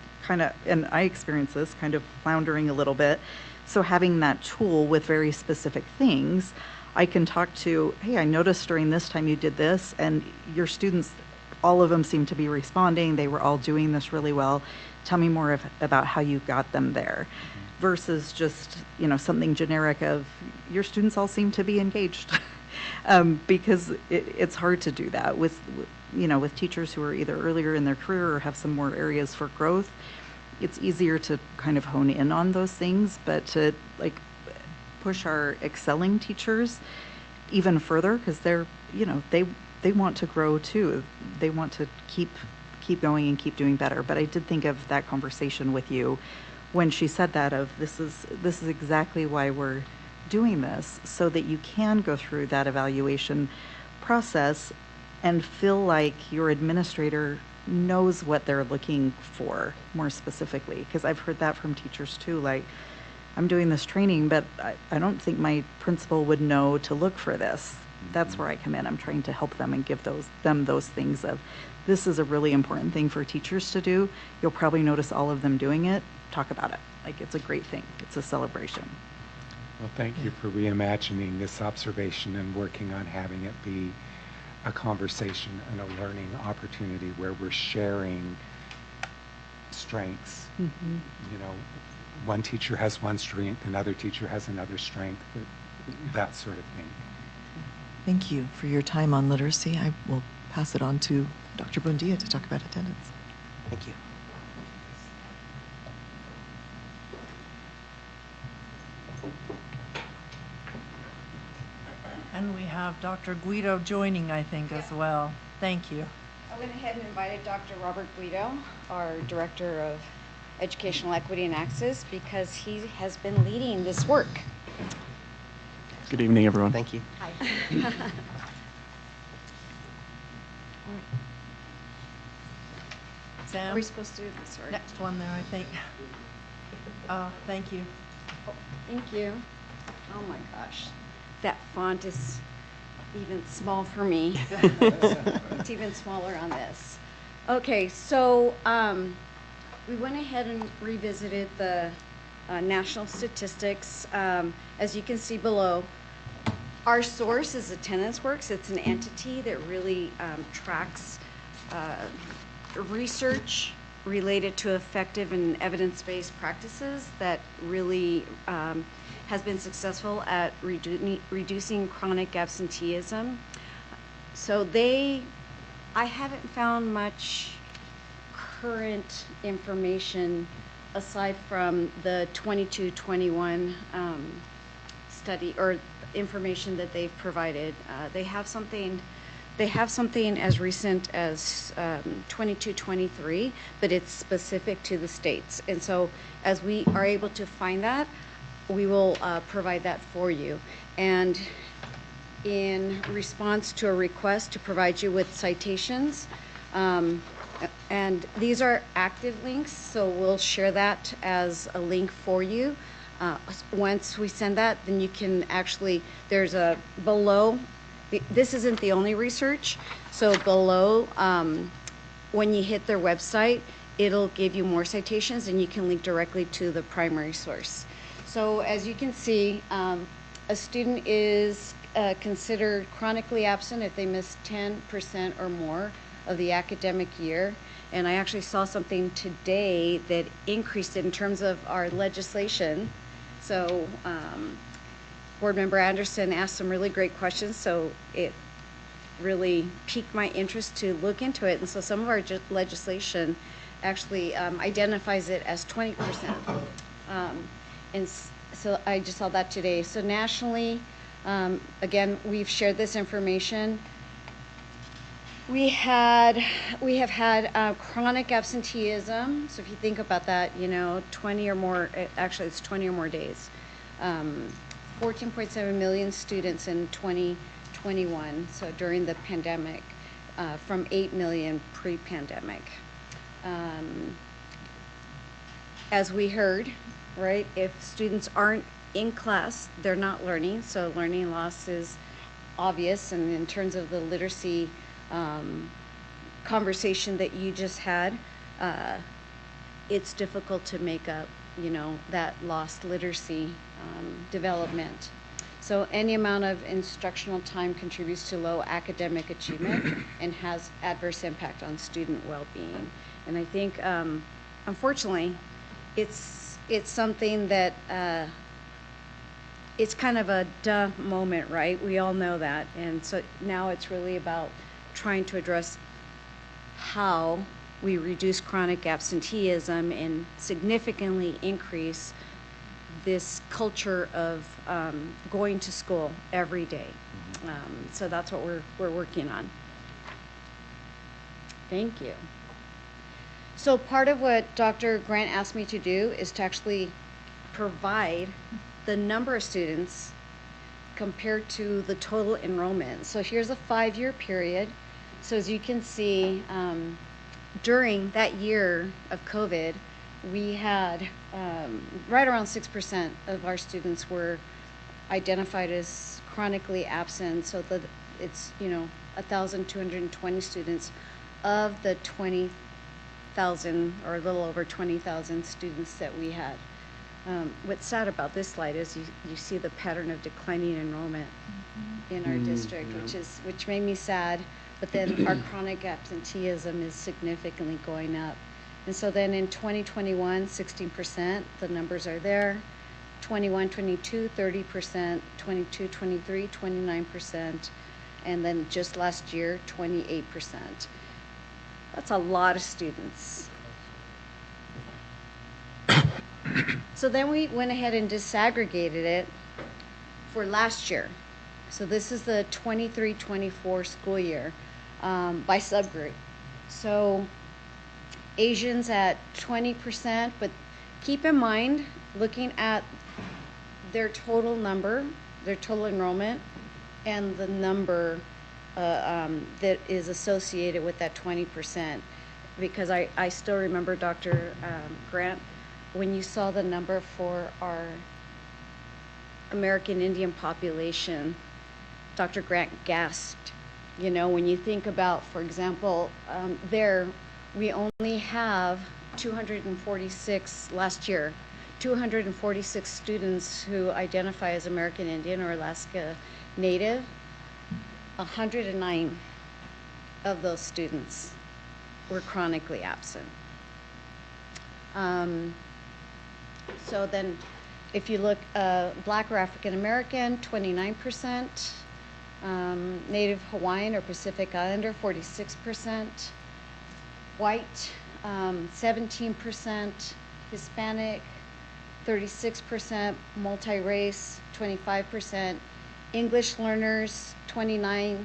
I experience this kind of floundering a little bit. So having that tool with very specific things, I can talk to, hey, I noticed during this time you did this, and your students, all of them seem to be responding. They were all doing this really well. Tell me more about how you got them there. Versus just, you know, something generic of, your students all seem to be engaged. Because it's hard to do that with teachers who are either earlier in their career or have some more areas for growth. It's easier to kind of hone in on those things, but to like push our excelling teachers even further, because they're, you know, they want to grow too. They want to keep going and keep doing better. But I did think of that conversation with you when she said that of this is exactly why we're doing this, so that you can go through that evaluation process and feel like your administrator knows what they're looking for more specifically. Because I've heard that from teachers too, like, I'm doing this training, but I don't think my principal would know to look for this. That's where I come in. I'm trying to help them and give them those things of, this is a really important thing for teachers to do. You'll probably notice all of them doing it. Talk about it. Like, it's a great thing. It's a celebration. Well, thank you for reimagining this observation and working on having it be a conversation and a learning opportunity where we're sharing strengths. You know, one teacher has one strength, another teacher has another strength, that sort of thing. Thank you for your time on literacy. I will pass it on to Dr. Buendia to talk about attendance. Thank you. And we have Dr. Guido joining, I think, as well. Thank you. I went ahead and invited Dr. Robert Guido, our Director of Educational Equity and Access, because he has been leading this work. Good evening, everyone. Thank you. Hi. Sam? Are we supposed to do this? Or? Next one there, I think. Thank you. Oh, thank you. Oh my gosh. That font is even small for me. It's even smaller on this. Okay, so we went ahead and revisited the national statistics. As you can see below, our source is Attendance Works. It's an entity that really tracks research related to effective and evidence-based practices that really has been successful at reducing chronic absenteeism. So I haven't found much current information aside from the 22-21 study or information that they've provided. They have something as recent as 22-23, but it's specific to the states. And so as we are able to find that, we will provide that for you. And in response to a request to provide you with citations, and these are active links, so we'll share that as a link for you. Once we send that, then you can actually, there's a below, this isn't the only research, so below, when you hit their website, it'll give you more citations and you can link directly to the primary source. So as you can see, a student is considered chronically absent if they miss 10% or more of the academic year. And I actually saw something today that increased it in terms of our legislation. So Board Member Anderson asked some really great questions, so it really piqued my interest to look into it. And so some of our legislation actually identifies it as 20%. And so I just saw that today. So nationally, again, we've shared this information. We have had chronic absenteeism. So if you think about that, 20 or more, actually it's 20 or more days. 14.7 million students in 2021, so during the pandemic, from 8 million pre-pandemic. As we heard, right, if students aren't in class, they're not learning, so learning loss is obvious. And in terms of the literacy conversation that you just had, it's difficult to make up, that lost literacy development. So any amount of instructional time contributes to low academic achievement and has adverse impact on student well-being. And I think, unfortunately, it's something that it's kind of a duh moment, right? We all know that. And so now it's really about trying to address how we reduce chronic absenteeism and significantly increase this culture of going to school every day. So that's what we're working on. Thank you. So part of what Dr. Grant asked me to do is to actually provide the number of students compared to the total enrollment. So here's a 5-year period. So as you can see, during that year of COVID, we had right around 6% of our students were identified as chronically absent. So that it's 1,220 students of the 20,000 or a little over 20,000 students that we had. What's sad about this slide is you see the pattern of declining enrollment in our district, which made me sad. But then our chronic absenteeism is significantly going up. And so then in 2021, 16%, the numbers are there. 21, 22, 30%, 22, 23, 29%, and then just last year, 28%. That's a lot of students. So then we went ahead and disaggregated it for last year. So this is the 23-24 school year by subgroup. So Asians at 20%, but keep in mind, looking at their total number, their total enrollment, and the number that is associated with that 20%. Because I still remember, Dr. Grant, when you saw the number for our American Indian population, Dr. Grant gasped. You know, when you think about, for example, we only have 246 last year, 246 students who identify as American Indian or Alaska Native. 109 of those students were chronically absent. So then if you look, Black or African American, 29%, Native Hawaiian or Pacific Islander, 46%, white, 17%, Hispanic, 36%, multi-race, 25%, English learners, 29%,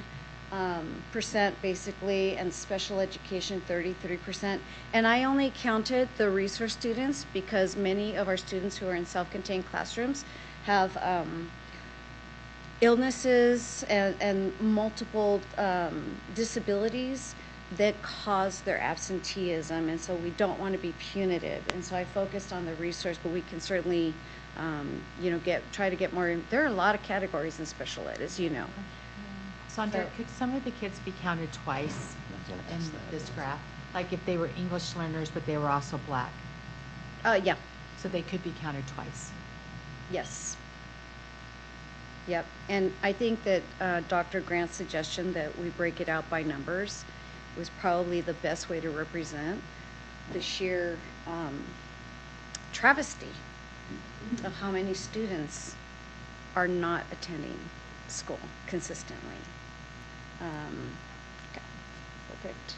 basically, and special education, 33%. And I only counted the resource students because many of our students who are in self-contained classrooms have illnesses and multiple disabilities that cause their absenteeism, and so we don't want to be punitive. And so I focused on the resource, but we can certainly, you know, try to get more. There are a lot of categories in special ed, as you know. Sandra, could some of the kids be counted twice in this graph? Like if they were English learners, but they were also Black? Yeah. So they could be counted twice? Yes. Yep. And I think that Dr. Grant's suggestion that we break it out by numbers was probably the best way to represent the sheer travesty of how many students are not attending school consistently. Okay, perfect.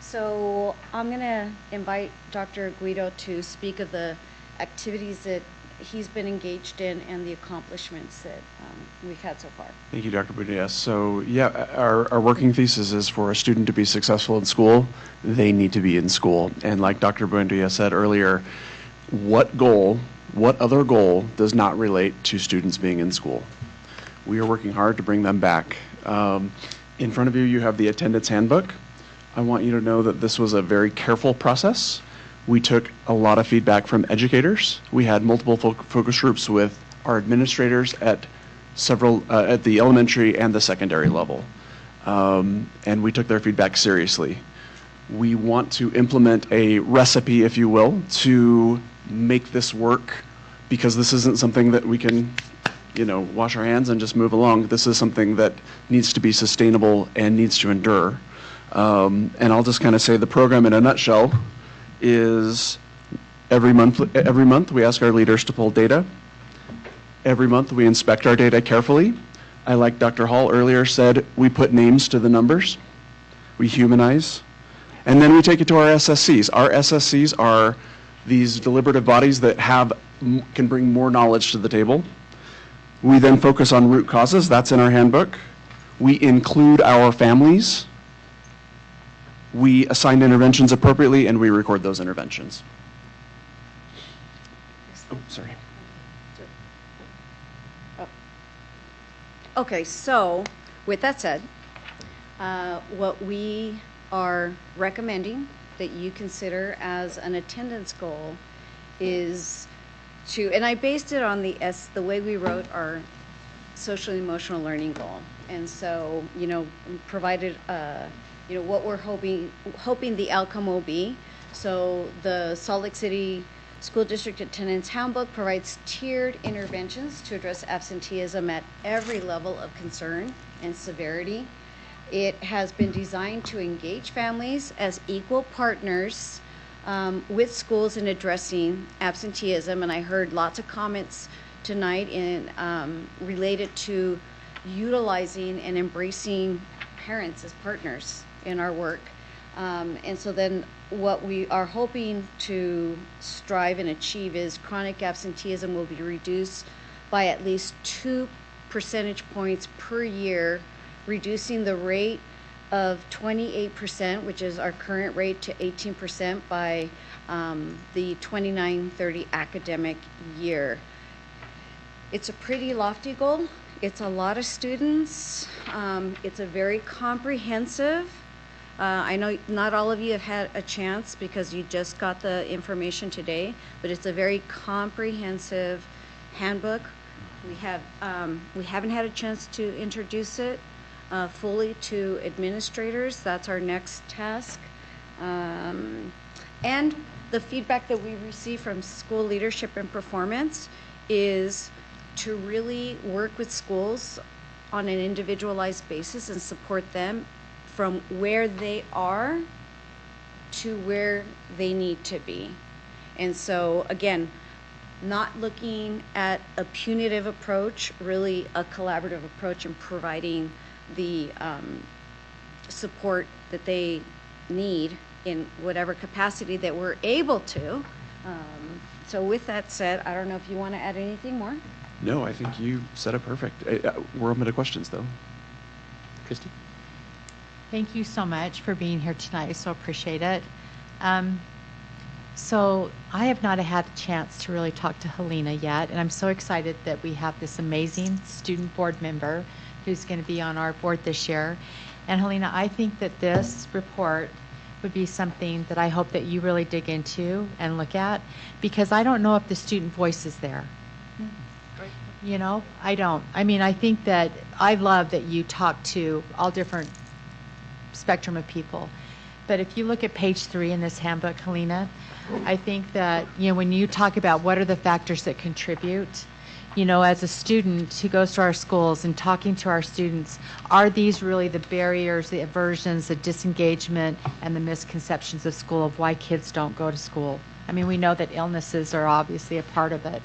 So I'm going to invite Dr. Guido to speak of the activities that he's been engaged in and the accomplishments that we've had so far. Thank you, Dr. Budias. So yeah, our working thesis is for a student to be successful in school, they need to be in school. And like Dr. Buendia said earlier, what other goal does not relate to students being in school? We are working hard to bring them back. In front of you, you have the attendance handbook. I want you to know that this was a very careful process. We took a lot of feedback from educators. We had multiple focus groups with our administrators at at the elementary and the secondary level. And we took their feedback seriously. We want to implement a recipe, if you will, to make this work, because this isn't something that we can, you know, wash our hands and just move along. This is something that needs to be sustainable and needs to endure. And I'll just kind of say the program in a nutshell is every month we ask our leaders to pull data. Every month we inspect our data carefully. I, like Dr. Hall earlier said, we put names to the numbers. We humanize. And then we take it to our SSCs. Our SSCs are these deliberative bodies that can bring more knowledge to the table. We then focus on root causes. That's in our handbook. We include our families. We assign interventions appropriately, and we record those interventions. Oh, sorry. Okay, so with that said, what we are recommending that you consider as an attendance goal is to, and I based it on the way we wrote our social and emotional learning goal. And so, you know, provided, you know, what we're hoping the outcome will be. So the Salt Lake City School District Attendance Handbook provides tiered interventions to address absenteeism at every level of concern and severity. It has been designed to engage families as equal partners with schools in addressing absenteeism, and I heard lots of comments tonight related to utilizing and embracing parents as partners in our work. And so then what we are hoping to strive and achieve is chronic absenteeism will be reduced by at least 2 percentage points per year, reducing the rate of 28%, which is our current rate, to 18% by the 29-30 academic year. It's a pretty lofty goal. It's a lot of students. It's a very comprehensive. I know not all of you have had a chance because you just got the information today, but it's a very comprehensive handbook We haven't had a chance to introduce it fully to administrators. That's our next task. And the feedback that we receive from school leadership and performance is to really work with schools on an individualized basis and support them from where they are to where they need to be. And so, again, not looking at a punitive approach, really a collaborative approach in providing the support that they need in whatever capacity that we're able to. So with that said, I don't know if you want to add anything more? No, I think you said it perfect. We're open to questions, though. Christy? Thank you so much for being here tonight. I so appreciate it. So I have not had a chance to really talk to Helena yet, and I'm so excited that we have this amazing student board member who's going to be on our board this year. And Helena, I think that this report would be something that I hope that you really dig into and look at, because I don't know if the student voice is there. You know, I don't. I mean, I think that I love that you talk to all different spectrum of people. But if you look at page 3 in this handbook, Helena, I think that, you know, when you talk about what are the factors that contribute, you know, as a student who goes to our schools and talking to our students, are these really the barriers, the aversions, the disengagement, and the misconceptions of school of why kids don't go to school? I mean, we know that illnesses are obviously a part of it.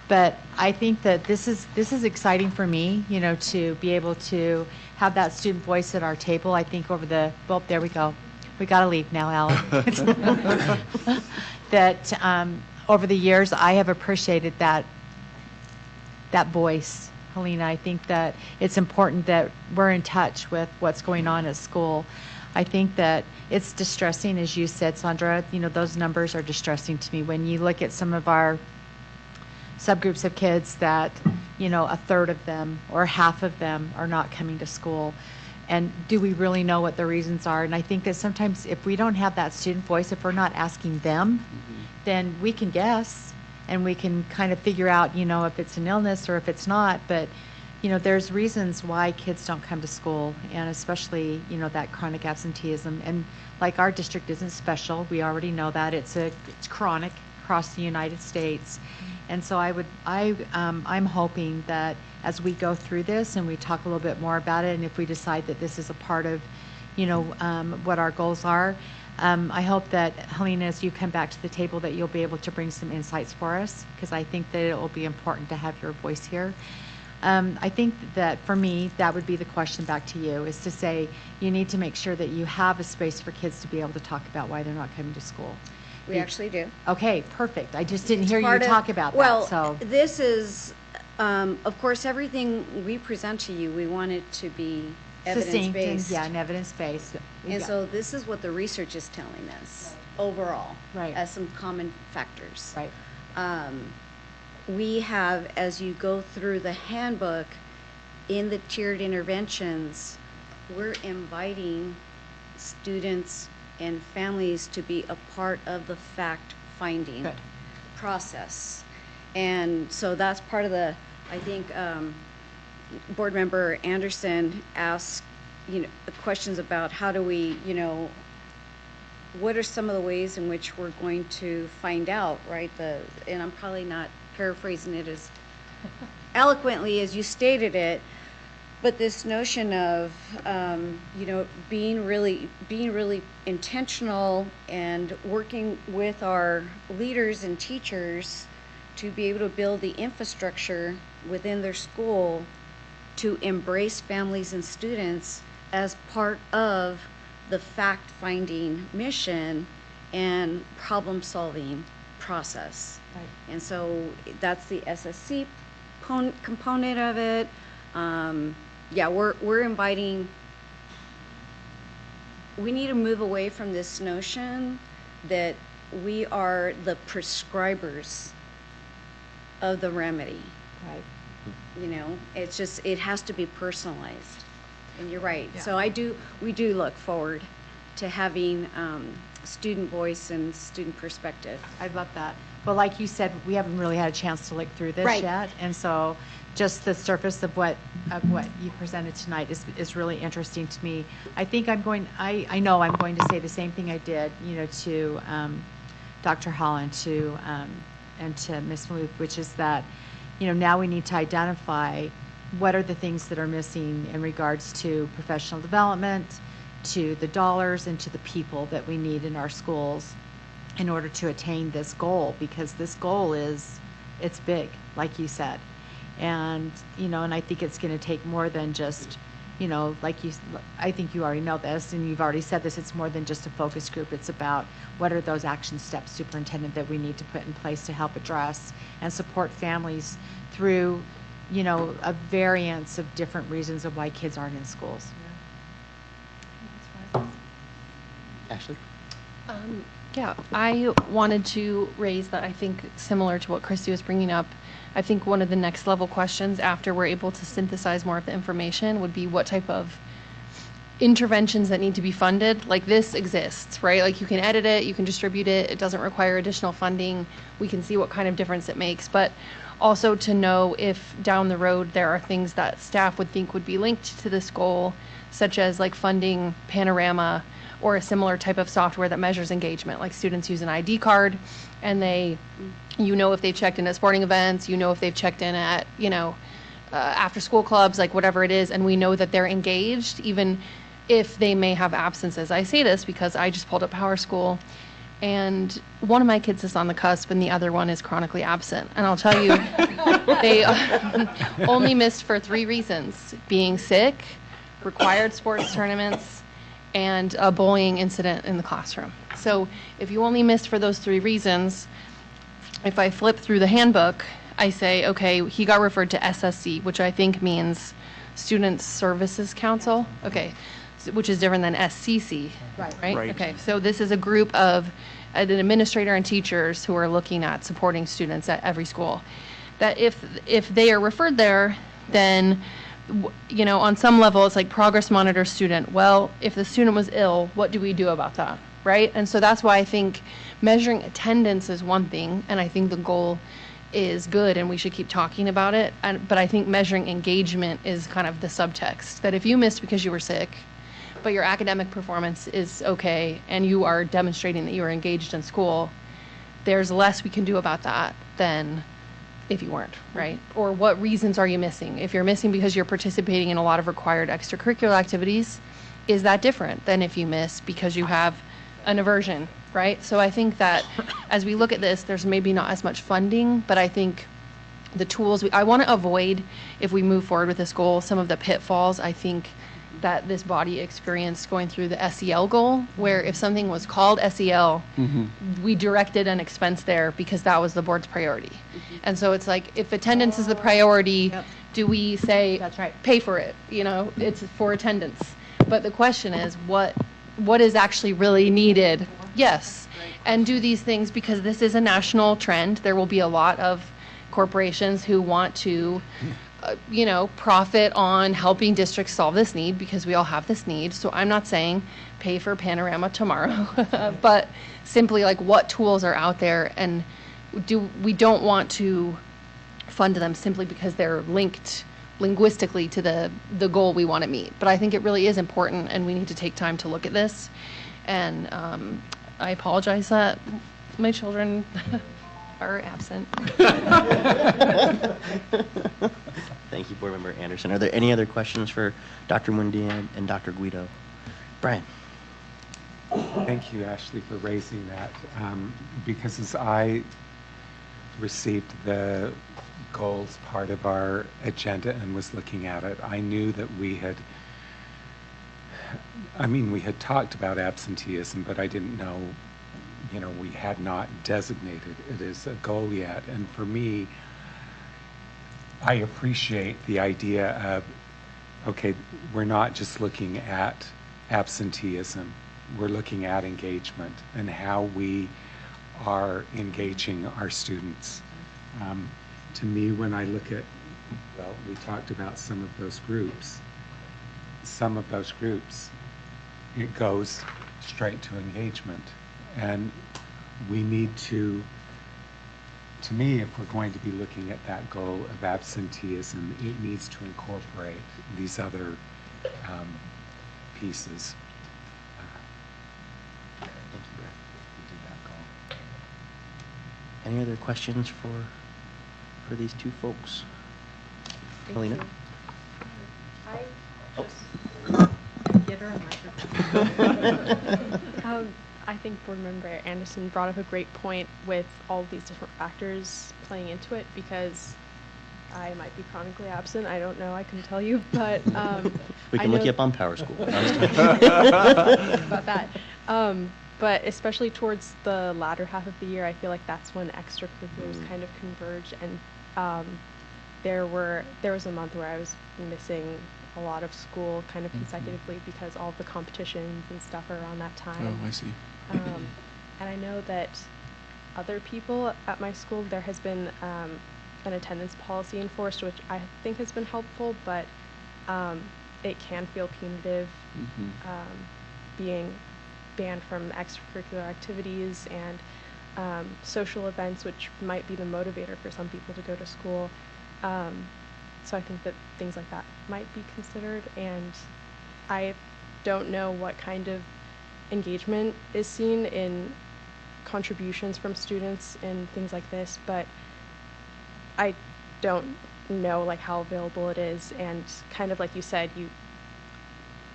But I think that this is exciting for me, you know, to be able to have that student voice at our table. I think over the, well, there we go. We got to leave now, Alan. That over the years, I have appreciated that voice, Helena. I think that it's important that we're in touch with what's going on at school. I think that it's distressing, as you said, Sandra, you know, those numbers are distressing to me. When you look at some of our subgroups of kids that, you know, a third of them or half of them are not coming to school. And do we really know what the reasons are? And I think that sometimes if we don't have that student voice, if we're not asking them, then we can guess and we can kind of figure out, you know, if it's an illness or if it's not. But, you know, there's reasons why kids don't come to school, and especially, you know, that chronic absenteeism. And like our district isn't special. We already know that. It's chronic across the United States. And so I'm hoping that as we go through this and we talk a little bit more about it, and if we decide that this is a part of, you know, what our goals are, I hope that, Helena, as you come back to the table, that you'll be able to bring some insights for us, because I think that it will be important to have your voice here. I think that for me, that would be the question back to you, is to say you need to make sure that you have a space for kids to be able to talk about why they're not coming to school. We actually do. Okay, perfect. I just didn't hear you Part of- talk about well, that, so. this is, of course, everything we present to you, we want it to be Succinct and, evidence-based. yeah, and evidence-based. And so this is what the research is telling us overall. Right. As some common factors. Right. We have, as you go through the handbook, in the tiered interventions, we're inviting students and families to be a part of the fact-finding process. And so that's part of the, I think, Board Member Anderson asked, you know, questions about how do we, you know, what are some of the ways in which we're going to find out, right? And I'm probably not paraphrasing it as eloquently as you stated it, but this notion of, you know, being really intentional and working with our leaders and teachers to be able to build the infrastructure within their school to embrace families and students as part of the fact-finding mission and problem-solving process. Right. And so that's the SSC component of it. Yeah, we're inviting, we need to move away from this notion that we are the prescribers of the remedy. Right. You know, it's just, it has to be personalized. And you're right. Yeah. So we do look forward to having student voice and student perspective. I love that. Well, like you said, we haven't really had a chance to look through this Right. yet. And so just the surface of what you presented tonight is really interesting to me. I think I know I'm going to say the same thing I did, to Dr. Holland and to Ms. Maloof, which is that, now we need to identify what are the things that are missing in regards to professional development, to the dollars, and to the people that we need in our schools in order to attain this goal, because this goal it's big, like you said. And, and I think it's going to take more than just, I think you already know this, and you've already said this, it's more than just a focus group. It's about what are those action steps, Superintendent, that we need to put in place to help address and support families through, a variance of different reasons of why kids aren't in schools. Ashley? Yeah, I wanted to raise that. I think similar to what Christy was bringing up, I think one of the next level questions after we're able to synthesize more of the information would be what type of interventions that need to be funded. Like, this exists, right? Like, you can edit it, you can distribute it, it doesn't require additional funding. We can see what kind of difference it makes, but also to know if down the road there are things that staff would think would be linked to this goal, such as like funding Panorama or a similar type of software that measures engagement. Like, students use an ID card and if they've checked in at sporting events, if they've checked in at, after school clubs, like whatever it is, and we know that they're engaged, even if they may have absences. I say this because I just pulled up Power School, and one of my kids is on the cusp and the other one is chronically absent. And I'll tell you, they only missed for 3 reasons: being sick, required sports tournaments, and a bullying incident in the classroom. So if you only missed for those 3 reasons, if I flip through the handbook, I say, okay, he got referred to SSC, which I think means Student Services Council, okay, which is different than SCC, right? Okay, so this is a group of an administrator and teachers who are looking at supporting students at every school. That if they are referred there, then on some level, it's like progress monitor student. Well, if the student was ill, what do we do about that, right? And so that's why I think measuring attendance is one thing, and I think the goal is good, and we should keep talking about it. But I think measuring engagement is kind of the subtext, that if you missed because you were sick, but your academic performance is okay, and you are demonstrating that you are engaged in school, there's less we can do about that than if you weren't, right? Or what reasons are you missing? If you're missing because you're participating in a lot of required extracurricular activities, is that different than if you miss because you have an aversion, right? So I think that as we look at this, there's maybe not as much funding, but I think the tools, I want to avoid, if we move forward with this goal, some of the pitfalls I think that this body experienced going through the SEL goal, where if something was called SEL, we directed an expense there because that was the board's priority. And so it's like, if attendance is the priority, do we say, That's right, pay for it? It's for attendance. But the question is, what is actually really needed? Yes. And do these things, because this is a national trend, there will be a lot of corporations who want to profit on helping districts solve this need, because we all have this need. So I'm not saying pay for Panorama tomorrow, but simply like, what tools are out there, and we don't want to fund them simply because they're linked linguistically to the goal we want to meet. But I think it really is important, and we need to take time to look at this. And I apologize that my children are absent. Thank you, Board Member Anderson. Are there any other questions for Dr. Mundia and Dr. Guido? Brian. Thank you, Ashley, for raising that. Because as I received the goals part of our agenda and was looking at it, I knew that we had talked about absenteeism, but I didn't know, we had not designated it as a goal yet. And for me, I appreciate the idea of, okay, we're not just looking at absenteeism, we're looking at engagement and how we are engaging our students. To me, when I look at, we talked about some of those groups, it goes straight to engagement. And we need to to me, if we're going to be looking at that goal of absenteeism, it needs to incorporate these other pieces. Thank you, Brad. Into that goal. Any other questions for these two folks? Melina? I Oh. just get her a microphone. I think Board Member Anderson brought up a great point with all of these different factors playing into it, because I might be chronically absent. I don't know. I can tell you, but We can look you up on Power School. about that. But especially towards the latter half of the year, I feel like that's when extracurriculars kind of converge, and there was a month where I was missing a lot of school kind of consecutively because all of the competitions and stuff are around that time. Oh, I see. And I know that other people at my school, there has been an attendance policy enforced, which I think has been helpful, but it can feel punitive being banned from extracurricular activities and social events, which might be the motivator for some people to go to school. So I think that things like that might be considered, and I don't know what kind of engagement is seen in contributions from students and things like this, but I don't know like how available it is, and kind of like you said, you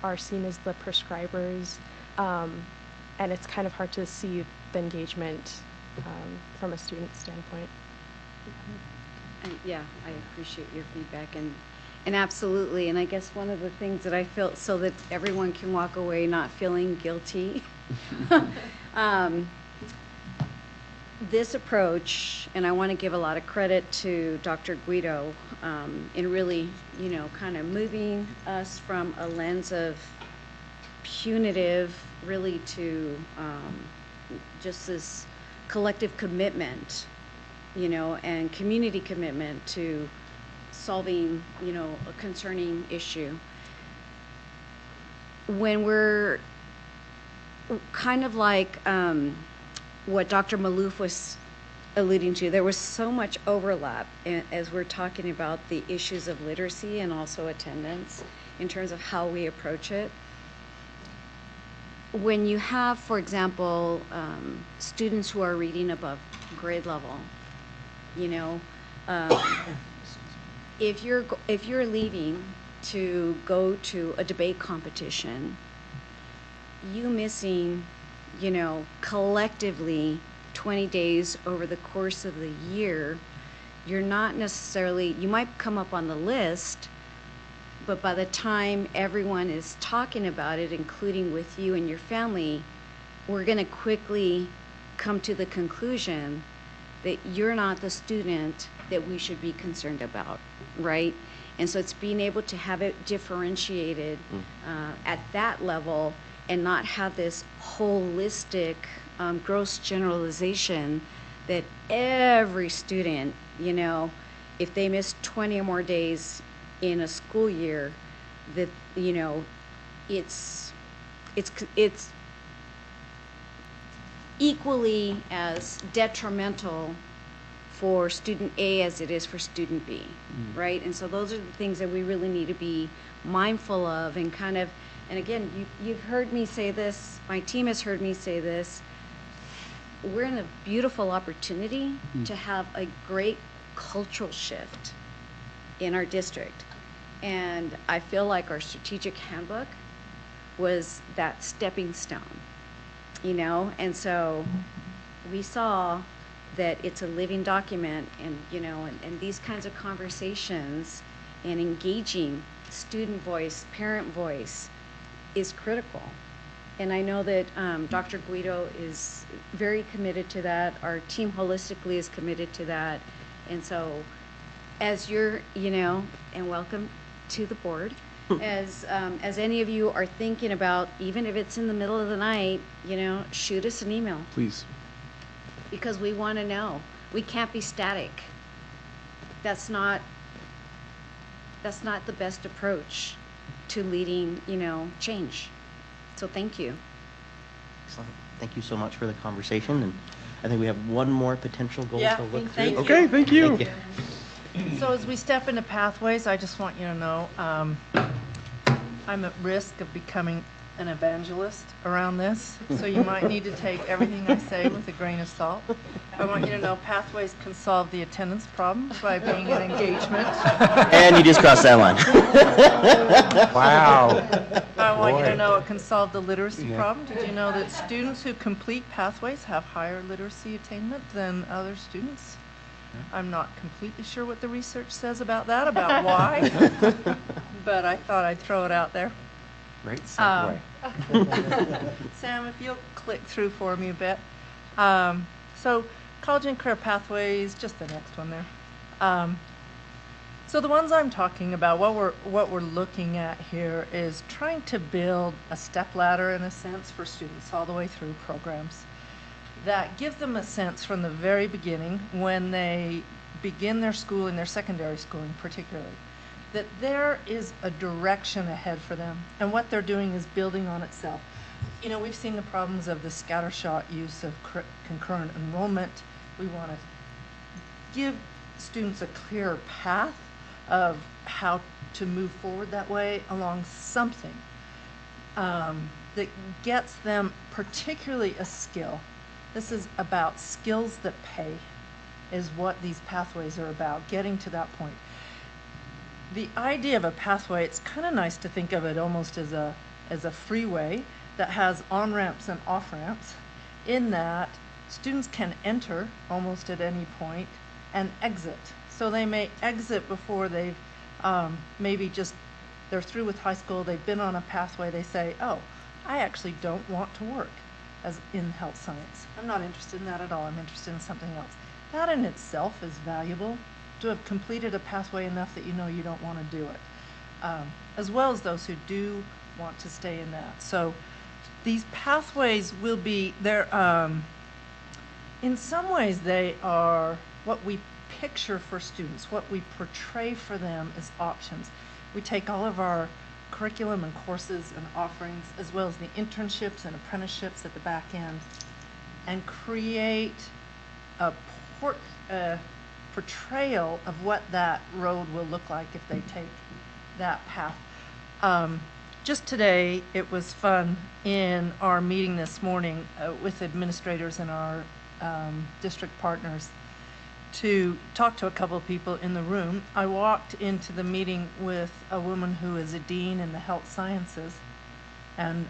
are seen as the prescribers, and it's kind of hard to see the engagement from a student standpoint. Yeah, I appreciate your feedback, and absolutely, and I guess one of the things that I feel, so that everyone can walk away not feeling guilty, this approach, and I want to give a lot of credit to Dr. Guido in really, kind of moving us from a lens of punitive really to just this collective commitment, and community commitment to solving, a concerning issue. When we're kind of like what Dr. Malouf was alluding to, there was so much overlap as we're talking about the issues of literacy and also attendance in terms of how we approach it. When you have, for example, students who are reading above grade level, if you're leaving to go to a debate competition, you missing, collectively 20 days over the course of the year, you're not necessarily, you might come up on the list, but by the time everyone is talking about it, including with you and your family, we're going to quickly come to the conclusion that you're not the student that we should be concerned about, right? And so it's being able to have it differentiated at that level and not have this holistic, gross generalization that every student, if they miss 20 or more days in a school year, that, it's equally as detrimental for student A as it is for student B, right? And so those are the things that we really need to be mindful of, and kind of, and again, you've heard me say this, my team has heard me say this, we're in a beautiful opportunity to have a great cultural shift in our district. And I feel like our strategic handbook was that stepping stone, and so we saw that it's a living document, and and these kinds of conversations and engaging student voice, parent voice is critical. And I know that Dr. Guido is very committed to that. Our team holistically is committed to that. And so as you're, and welcome to the board, as any of you are thinking about, even if it's in the middle of the night, shoot us an email. Please. Because we want to know. We can't be static. That's not the best approach to leading, change. So thank you. Excellent. Thank you so much for the conversation. I think we have one more potential goal Yeah, to look thank through. you. Okay, thank you. So as we step into pathways, I just want you to know, I'm at risk of becoming an evangelist around this, so you might need to take everything I say with a grain of salt. I want you to know pathways can solve the attendance problem by being an engagement. And you just crossed that line. Wow. I want you to Boy. know it can solve the literacy Yeah. problem. Did you know that students who complete pathways have higher literacy attainment than other students? I'm not completely sure what the research says about that, about why, but I thought I'd throw it out there. Great segue. Sam, if you'll click through for me a bit. So college and career pathways, just the next one there. So the ones I'm talking about, what we're looking at here is trying to build a stepladder in a sense for students all the way through programs that give them a sense from the very beginning when they begin their schooling, their secondary schooling particularly, that there is a direction ahead for them, and what they're doing is building on itself. You know, we've seen the problems of the scattershot use of concurrent enrollment. We want to give students a clearer path of how to move forward that way along something that gets them particularly a skill. This is about skills that pay, is what these pathways are about, getting to that point. The idea of a pathway, it's kind of nice to think of it almost as a freeway that has on-ramps and off-ramps, in that students can enter almost at any point and exit. So they may exit before they've maybe just, they're through with high school, they've been on a pathway, they say, oh, I actually don't want to work as in health science. I'm not interested in that at all, I'm interested in something else. That in itself is valuable, to have completed a pathway enough that you know you don't want to do it, as well as those who do want to stay in that. So these pathways will be, they're, in some ways they are what we picture for students, what we portray for them as options. We take all of our curriculum and courses and offerings, as well as the internships and apprenticeships at the back end, and create a portrayal of what that road will look like if they take that path. Just today, it was fun in our meeting this morning with administrators and our district partners to talk to a couple of people in the room. I walked into the meeting with a woman who is a dean in the health sciences and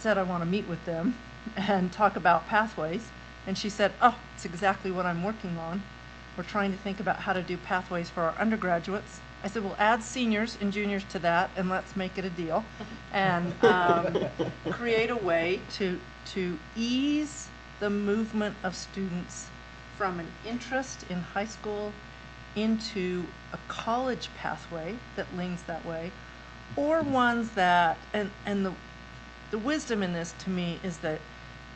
said, I want to meet with them and talk about pathways. And she said, oh, it's exactly what I'm working on. We're trying to think about how to do pathways for our undergraduates. I said, well, add seniors and juniors to that, and let's make it a deal. And create a way to ease the movement of students from an interest in high school into a college pathway that leans that way, or ones that, and the wisdom in this to me is that,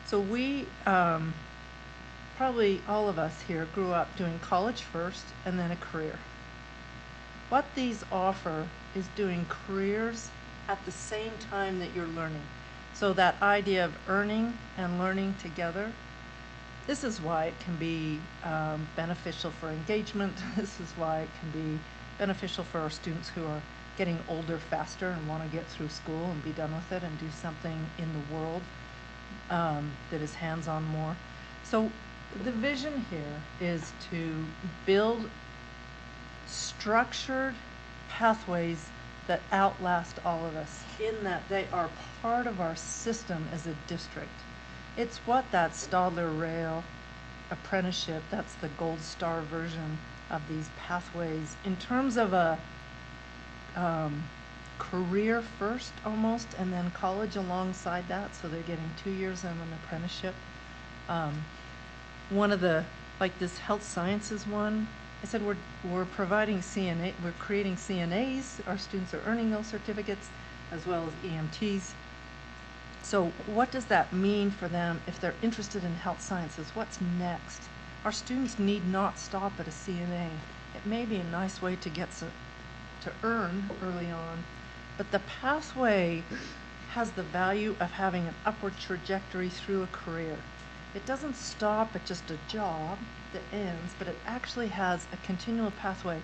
so we, probably all of us here grew up doing college first and then a career. What these offer is doing careers at the same time that you're learning. So that idea of earning and learning together, this is why it can be beneficial for engagement. This is why it can be beneficial for our students who are getting older faster and want to get through school and be done with it and do something in the world that is hands-on more. So the vision here is to build structured pathways that outlast all of us, in that they are part of our system as a district. It's what that Stadler Rail apprenticeship, that's the gold star version of these pathways in terms of a career first almost, and then college alongside that, so they're getting 2 years in an apprenticeship. One of the, like this health sciences one, I said we're providing CNA, we're creating CNAs, our students are earning those certificates, as well as EMTs. So what does that mean for them if they're interested in health sciences? What's next? Our students need not stop at a CNA. It may be a nice way to get to earn early on, but the pathway has the value of having an upward trajectory through a career. it doesn't stop at just a job that ends, but it actually has a continual pathway.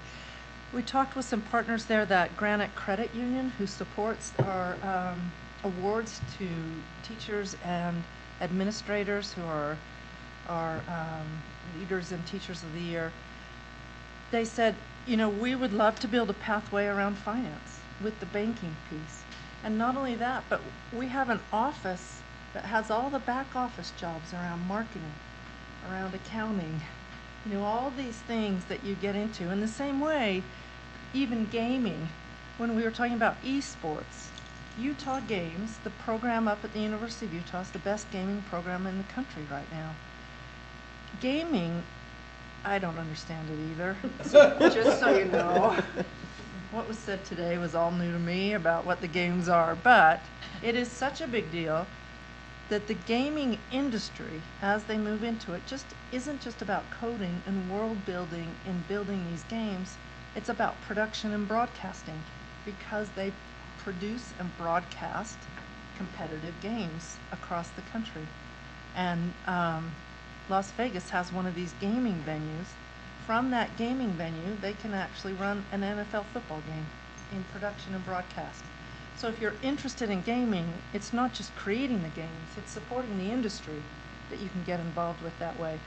We talked with some partners there, that Granite Credit Union, who supports our awards to teachers and administrators who are leaders and teachers of the year. They said, you know, we would love to build a pathway around finance with the banking piece. And not only that, but we have an office that has all the back office jobs around marketing, around accounting, you know, all these things that you get into. In the same way, even gaming, when we were talking about esports, Utah Games, the program up at the University of Utah, is the best gaming program in the country right now. Gaming, I don't understand it either, just so you know. What was said today was all new to me about what the games are, but it is such a big deal that the gaming industry, as they move into it, just isn't just about coding and world building and building these games. It's about production and broadcasting, because they produce and broadcast competitive games across the country. And Las Vegas has one of these gaming venues. From that gaming venue, they can actually run an NFL football game in production and broadcast. So if you're interested in gaming, it's not just creating the games, it's supporting the industry that you can get involved with that way.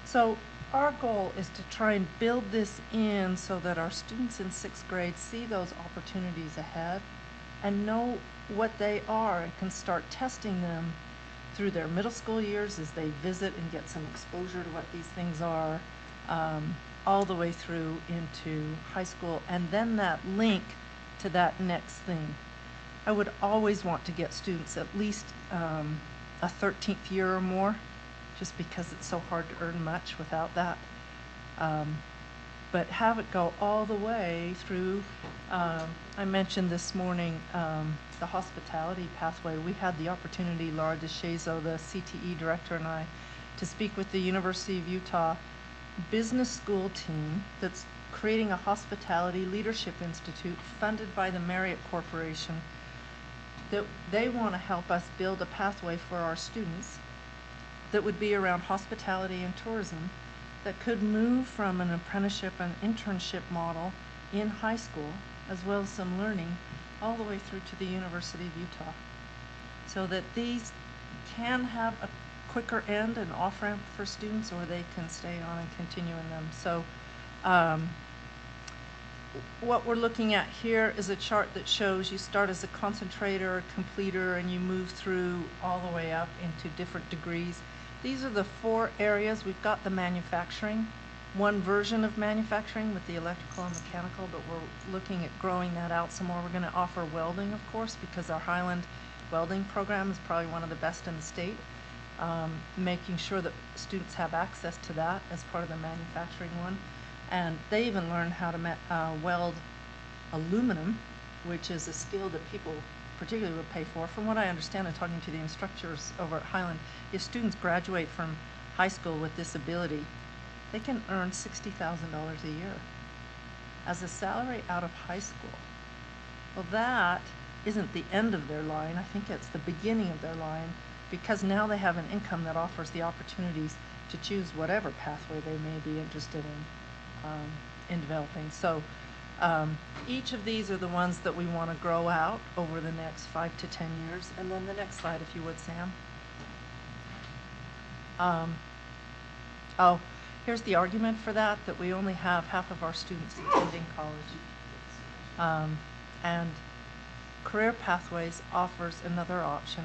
So our goal is to try and build this in so that our students in 6th grade see those opportunities ahead and know what they are and can start testing them through their middle school years as they visit and get some exposure to what these things are, all the way through into high school, and then that link to that next thing. I would always want to get students at least a 13th year or more, just because it's so hard to earn much without that. But have it go all the way through. I mentioned this morning the hospitality pathway. We had the opportunity, Laura DeShazo, the CTE director, and I, to speak with the University of Utah business school team that's creating a hospitality leadership institute funded by the Marriott Corporation, that they want to help us build a pathway for our students that would be around hospitality and tourism, that could move from an apprenticeship and internship model in high school, as well as some learning, all the way through to the University of Utah. So that these can have a quicker end and off-ramp for students, or they can stay on and continue in them. So what we're looking at here is a chart that shows you start as a concentrator, a completer, and you move through all the way up into different degrees. These are the 4 areas. We've got the manufacturing, one version of manufacturing with the electrical and mechanical, but we're looking at growing that out some more. We're going to offer welding, of course, because our Highland welding program is probably one of the best in the state. Making sure that students have access to that as part of the manufacturing one. And they even learn how to weld aluminum, which is a skill that people particularly would pay for. From what I understand and talking to the instructors over at Highland, if students graduate from high school with this ability, they can earn $60,000 a year as a salary out of high school. Well, that isn't the end of their line. I think it's the beginning of their line, because now they have an income that offers the opportunities to choose whatever pathway they may be interested in developing. So each of these are the ones that we want to grow out over the next 5 to 10 years. And then the next slide, if you would, Sam. Oh, here's the argument for that we only have half of our students attending college. And Career Pathways offers another option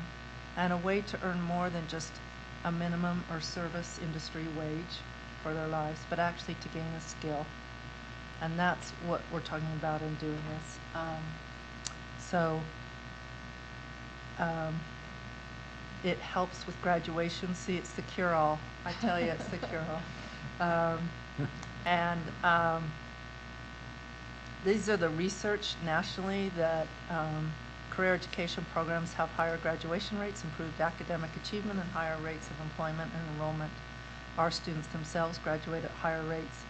and a way to earn more than just a minimum or service industry wage for their lives, but actually to gain a skill. And that's what we're talking about in doing this. It helps with graduation. See, it's the cure-all. I tell you, it's the cure-all. These are the research nationally that career education programs have higher graduation rates, improved academic achievement, and higher rates of employment and enrollment. Our students themselves graduate at higher rates.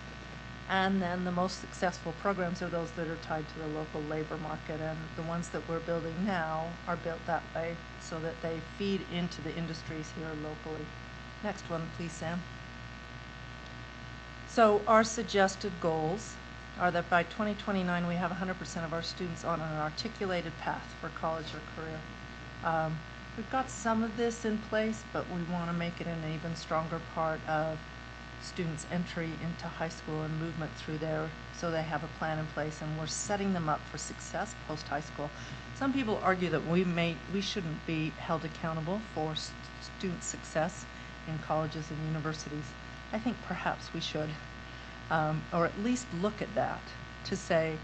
And then the most successful programs are those that are tied to the local labor market, and the ones that we're building now are built that way so that they feed into the industries here locally. Next one, please, Sam. So our suggested goals are that by 2029, we have 100% of our students on an articulated path for college or career. We've got some of this in place, but we want to make it an even stronger part of students' entry into high school and movement through there, so they have a plan in place, and we're setting them up for success post-high school. Some people argue that we shouldn't be held accountable for student success in colleges and universities. I think perhaps we should, or at least look at that to say,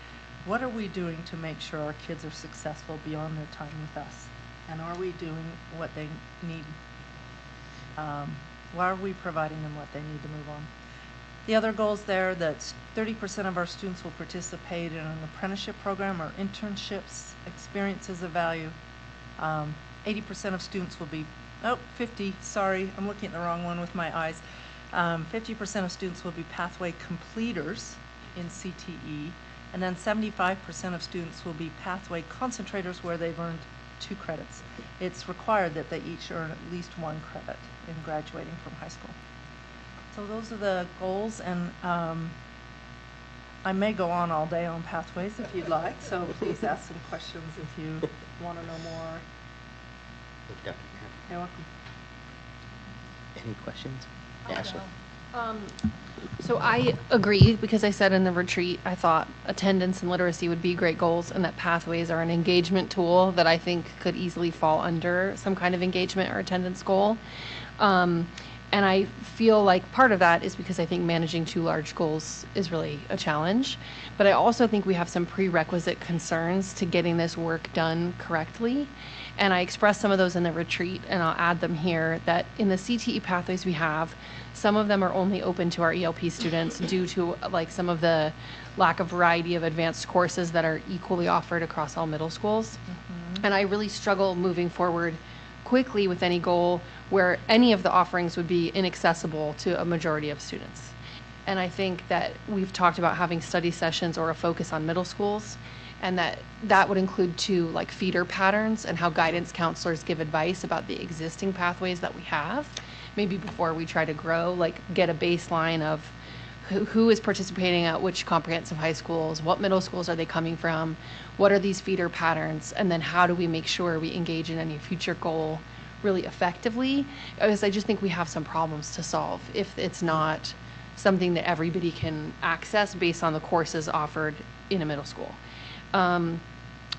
what are we doing to make sure our kids are successful beyond their time with us? And are we doing what they need? Why are we providing them what they need to move on? The other goals there, that 30% of our students will participate in an apprenticeship program or internships, experiences of value. 80% of students will be, 50, sorry, I'm looking at the wrong one with my eyes. 50% of students will be pathway completers in CTE, and then 75% of students will be pathway concentrators where they've earned 2 credits. It's required that they each earn at least 1 credit in graduating from high school. So those are the goals, and I may go on all day on pathways if you'd like, so please ask some questions if you want to know more. Dr. You're welcome. Any questions? Ashley? So I agree, because I said in the retreat, I thought attendance and literacy would be great goals, and that pathways are an engagement tool that I think could easily fall under some kind of engagement or attendance goal. And I feel like part of that is because I think managing 2 large goals is really a challenge. But I also think we have some prerequisite concerns to getting this work done correctly. And I expressed some of those in the retreat, and I'll add them here, that in the CTE pathways we have, some of them are only open to our ELP students due to like some of the lack of variety of advanced courses that are equally offered across all middle schools. And I really struggle moving forward quickly with any goal where any of the offerings would be inaccessible to a majority of students. And I think that we've talked about having study sessions or a focus on middle schools, and that would include 2 like feeder patterns and how guidance counselors give advice about the existing pathways that we have, maybe before we try to grow, like get a baseline of who is participating at which comprehensive high schools, what middle schools are they coming from, what are these feeder patterns, and then how do we make sure we engage in any future goal really effectively? Because I just think we have some problems to solve if it's not something that everybody can access based on the courses offered in a middle school. And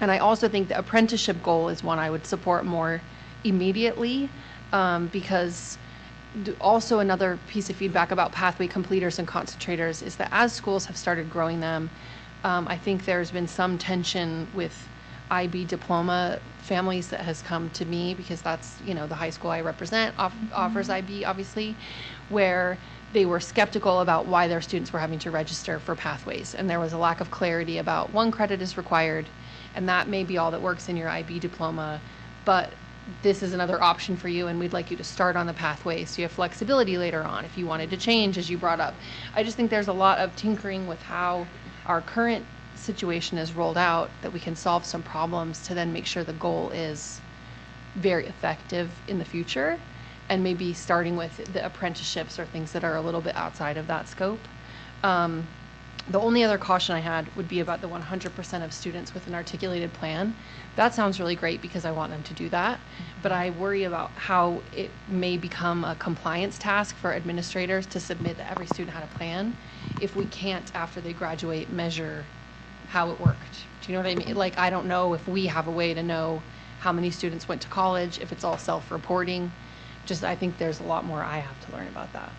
I also think the apprenticeship goal is one I would support more immediately, because also another piece of feedback about pathway completers and concentrators is that as schools have started growing them, I think there's been some tension with IB diploma families that has come to me, because that's, the high school I represent offers IB, obviously, where they were skeptical about why their students were having to register for pathways. And there was a lack of clarity about 1 credit is required, and that may be all that works in your IB diploma, but this is another option for you, and we'd like you to start on the pathway so you have flexibility later on if you wanted to change, as you brought up. I just think there's a lot of tinkering with how our current situation is rolled out, that we can solve some problems to then make sure the goal is very effective in the future, and maybe starting with the apprenticeships or things that are a little bit outside of that scope. The only other caution I had would be about the 100% of students with an articulated plan. That sounds really great because I want them to do that, but I worry about how it may become a compliance task for administrators to submit that every student had a plan if we can't, after they graduate, measure how it worked. Do you know what I mean? Like, I don't know if we have a way to know how many students went to college, if it's all self-reporting. Just, I think there's a lot more I have to learn about that.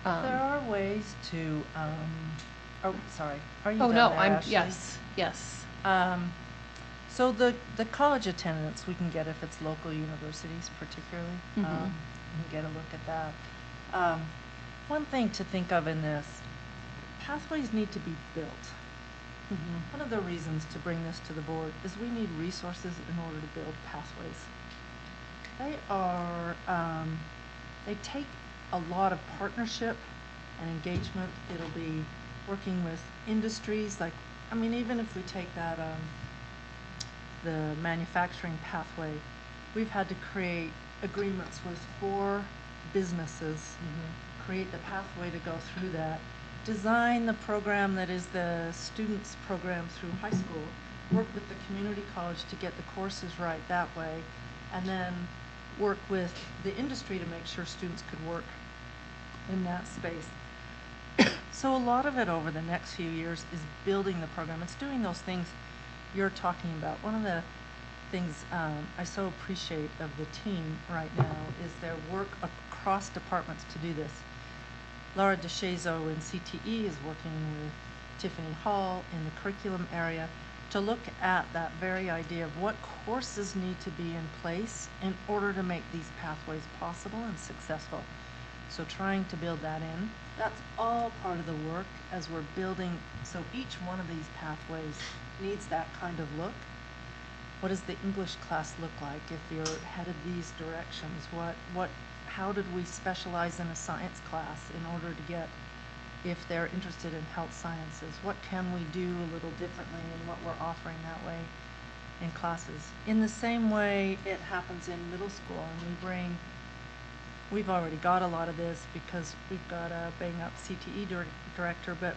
There are ways to, oh, sorry. Are you Oh, done no, there, I'm, Ashley? yes. So the college attendance we can get if it's local universities particularly. We can get a look at that. One thing to think of in this, pathways need to be built. One of the reasons to bring this to the board is we need resources in order to build pathways. They are, they take a lot of partnership and engagement. It'll be working with industries, like, I mean, even if we take that, the manufacturing pathway, we've had to create agreements with 4 businesses, create the pathway to go through that, design the program that is the students' program through high school, work with the community college to get the courses right that way, and then work with the industry to make sure students could work in that space. So a lot of it over the next few years is building the program. It's doing those things you're talking about. One of the things I so appreciate of the team right now is their work across departments to do this. Laura DeShazo in CTE is working with Tiffany Hall in the curriculum area to look at that very idea of what courses need to be in place in order to make these pathways possible and successful. So trying to build that in, that's all part of the work as we're building. So each one of these pathways needs that kind of look. What does the English class look like if you're headed these directions? How did we specialize in a science class in order to get, if they're interested in health sciences, what can we do a little differently in what we're offering that way in classes? In the same way it happens in middle school, and we've already got a lot of this because we've got a bang-up CTE director, but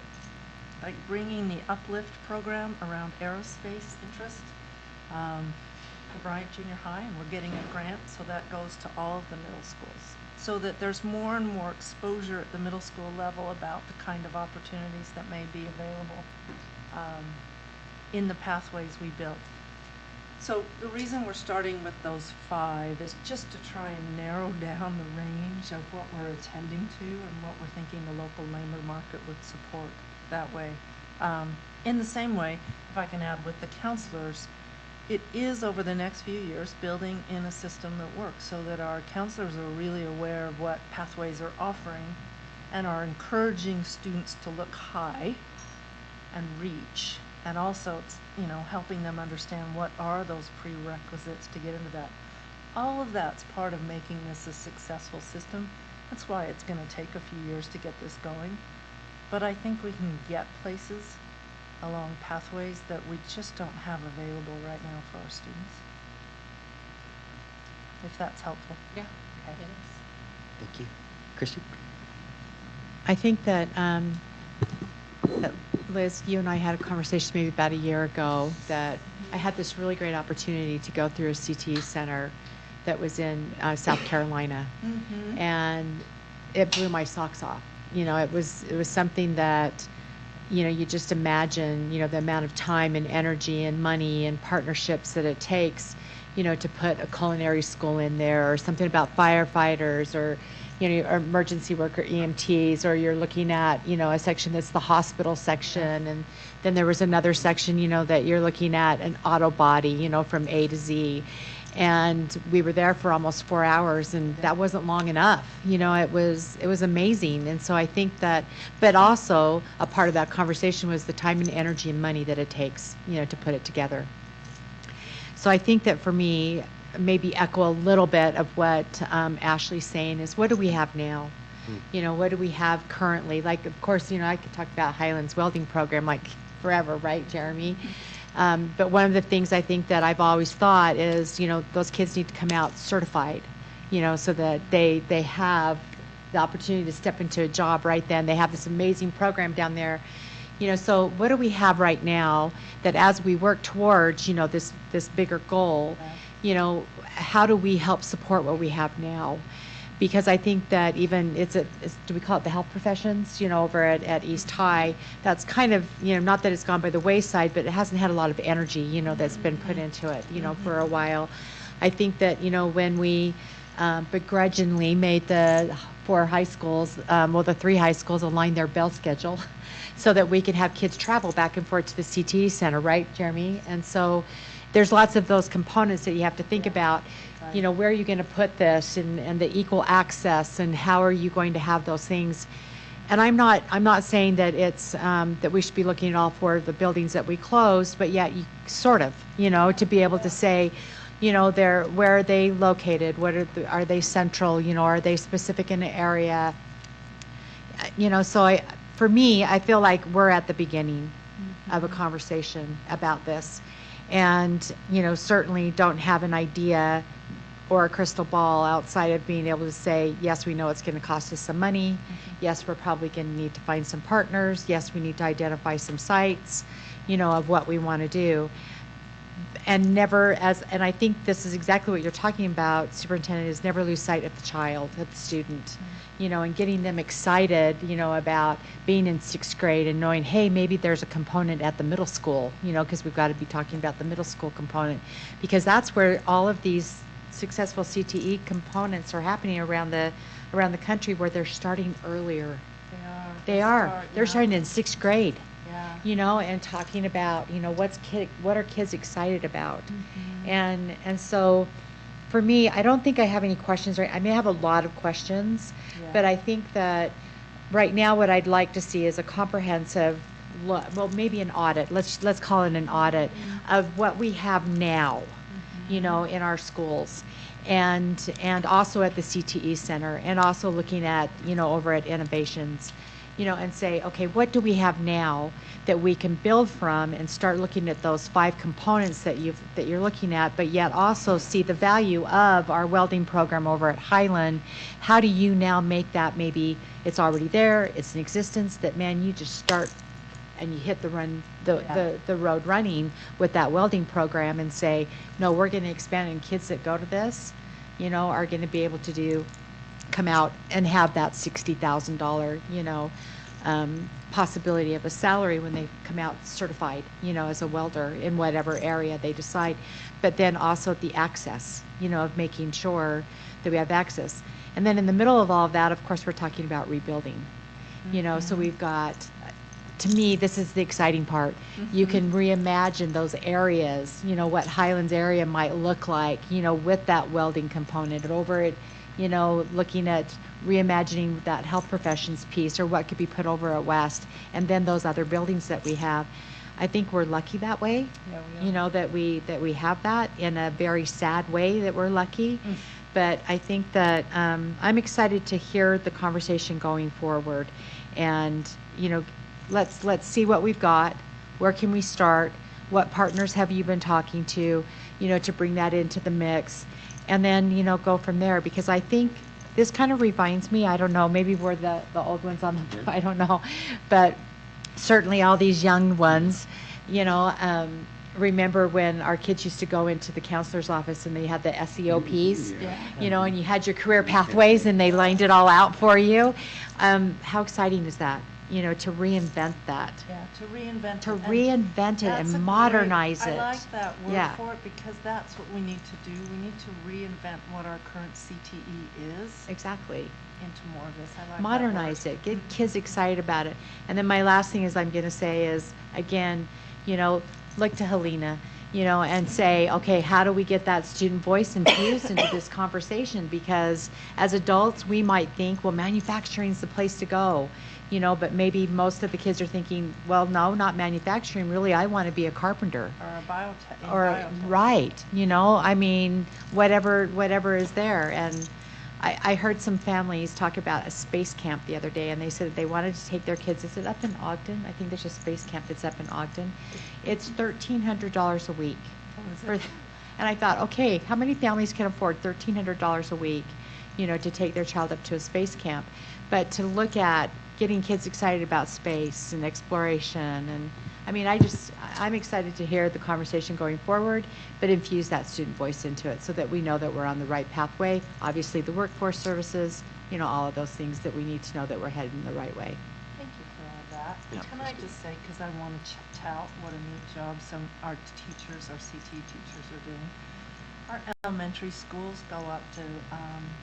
like bringing the Uplift program around aerospace interest for Bryant Junior High, and we're getting a grant, so that goes to all of the middle schools, so that there's more and more exposure at the middle school level about the kind of opportunities that may be available in the pathways we built. So the reason we're starting with those 5 is just to try and narrow down the range of what we're attending to and what we're thinking the local labor market would support that way. In the same way, if I can add with the counselors, it is over the next few years building in a system that works so that our counselors are really aware of what pathways are offering and are encouraging students to look high and reach, and also, helping them understand what are those prerequisites to get into that. All of that's part of making this a successful system. That's why it's going to take a few years to get this going. But I think we can get places along pathways that we just don't have available right now for our students. If that's helpful. Yeah, okay. it is. Thank you. Christy? I think that Liz, you and I had a conversation maybe about a year ago that I had this really great opportunity to go through a CTE center that was in South Carolina, and it blew my socks off. It was something that, you just imagine, the amount of time and energy and money and partnerships that it takes, to put a culinary school in there, or something about firefighters, or or emergency worker EMTs, or you're looking at, a section that's the hospital section, and then there was another section, that you're looking at an auto body, from A to Z. And we were there for almost 4 hours, and that wasn't long enough. It was amazing. And so I think that, but also a part of that conversation was the time and energy and money that it takes, to put it together. So I think that for me, maybe echo a little bit of what Ashley's saying is, what do we have now? What do we have currently? Like, of course, I could talk about Highlands Welding Program like forever, right, Jeremy? But one of the things I think that I've always thought is, those kids need to come out certified, so that they have the opportunity to step into a job right then. They have this amazing program down there. So what do we have right now that as we work towards, this bigger goal, how do we help support what we have now? Because I think that even do we call it the health professions, over at East High, that's kind of, not that it's gone by the wayside, but it hasn't had a lot of energy, that's been put into it, for a while. I think that, when we begrudgingly made the 4 high schools, the 3 high schools align their bell schedule so that we can have kids travel back and forth to the CTE center, right, Jeremy? And so there's lots of those components that you have to think about. Where are you going to put this, and the equal access, and how are you going to have those things? And I'm not saying that it's that we should be looking at all 4 of the buildings that we closed, but yet you sort of, to be able to say, where are they located? Are they central? Are they specific in the area? So for me, I feel like we're at the beginning of a conversation about this, and certainly don't have an idea or a crystal ball outside of being able to say, yes, we know it's going to cost us some money. Yes, we're probably going to need to find some partners. Yes, we need to identify some sites, of what we want to do. And and I think this is exactly what you're talking about, Superintendent, is never lose sight of the child, of the student, and getting them excited, about being in 6th grade and knowing, hey, maybe there's a component at the middle school, because we've got to be talking about the middle school component, because that's where all of these successful CTE components are happening around the country, where they're starting earlier. They are. They're starting in 6th grade. And talking about, what are kids excited about? And so for me, I don't think I have any questions. I may have a lot of questions, but I think that right now what I'd like to see is a comprehensive, well, maybe an audit. Let's call it an audit of what we have now, in our schools. And also at the CTE Center, and also looking at, over at Innovations, and say, okay, what do we have now that we can build from, and start looking at those 5 components that you're looking at, but yet also see the value of our welding program over at Highland. How do you now make that, maybe it's already there, it's in existence, that, man, you just start and you hit the road running with that welding program, and say, no, we're going to expand, and kids that go to this, are going to be able to come out and have that $60,000, possibility of a salary when they come out certified, as a welder in whatever area they decide. But then also the access, of making sure that we have access. And then in the middle of all of that, of course, we're talking about rebuilding, so we've got, to me, this is the exciting part. You can reimagine those areas, what Highlands area might look like, with that welding component, and over it, looking at reimagining that health professions piece, or what could be put over at West, and then those other buildings that we have. I think we're lucky that way, that we have that, in a very sad way that we're lucky. But I think that I'm excited to hear the conversation going forward, and let's see what we've got. Where can we start? What partners have you been talking to bring that into the mix? And then, go from there, because I think this kind of reminds me, I don't know, maybe we're the old ones on the, I don't know, but certainly all these young ones, remember when our kids used to go into the counselor's office and they had the SEOPs, and you had your career pathways and they lined it all out for you. How exciting is that? To reinvent that. Yeah, to reinvent it. To reinvent it and modernize it. I like that word Yeah. for it, because that's what we need to do. We need to reinvent what our current CTE is. Exactly. Into more of this. I like Modernize that it. Get kids excited about it. And then my last thing is I'm going to say is, again, look to Helena, and say, okay, how do we get that student voice infused into this conversation? Because as adults, we might think, well, manufacturing's the place to go. But maybe most of the kids are thinking, well, no, not manufacturing. Really, I want to be a carpenter. Or a biotech. Or, right, I mean, whatever is there. And I heard some families talk about a space camp the other day, and they said that they wanted to take their kids. Is it up in Ogden? I think there's a space camp that's up in Ogden. It's $1,300 a week. And I thought, okay, how many families can afford $1,300 a week, to take their child up to a space camp? But to look at getting kids excited about space and exploration, and I mean, I'm excited to hear the conversation going forward, but infuse that student voice into it so that we know that we're on the right pathway. Obviously, the workforce services, all of those things that we need to know that we're headed in the right way. Thank you for all that. Yeah. Can I just say, because I want to tout what a neat job some our teachers, our CT teachers are doing. Our elementary schools go up to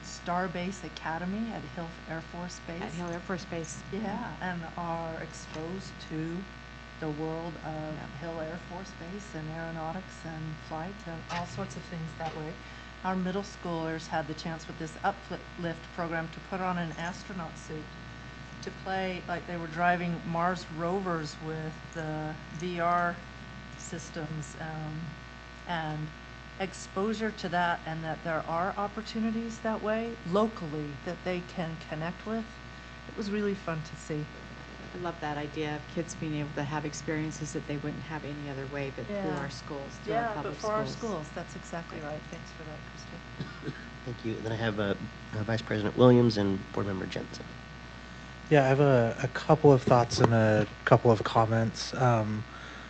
Starbase Academy at Hill Air Force Base. At Hill Air Force Base. Yeah, and are exposed to the world of Hill Air Force Base and aeronautics and flight and all sorts of things that way. Our middle schoolers had the chance with this uplift program to put on an astronaut suit, to play like they were driving Mars rovers with the VR systems, and exposure to that, and that there are opportunities that way locally that they can connect with. It was really fun to see. I love that idea of kids being able to have experiences that they wouldn't have any other way but through Yeah. our schools, through our Yeah, but public for our schools. schools, that's exactly right. Thanks for that, Christy. Thank you. Then I have Vice President Williams and Board Member Jensen. Yeah, I have a couple of thoughts and a couple of comments.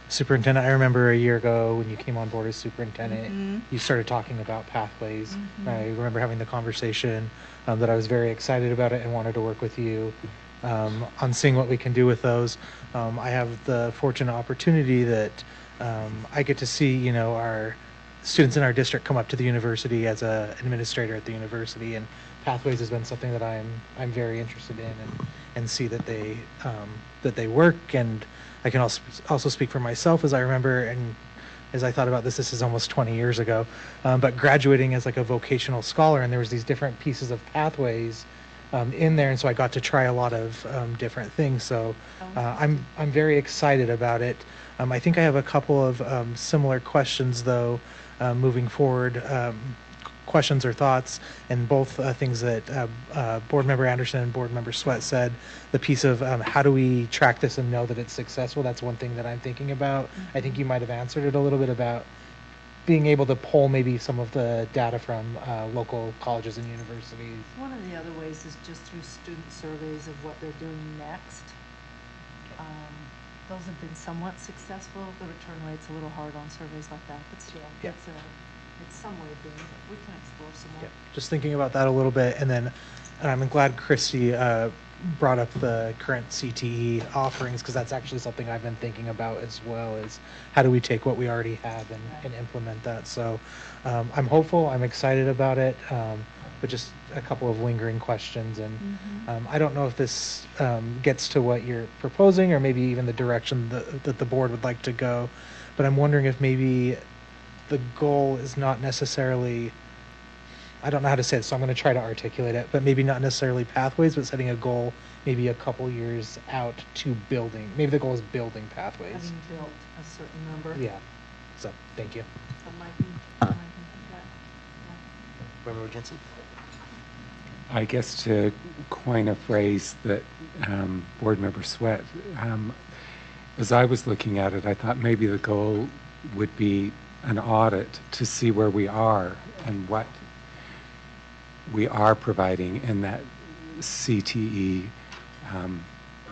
Superintendent, I remember a year ago when you came on board as superintendent, you started talking about pathways. I remember having the conversation that I was very excited about it and wanted to work with you on seeing what we can do with those. I have the fortunate opportunity that I get to see, you know, our students in our district come up to the university as an administrator at the university, and pathways has been something that I'm very interested in, and see that they work. And I can also speak for myself, as I remember, and as I thought about this is almost 20 years ago, but graduating as like a vocational scholar, and there was these different pieces of pathways in there, and so I got to try a lot of different things. So I'm very excited about it. I think I have a couple of similar questions though, moving forward. Questions or thoughts, and both things that Board Member Anderson and Board Member Sweat said. The piece of how do we track this and know that it's successful, that's one thing that I'm thinking about. I think you might have answered it a little bit about being able to pull maybe some of the data from local colleges and universities. One of the other ways is just through student surveys of what they're doing next. Those have been somewhat successful. The return rate's a little hard on surveys like that, but still, Yeah. it's some way of doing it. We can explore some more. Yeah, just thinking about that a little bit, and I'm glad Christy brought up the current CTE offerings, because that's actually something I've been thinking about as well, is how do we take what we already have and implement that. So I'm hopeful, I'm excited about it, but just a couple of lingering questions. And I don't know if this gets to what you're proposing, or maybe even the direction that the board would like to go, but I'm wondering if maybe the goal is not necessarily, I don't know how to say it, so I'm going to try to articulate it, but maybe not necessarily pathways, but setting a goal maybe a couple years out to building. Maybe the goal is building pathways. Having built a certain number. Yeah. So, thank you. That might be that. Board Member Jensen. I guess to coin a phrase that Board Member Sweat, as I was looking at it, I thought maybe the goal would be an audit to see where we are and what we are providing in that CTE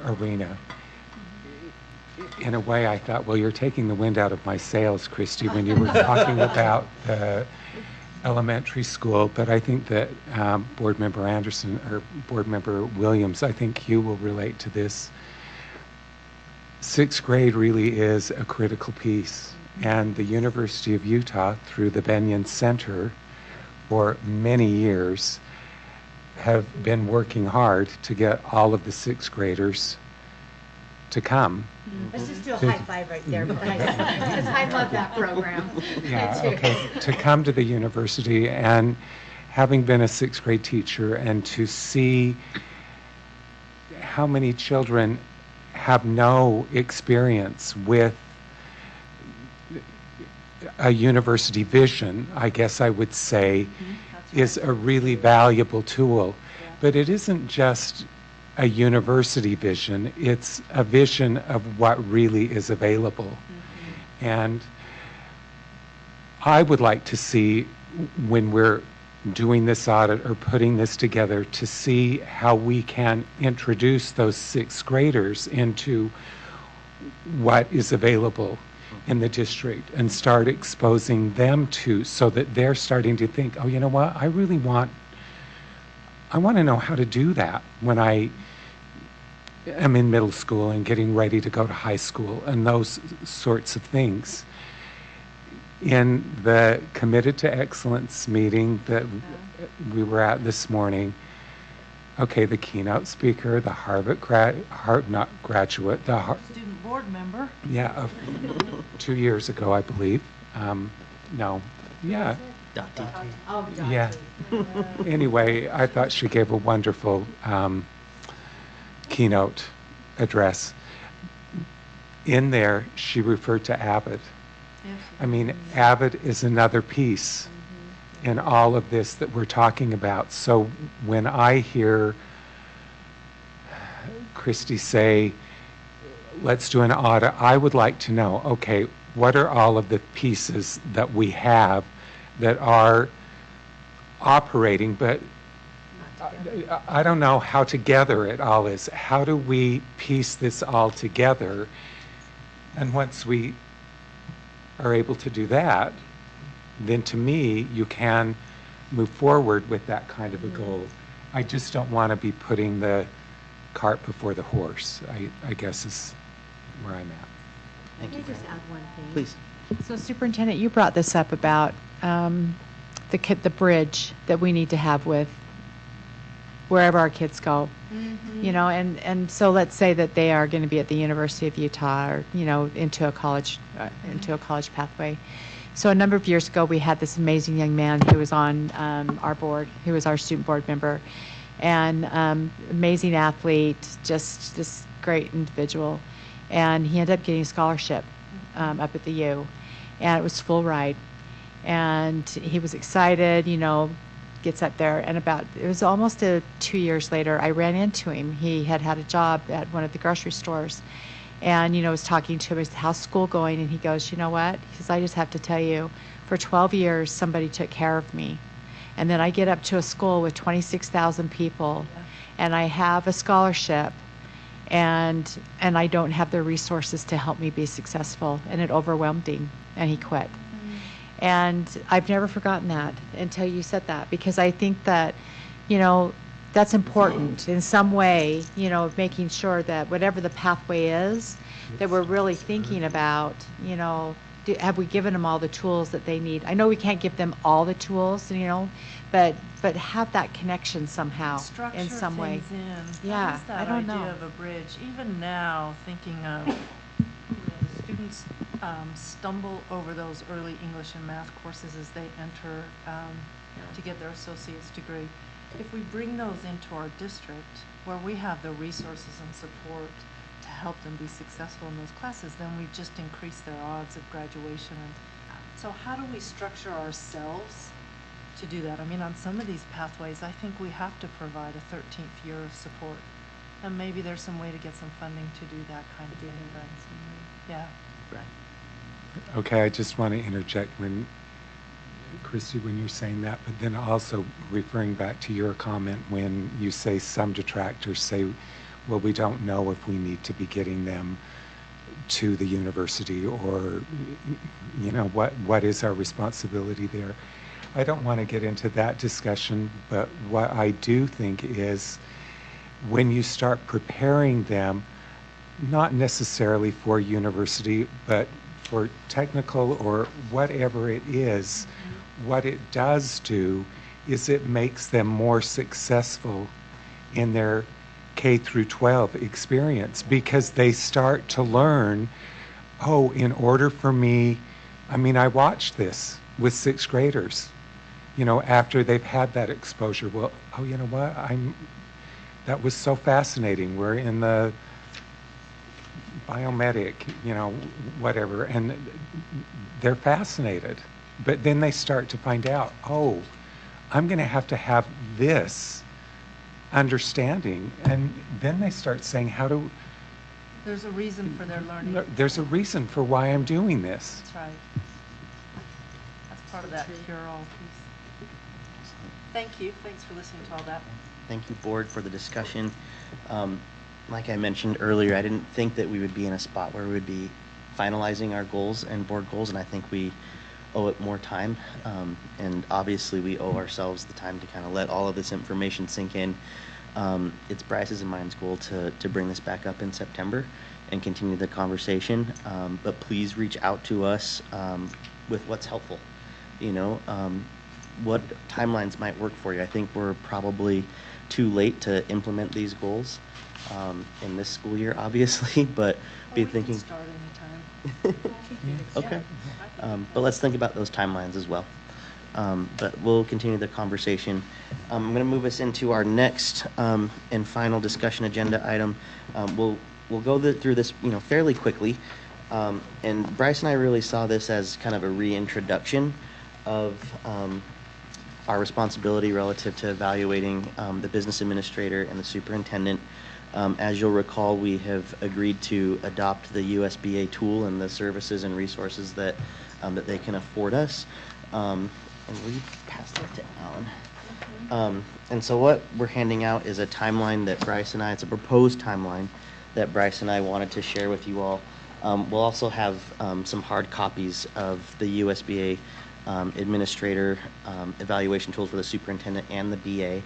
arena. In a way, I thought, well, you're taking the wind out of my sails, Christy, when you were talking about the elementary school, but I think that Board Member Anderson or Board Member Williams, I think you will relate to this. Sixth grade really is a critical piece, and the University of Utah, through the Benyon Center, for many years, have been working hard to get all of the sixth graders to come. Let's just do a high five right there, because I love that program. Yeah, okay, to come to the university, and having been a sixth grade teacher, and to see how many children have no experience with a university vision, I guess I would say, is a really valuable tool. But it isn't just a university vision, it's a vision of what really is available. And I would like to see, when we're doing this audit or putting this together, to see how we can introduce those sixth graders into what is available in the district and start exposing them to, so that they're starting to think, oh, you know what, I want to know how to do that when I am in middle school and getting ready to go to high school, and those sorts of things. In the Committed to Excellence meeting that we were at this morning, okay, the keynote speaker, the Harvard not graduate, the Student board member. yeah, 2 years ago, I believe. No, yeah. Oh, Yeah. Anyway, I thought she gave a wonderful keynote address. In there, she referred to Avid. I mean, Avid is another piece in all of this that we're talking about. So when I hear Christy say, let's do an audit. I would like to know, okay, what are all of the pieces that we have that are operating, but I don't know how together it all is. How do we piece this all together? And once we are able to do that, then to me, you can move forward with that kind of a goal. I just don't want to be putting the cart before the horse, I guess is where I'm at. Thank you. Can I just add one thing? Please. So Superintendent, you brought this up about the bridge that we need to have with wherever our kids go. You know, and so let's say that they are going to be at the University of Utah or, you know, into a college pathway. So a number of years ago, we had this amazing young man who was on our board, who was our student board member, and amazing athlete, just this great individual. And he ended up getting a scholarship up at the U, and it was full ride. And he was excited, you know, gets up there, and it was almost 2 years later, I ran into him. He had a job at one of the grocery stores, and, you know, was talking to him, I said, how's school going? And he goes, you know what? He says, I just have to tell you, for 12 years, somebody took care of me. And then I get up to a school with 26,000 people, and I have a scholarship, and I don't have the resources to help me be successful. And it overwhelmed him, and he quit. And I've never forgotten that until you said that, because I think that, you know, that's important in some way, you know, making sure that whatever the pathway is, that we're really thinking about, you know, have we given them all the tools that they need? I know we can't give them all the tools, you know, but have that connection somehow in some way. Yeah, that I don't idea know. of a bridge. Even now, thinking of students stumble over those early English and math courses as they enter to get their associate's degree. If we bring those into our district, where we have the resources and support to help them be successful in those classes, then we've just increased their odds of graduation. And so how do we structure ourselves to do that? I mean, on some of these pathways, I think we have to provide a 13th year of support. And maybe there's some way to get some funding to do that kind of thing. Yeah. Right. Okay, I just want to interject when, Christy, when you're saying that, but then also referring back to your comment when you say some detractors say, well, we don't know if we need to be getting them to the university, or, you know, what is our responsibility there? I don't want to get into that discussion, but what I do think is when you start preparing them, not necessarily for university, but for technical or whatever it is, what it does do is it makes them more successful in their K through 12 experience, because they start to learn, oh, in order for me, I mean, I watched this with 6th graders, you know, after they've had that exposure. Well, oh, you know what, that was so fascinating. We're in the biomedic, you know, whatever, and they're fascinated. But then they start to find out, oh, I'm going to have this understanding. And then they start saying, There's a reason for their learning. there's a reason for why I'm doing this. That's right. That's part of that cure-all piece. Thank you. Thanks for listening to all that. Thank you, board, for the discussion. Like I mentioned earlier, I didn't think that we would be in a spot where we would be finalizing our goals and board goals, and I think we owe it more time. And obviously, we owe ourselves the time to kind of let all of this information sink in. It's Bryce's and mine's goal to bring this back up in September and continue the conversation. But please reach out to us with what's helpful. You know, what timelines might work for you. I think we're probably too late to implement these goals in this school year, obviously, but be thinking. We can start anytime. Okay. But let's think about those timelines as well. But we'll continue the conversation. I'm going to move us into our next and final discussion agenda item. We'll go through this, you know, fairly quickly. And Bryce and I really saw this as kind of a reintroduction of our responsibility relative to evaluating the business administrator and the superintendent. As you'll recall, we have agreed to adopt the USBA tool and the services and resources that they can afford us. And we pass that to Alan. And so what we're handing out is a timeline that Bryce and I, it's a proposed timeline that Bryce and I wanted to share with you all. We'll also have some hard copies of the USBA administrator evaluation tools for the superintendent and the BA.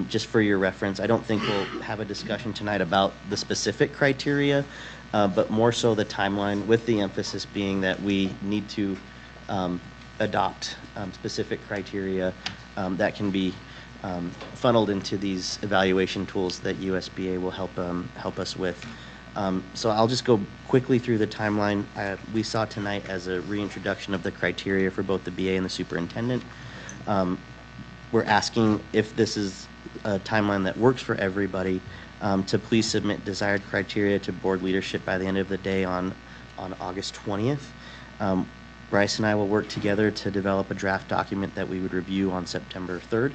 Just for your reference, I don't think we'll have a discussion tonight about the specific criteria, but more so the timeline, with the emphasis being that we need to adopt specific criteria that can be funneled into these evaluation tools that USBA will help us with. So I'll just go quickly through the timeline we saw tonight as a reintroduction of the criteria for both the BA and the superintendent. We're asking, if this is a timeline that works for everybody, to please submit desired criteria to board leadership by the end of the day on August 20th. Bryce and I will work together to develop a draft document that we would review on September 3rd,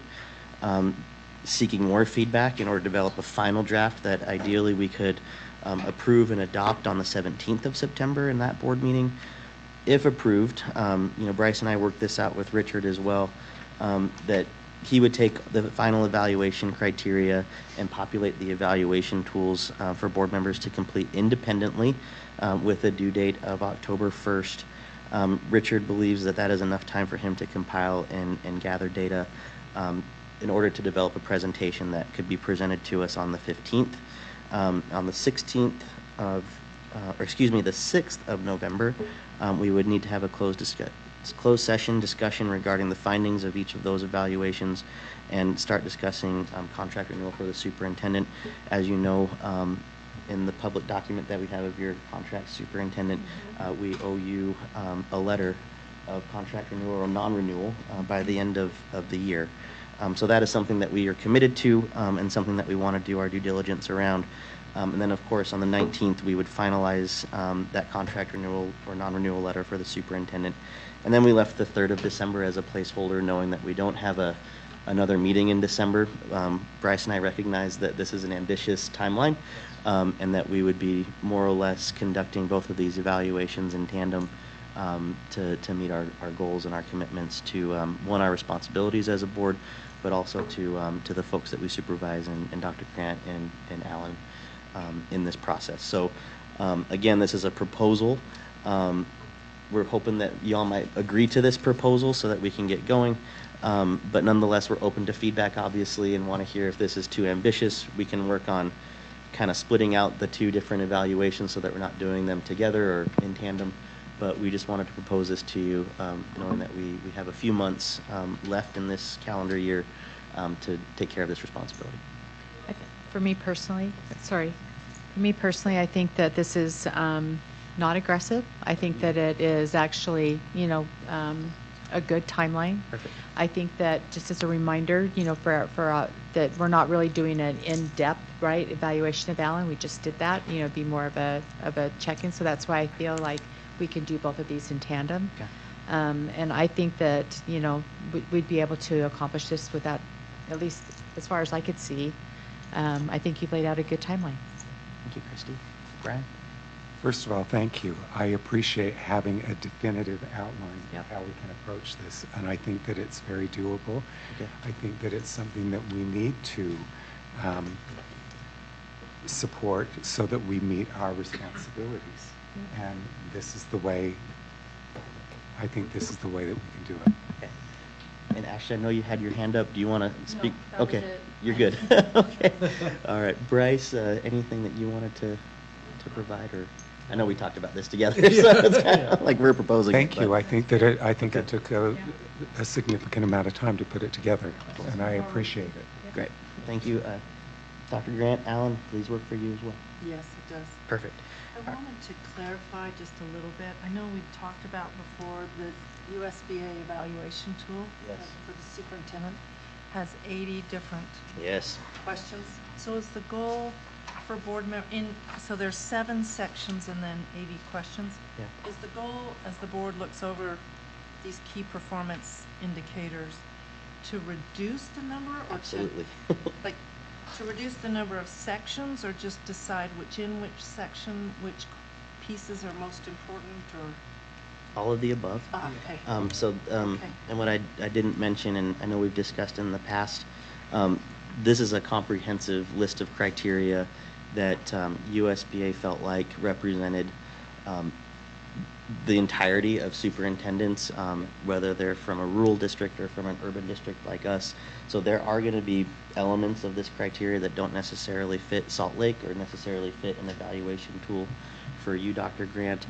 seeking more feedback in order to develop a final draft that ideally we could approve and adopt on the 17th of September in that board meeting. If approved, Bryce and I worked this out with Richard as well, that he would take the final evaluation criteria and populate the evaluation tools for board members to complete independently with a due date of October 1st. Richard believes that that is enough time for him to compile and gather data in order to develop a presentation that could be presented to us on the 15th. On the 16th of, the 6th of November, we would need to have a closed session discussion regarding the findings of each of those evaluations and start discussing contract renewal for the superintendent. As you know, in the public document that we have of your contract superintendent, we owe you a letter of contract renewal or non-renewal by the end of the year. So that is something that we are committed to and something that we want to do our due diligence around. And then, of course, on the 19th, we would finalize that contract renewal or non-renewal letter for the superintendent. And then we left the 3rd of December as a placeholder, knowing that we don't have another meeting in December. Bryce and I recognize that this is an ambitious timeline and that we would be more or less conducting both of these evaluations in tandem to meet our goals and our commitments to, one, our responsibilities as a board, but also to the folks that we supervise and Dr. Grant and Alan in this process. So again, this is a proposal. We're hoping that y'all might agree to this proposal so that we can get going. But nonetheless, we're open to feedback, obviously, and want to hear if this is too ambitious. We can work on kind of splitting out the two different evaluations so that we're not doing them together or in tandem. But we just wanted to propose this to you, knowing that we have a few months left in this calendar year to take care of this responsibility. For me personally, I think that this is not aggressive. I think that it is actually, a good timeline. Perfect. I think that just as a reminder, for that we're not really doing an in-depth, right, evaluation of Alan. We just did that, be more of a check-in. So that's why I feel like we can do both of these in tandem. Okay. And I think that, we'd be able to accomplish this without, at least as far as I could see. I think you've laid out a good timeline. Thank you, Christy. Brian? First of all, thank you. I appreciate having a definitive outline Yep. of how we can approach this, and I think that it's very doable. Okay. I think that it's something that we need to support so that we meet our responsibilities. And this is the way, I think this is the way that we can do it. Okay. And Ashley, I know you had your hand up. Do you want to speak? that was Okay, it. you're good. Okay. All right. Bryce, anything that you wanted to provide, or I know we talked about this together, so it's kind of like we're proposing. Thank it, you. but- I think that Okay. it took a significant amount of time to put it together, and I appreciate it. Great. Thank you. Dr. Grant, Alan, please work for you as well. Yes, it does. Perfect. I wanted to clarify just a little bit. I know we talked about before the USBA evaluation tool Yes. for the superintendent has 80 different Yes. questions. So is the goal for board so there's 7 sections and then 80 questions? Yeah. Is the goal, as the board looks over these key performance indicators, to reduce the number or Absolutely. like To reduce the number of sections, or just decide which section, which pieces are most important, or? All of the above. Okay. And what I didn't mention, and I know we've discussed in the past, this is a comprehensive list of criteria that USBA felt like represented the entirety of superintendents, whether they're from a rural district or from an urban district like us. So there are going to be elements of this criteria that don't necessarily fit Salt Lake or necessarily fit an evaluation tool for you, Dr. Grant.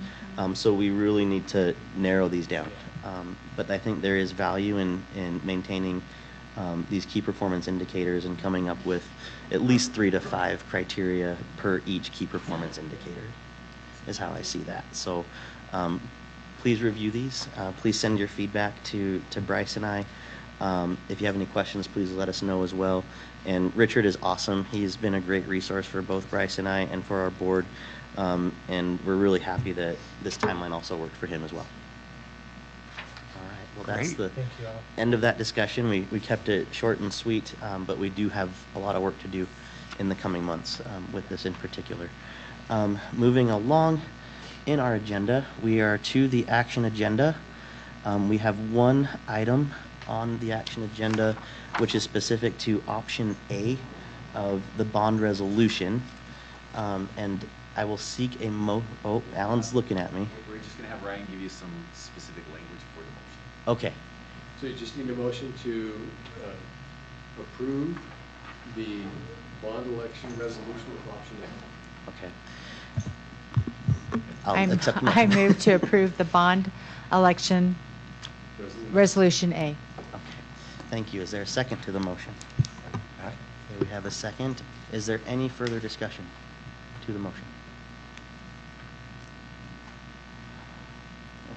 So we really need to narrow these down. But I think there is value in maintaining these key performance indicators and coming up with at least 3 to 5 criteria per each key performance indicator is how I see that. So please review these. Please send your feedback to Bryce and I. If you have any questions, please let us know as well. And Richard is awesome. He's been a great resource for both Bryce and I and for our board. And we're really happy that this timeline also worked for him as well. All right. Well, that's Great. the Thank you all. end of that discussion. We kept it short and sweet, but we do have a lot of work to do in the coming months with this in particular. Moving along in our agenda, we are to the action agenda. We have one item on the action agenda, which is specific to option A of the bond resolution. And I will seek a oh, Alan's looking at me. We're just going to have Ryan give you some specific language for the motion. Okay. So you just need a motion to approve the bond election resolution with option A. Okay. I'll accept the I motion. move to approve the bond election resolution A. Okay. Thank you. Is there a second to the motion? Okay, we have a second. Is there any further discussion to the motion?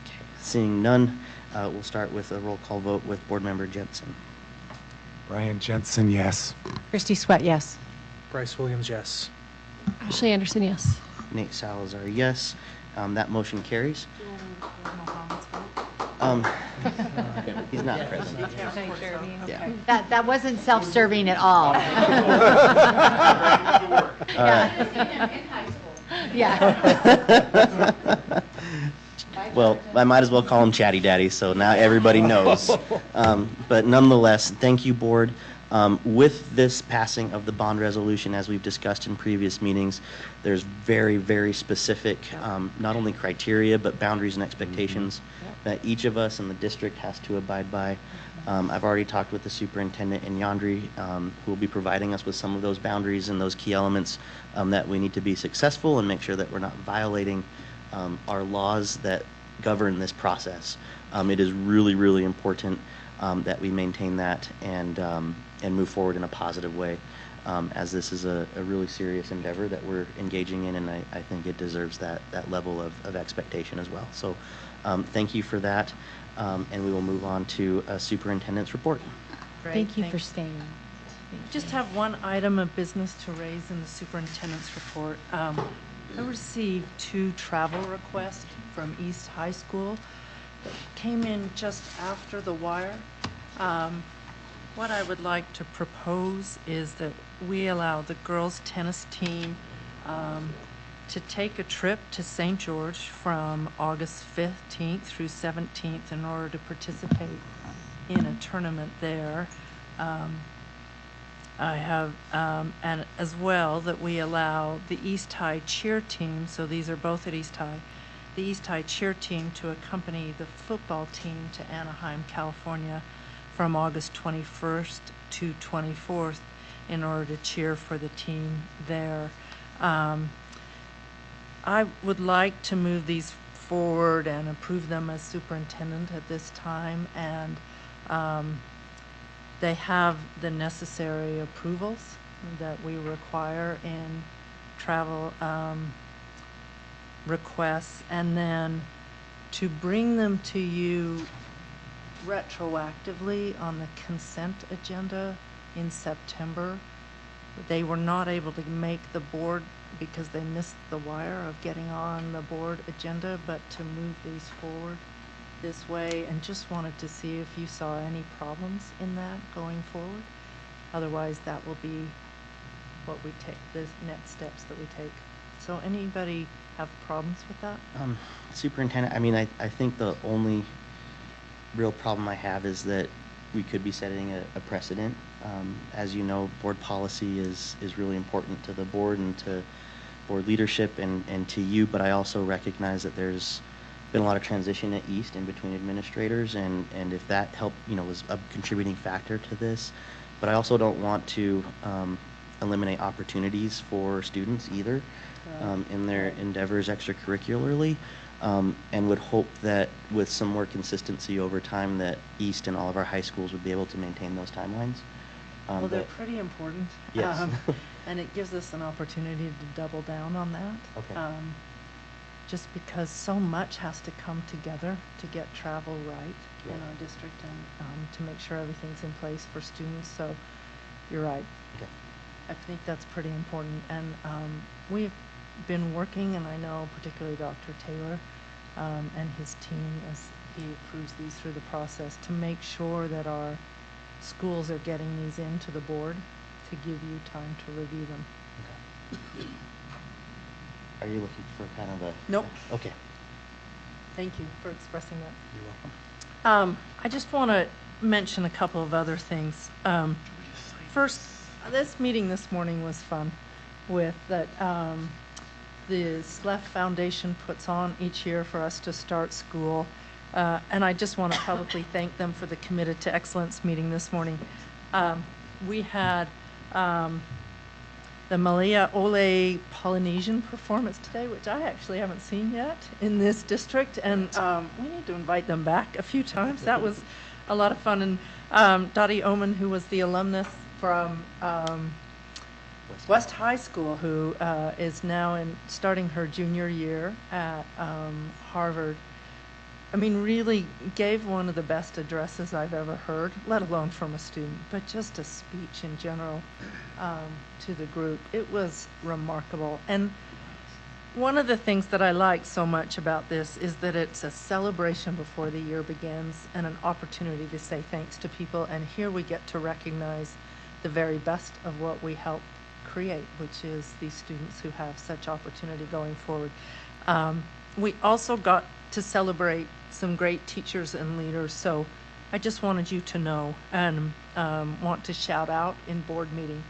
Okay. Seeing none, we'll start with a roll call vote with Board Member Jensen. Ryan Jensen, yes. Christy Sweat, yes. Bryce Williams, yes. Ashley Anderson, yes. Nate Salazar, yes. That motion carries. He's not present. Yeah. That wasn't self-serving at all. Yeah. Well, I might as well call him Chatty Daddy, so now everybody knows. But nonetheless, thank you, Board. With this passing of the bond resolution, as we've discussed in previous meetings, there's very, very specific, not only criteria, but boundaries and expectations that each of us in the district has to abide by. I've already talked with the superintendent in Yandri, who will be providing us with some of those boundaries and those key elements that we need to be successful and make sure that we're not violating our laws that govern this process. It is really, really important that we maintain that and move forward in a positive way, as this is a really serious endeavor that we're engaging in, and I think it deserves that level of expectation as well. So thank you for that, and we will move on to a superintendent's report. Great, Thank you thanks. for staying. Just have one item of business to raise in the superintendent's report. I received 2 travel requests from East High School that came in just after the wire. What I would like to propose is that we allow the girls' tennis team to take a trip to St. George from August 15th through 17th in order to participate in a tournament there. I have, and as well, that we allow the East High cheer team, so these are both at East High, the East High cheer team to accompany the football team to Anaheim, California from August 21st to 24th in order to cheer for the team there. I would like to move these forward and approve them as superintendent at this time, and they have the necessary approvals that we require in travel requests, and then to bring them to you retroactively on the consent agenda in September. They were not able to make the board because they missed the wire of getting on the board agenda, but to move these forward this way, and just wanted to see if you saw any problems in that going forward. Otherwise, that will be what we take, the next steps that we take. So anybody have problems with that? Superintendent, I mean, I think the only real problem I have is that we could be setting a precedent. As you know, board policy is really important to the board and to board leadership and to you, but I also recognize that there's been a lot of transition at East in between administrators, and if that helped, was a contributing factor to this. But I also don't want to eliminate opportunities for students either in their endeavors extracurricularly, and would hope that with some more consistency over time that East and all of our high schools would be able to maintain those timelines. Well, they're pretty important. Yes. And it gives us an opportunity to double down on that. Okay. Just because so much has to come together to get travel right in our district and to make sure everything's in place for students. So you're right. Okay. I think that's pretty important. And we've been working, and I know particularly Dr. Taylor and his team as he approves these through the process to make sure that our schools are getting these into the board to give you time to review them. Okay. Are you looking for kind of a... Nope. Okay. Thank you for expressing that. You're welcome. I just want to mention a couple of other things. First, this meeting this morning was fun with that the SLEF Foundation puts on each year for us to start school. And I just want to publicly thank them for the Committed to Excellence meeting this morning. We had the Malia Ole Polynesian performance today, which I actually haven't seen yet in this district, and we need to invite them back a few times. That was a lot of fun. And Dottie Oman, who was the alumnus from West High School, who is now starting her junior year at Harvard, I mean, really gave one of the best addresses I've ever heard, let alone from a student, but just a speech in general to the group. It was remarkable. And one of the things that I like so much about this is that it's a celebration before the year begins and an opportunity to say thanks to people. And here we get to recognize the very best of what we help create, which is these students who have such opportunity going forward. We also got to celebrate some great teachers and leaders. So I just wanted you to know and want to shout out in board meeting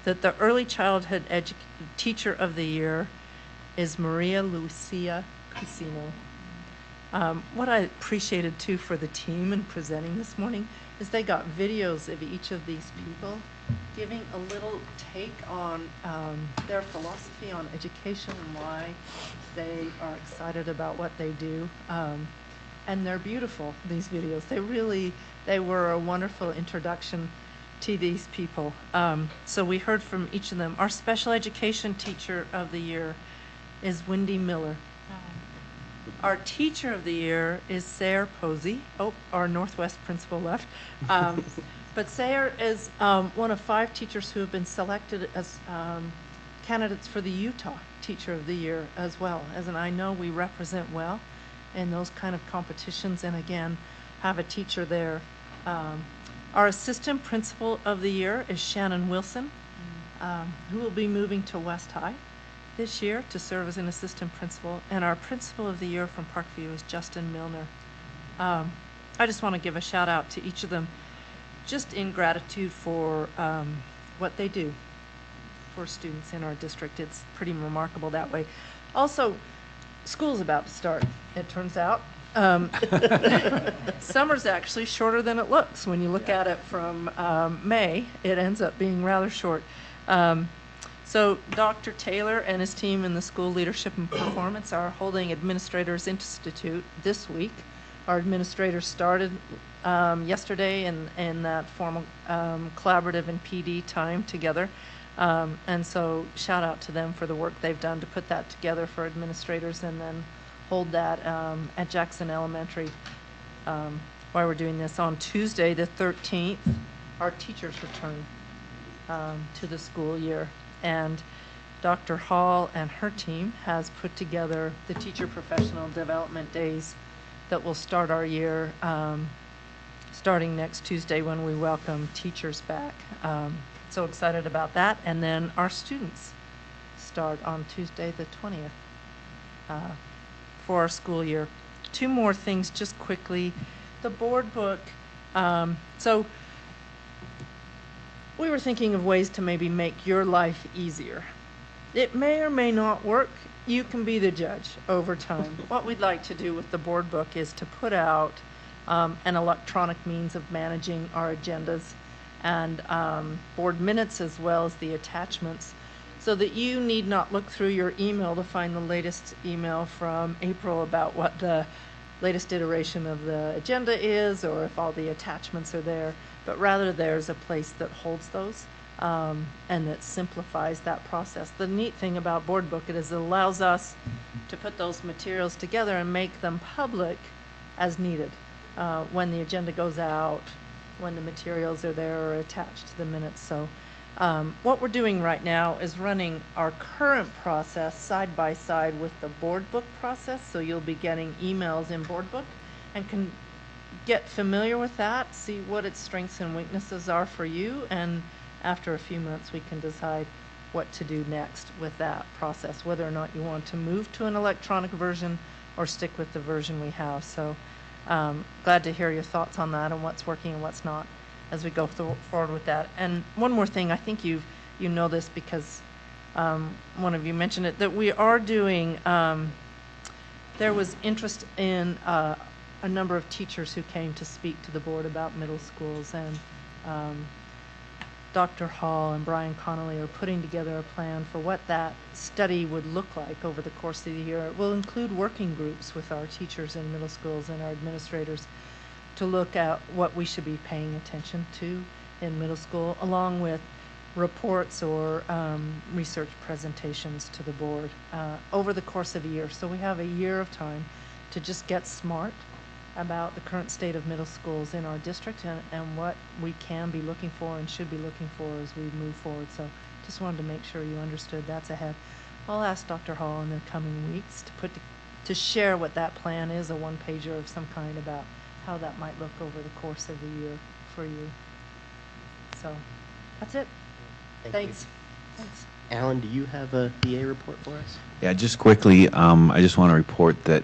that the Early Childhood Teacher of the Year is Maria Lucia Casino. What I appreciated too for the team in presenting this morning is they got videos of each of these people giving a little take on their philosophy on education and why they are excited about what they do. And they're beautiful, these videos. They were a wonderful introduction to these people. So we heard from each of them. Our Special Education Teacher of the Year is Wendy Miller. Our Teacher of the Year is Sayre Posey. Oh, our Northwest principal left. But Sayre is one of 5 teachers who have been selected as candidates for the Utah Teacher of the Year as well. And I know we represent well in those kind of competitions, and again, have a teacher there. Our Assistant Principal of the Year is Shannon Wilson, who will be moving to West High this year to serve as an assistant principal. And our Principal of the Year from Parkview is Justin Milner. I just want to give a shout out to each of them, just in gratitude for what they do for students in our district. It's pretty remarkable that way. Also, school's about to start, it turns out. Summer's actually shorter than it looks. When you look at it from May, it ends up being rather short. So Dr. Taylor and his team in the School Leadership and Performance are holding Administrators Institute this week. Our administrators started yesterday in that formal collaborative and PD time together. And so shout out to them for the work they've done to put that together for administrators and then hold that at Jackson Elementary while we're doing this. On Tuesday, the 13th, our teachers return to the school year. And Dr. Hall and her team has put together the Teacher Professional Development Days that will start our year starting next Tuesday when we welcome teachers back. So excited about that. And then our students start on Tuesday the 20th for our school year. Two more things just quickly. The board book. So we were thinking of ways to maybe make your life easier. It may or may not work. You can be the judge over time. What we'd like to do with the board book is to put out an electronic means of managing our agendas and board minutes as well as the attachments, so that you need not look through your email to find the latest email from April about what the latest iteration of the agenda is or if all the attachments are there, but rather there's a place that holds those and that simplifies that process. The neat thing about Board Book is it allows us to put those materials together and make them public as needed. When the agenda goes out, when the materials are there or attached to the minutes. So what we're doing right now is running our current process side by side with the board book process. So you'll be getting emails in board book and can get familiar with that, see what its strengths and weaknesses are for you. And after a few months, we can decide what to do next with that process, whether or not you want to move to an electronic version or stick with the version we have. So glad to hear your thoughts on that and what's working and what's not as we go forward with that. And one more thing, I think you know this because one of you mentioned it, that we are doing, there was interest in a number of teachers who came to speak to the board about middle schools, and Dr. Hall and Brian Connolly are putting together a plan for what that study would look like over the course of the year. It will include working groups with our teachers in middle schools and our administrators to look at what we should be paying attention to in middle school, along with reports or research presentations to the board over the course of a year. So we have a year of time to just get smart about the current state of middle schools in our district and what we can be looking for and should be looking for as we move forward. So just wanted to make sure you understood that's ahead. I'll ask Dr. Hall in the coming weeks to share what that plan is, a one-pager of some kind about how that might look over the course of the year for you. So that's it. Thanks. Thanks. Alan, do you have a BA report for us? Yeah, just quickly, I just want to report that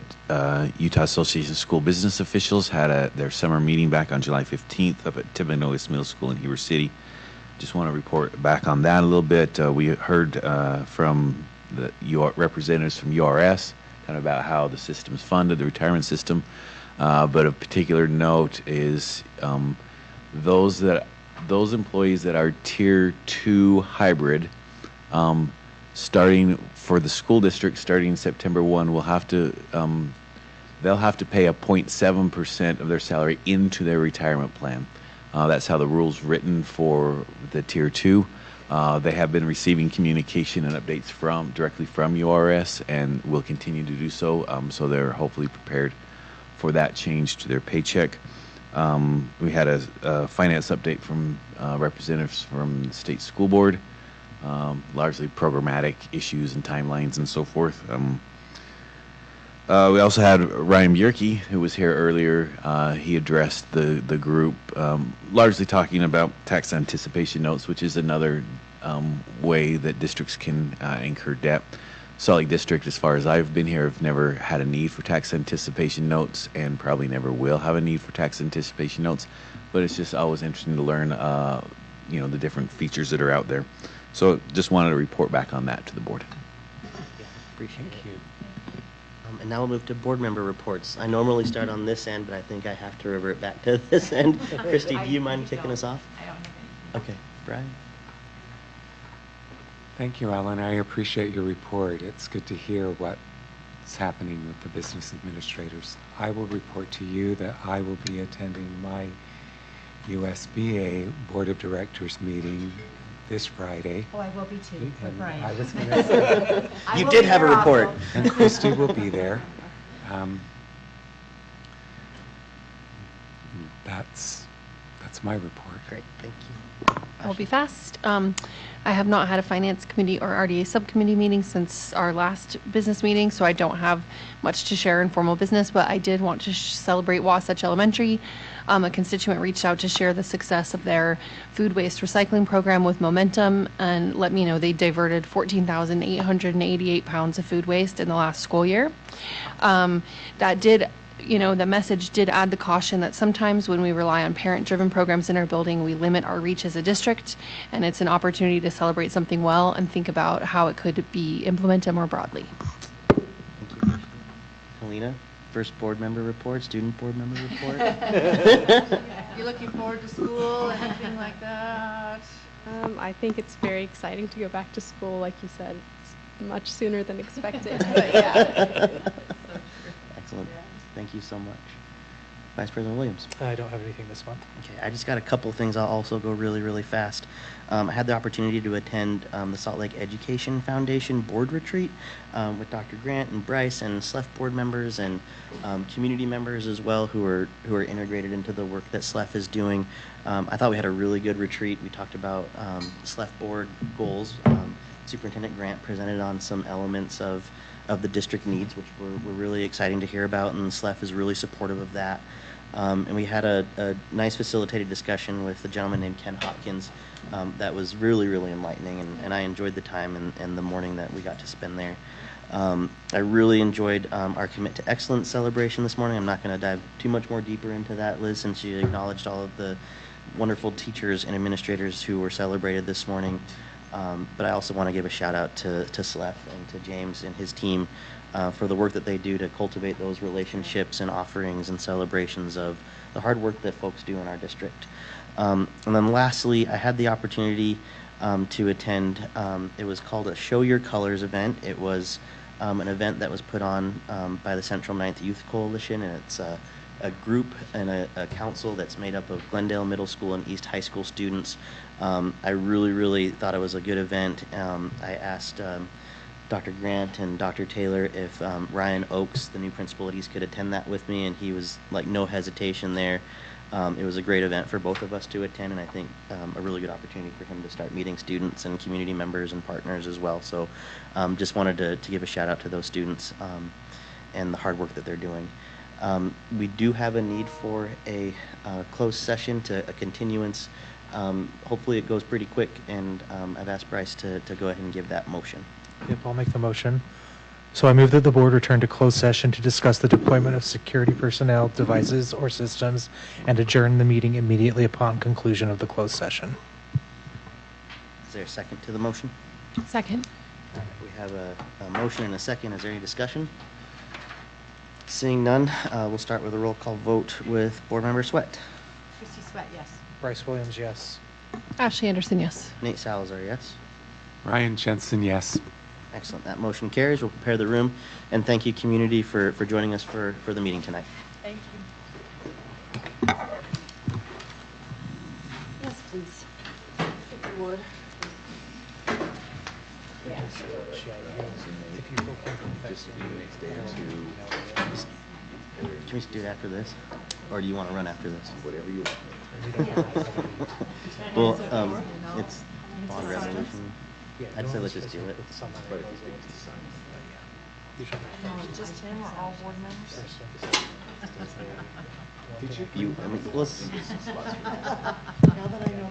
Utah Association of School Business Officials had their summer meeting back on July 15th up at Timothy Middle School in Heber City. Just want to report back on that a little bit. We heard from the representatives from URS kind of about how the system's funded, the retirement system. But of particular note is those employees that are Tier 2 hybrid, starting for the school district starting September 1, will have to they'll have to pay a 0.7% of their salary into their retirement plan. That's how the rule's written for the Tier 2. They have been receiving communication and updates directly from URS and will continue to do so. So they're hopefully prepared for that change to their paycheck. We had a finance update from representatives from the state school board, largely programmatic issues and timelines and so forth. We also had Ryan Bjerke, who was here earlier. He addressed the group, largely talking about tax anticipation notes, which is another way that districts can incur debt. Salt Lake District, as far as I've been here, have never had a need for tax anticipation notes and probably never will have a need for tax anticipation notes. But it's just always interesting to learn, the different features that are out there. So just wanted to report back on that to the board. Yeah, appreciate it. And now we'll move to board member reports. I normally start on this end, but I think I have to revert back to this end. Christy, do you mind kicking us off? I don't have anything. Okay, Brian? Thank you, Alan. I appreciate your report. It's good to hear what's happening with the business administrators. I will report to you that I will be attending my USBA Board of Directors meeting this Friday. Oh, I will be too, for And Brian. I was going to say, You did have a report. and Christy will be there. That's my report. Great, thank you. I'll be fast. I have not had a finance committee or RDA subcommittee meeting since our last business meeting, so I don't have much to share in formal business, but I did want to celebrate Wasatch Elementary. A constituent reached out to share the success of their food waste recycling program with Momentum and let me know they diverted 14,888 pounds of food waste in the last school year. That did the message did add the caution that sometimes when we rely on parent-driven programs in our building, we limit our reach as a district, and it's an opportunity to celebrate something well and think about how it could be implemented more broadly. Thank you. Helena, first board member report, student board member report. You looking forward to school, anything like that? I think it's very exciting to go back to school, like you said, it's much sooner than expected. But yeah. Excellent. Thank you so much. Vice President Williams. I don't have anything this month. Okay, I just got a couple things. I'll also go really, really fast. I had the opportunity to attend the Salt Lake Education Foundation board retreat with Dr. Grant and Bryce and SLEF board members and community members as well who are integrated into the work that SLEF is doing. I thought we had a really good retreat. We talked about SLEF board goals. Superintendent Grant presented on some elements of the district needs, which were really exciting to hear about, and SLEF is really supportive of that. And we had a nice facilitated discussion with a gentleman named Ken Hopkins that was really, really enlightening, and I enjoyed the time and the morning that we got to spend there. I really enjoyed our Commit to Excellence celebration this morning. I'm not going to dive too much more deeper into that, Liz, since you acknowledged all of the wonderful teachers and administrators who were celebrated this morning. But I also want to give a shout out to SLEF and to James and his team for the work that they do to cultivate those relationships and offerings and celebrations of the hard work that folks do in our district. And then lastly, I had the opportunity to attend, it was called a Show Your Colors event. It was an event that was put on by the Central Ninth Youth Coalition, and it's a group and a council that's made up of Glendale Middle School and East High School students. I really, really thought it was a good event. I asked Dr. Grant and Dr. Taylor if Ryan Oakes, the new principal at East, could attend that with me, and he was like no hesitation there. It was a great event for both of us to attend, and I think a really good opportunity for him to start meeting students and community members and partners as well. So just wanted to give a shout out to those students and the hard work that they're doing. We do have a need for a closed session to a continuance. Hopefully it goes pretty quick, and I've asked Bryce to go ahead and give that motion. Yep, I'll make the motion. So I move that the board return to closed session to discuss the deployment of security personnel, devices, or systems, and adjourn the meeting immediately upon conclusion of the closed session. Is there a second to the motion? Second. We have a motion and a second. Is there any discussion? Seeing none, we'll start with a roll call vote with Board Member Sweat. Christy Sweat, yes. Bryce Williams, yes. Ashley Anderson, yes. Nate Salazar, yes. Ryan Jensen, yes. Excellent. That motion carries. We'll prepare the room. And thank you, community, for joining us for the meeting tonight. Thank you. Yes, please. If you would. Can we do it after this? Or do you want to run after this? Whatever you want. Well, it's bond resolution. I'd say let's just do it. Just him or all board members? You, I mean, let's. Now that I know.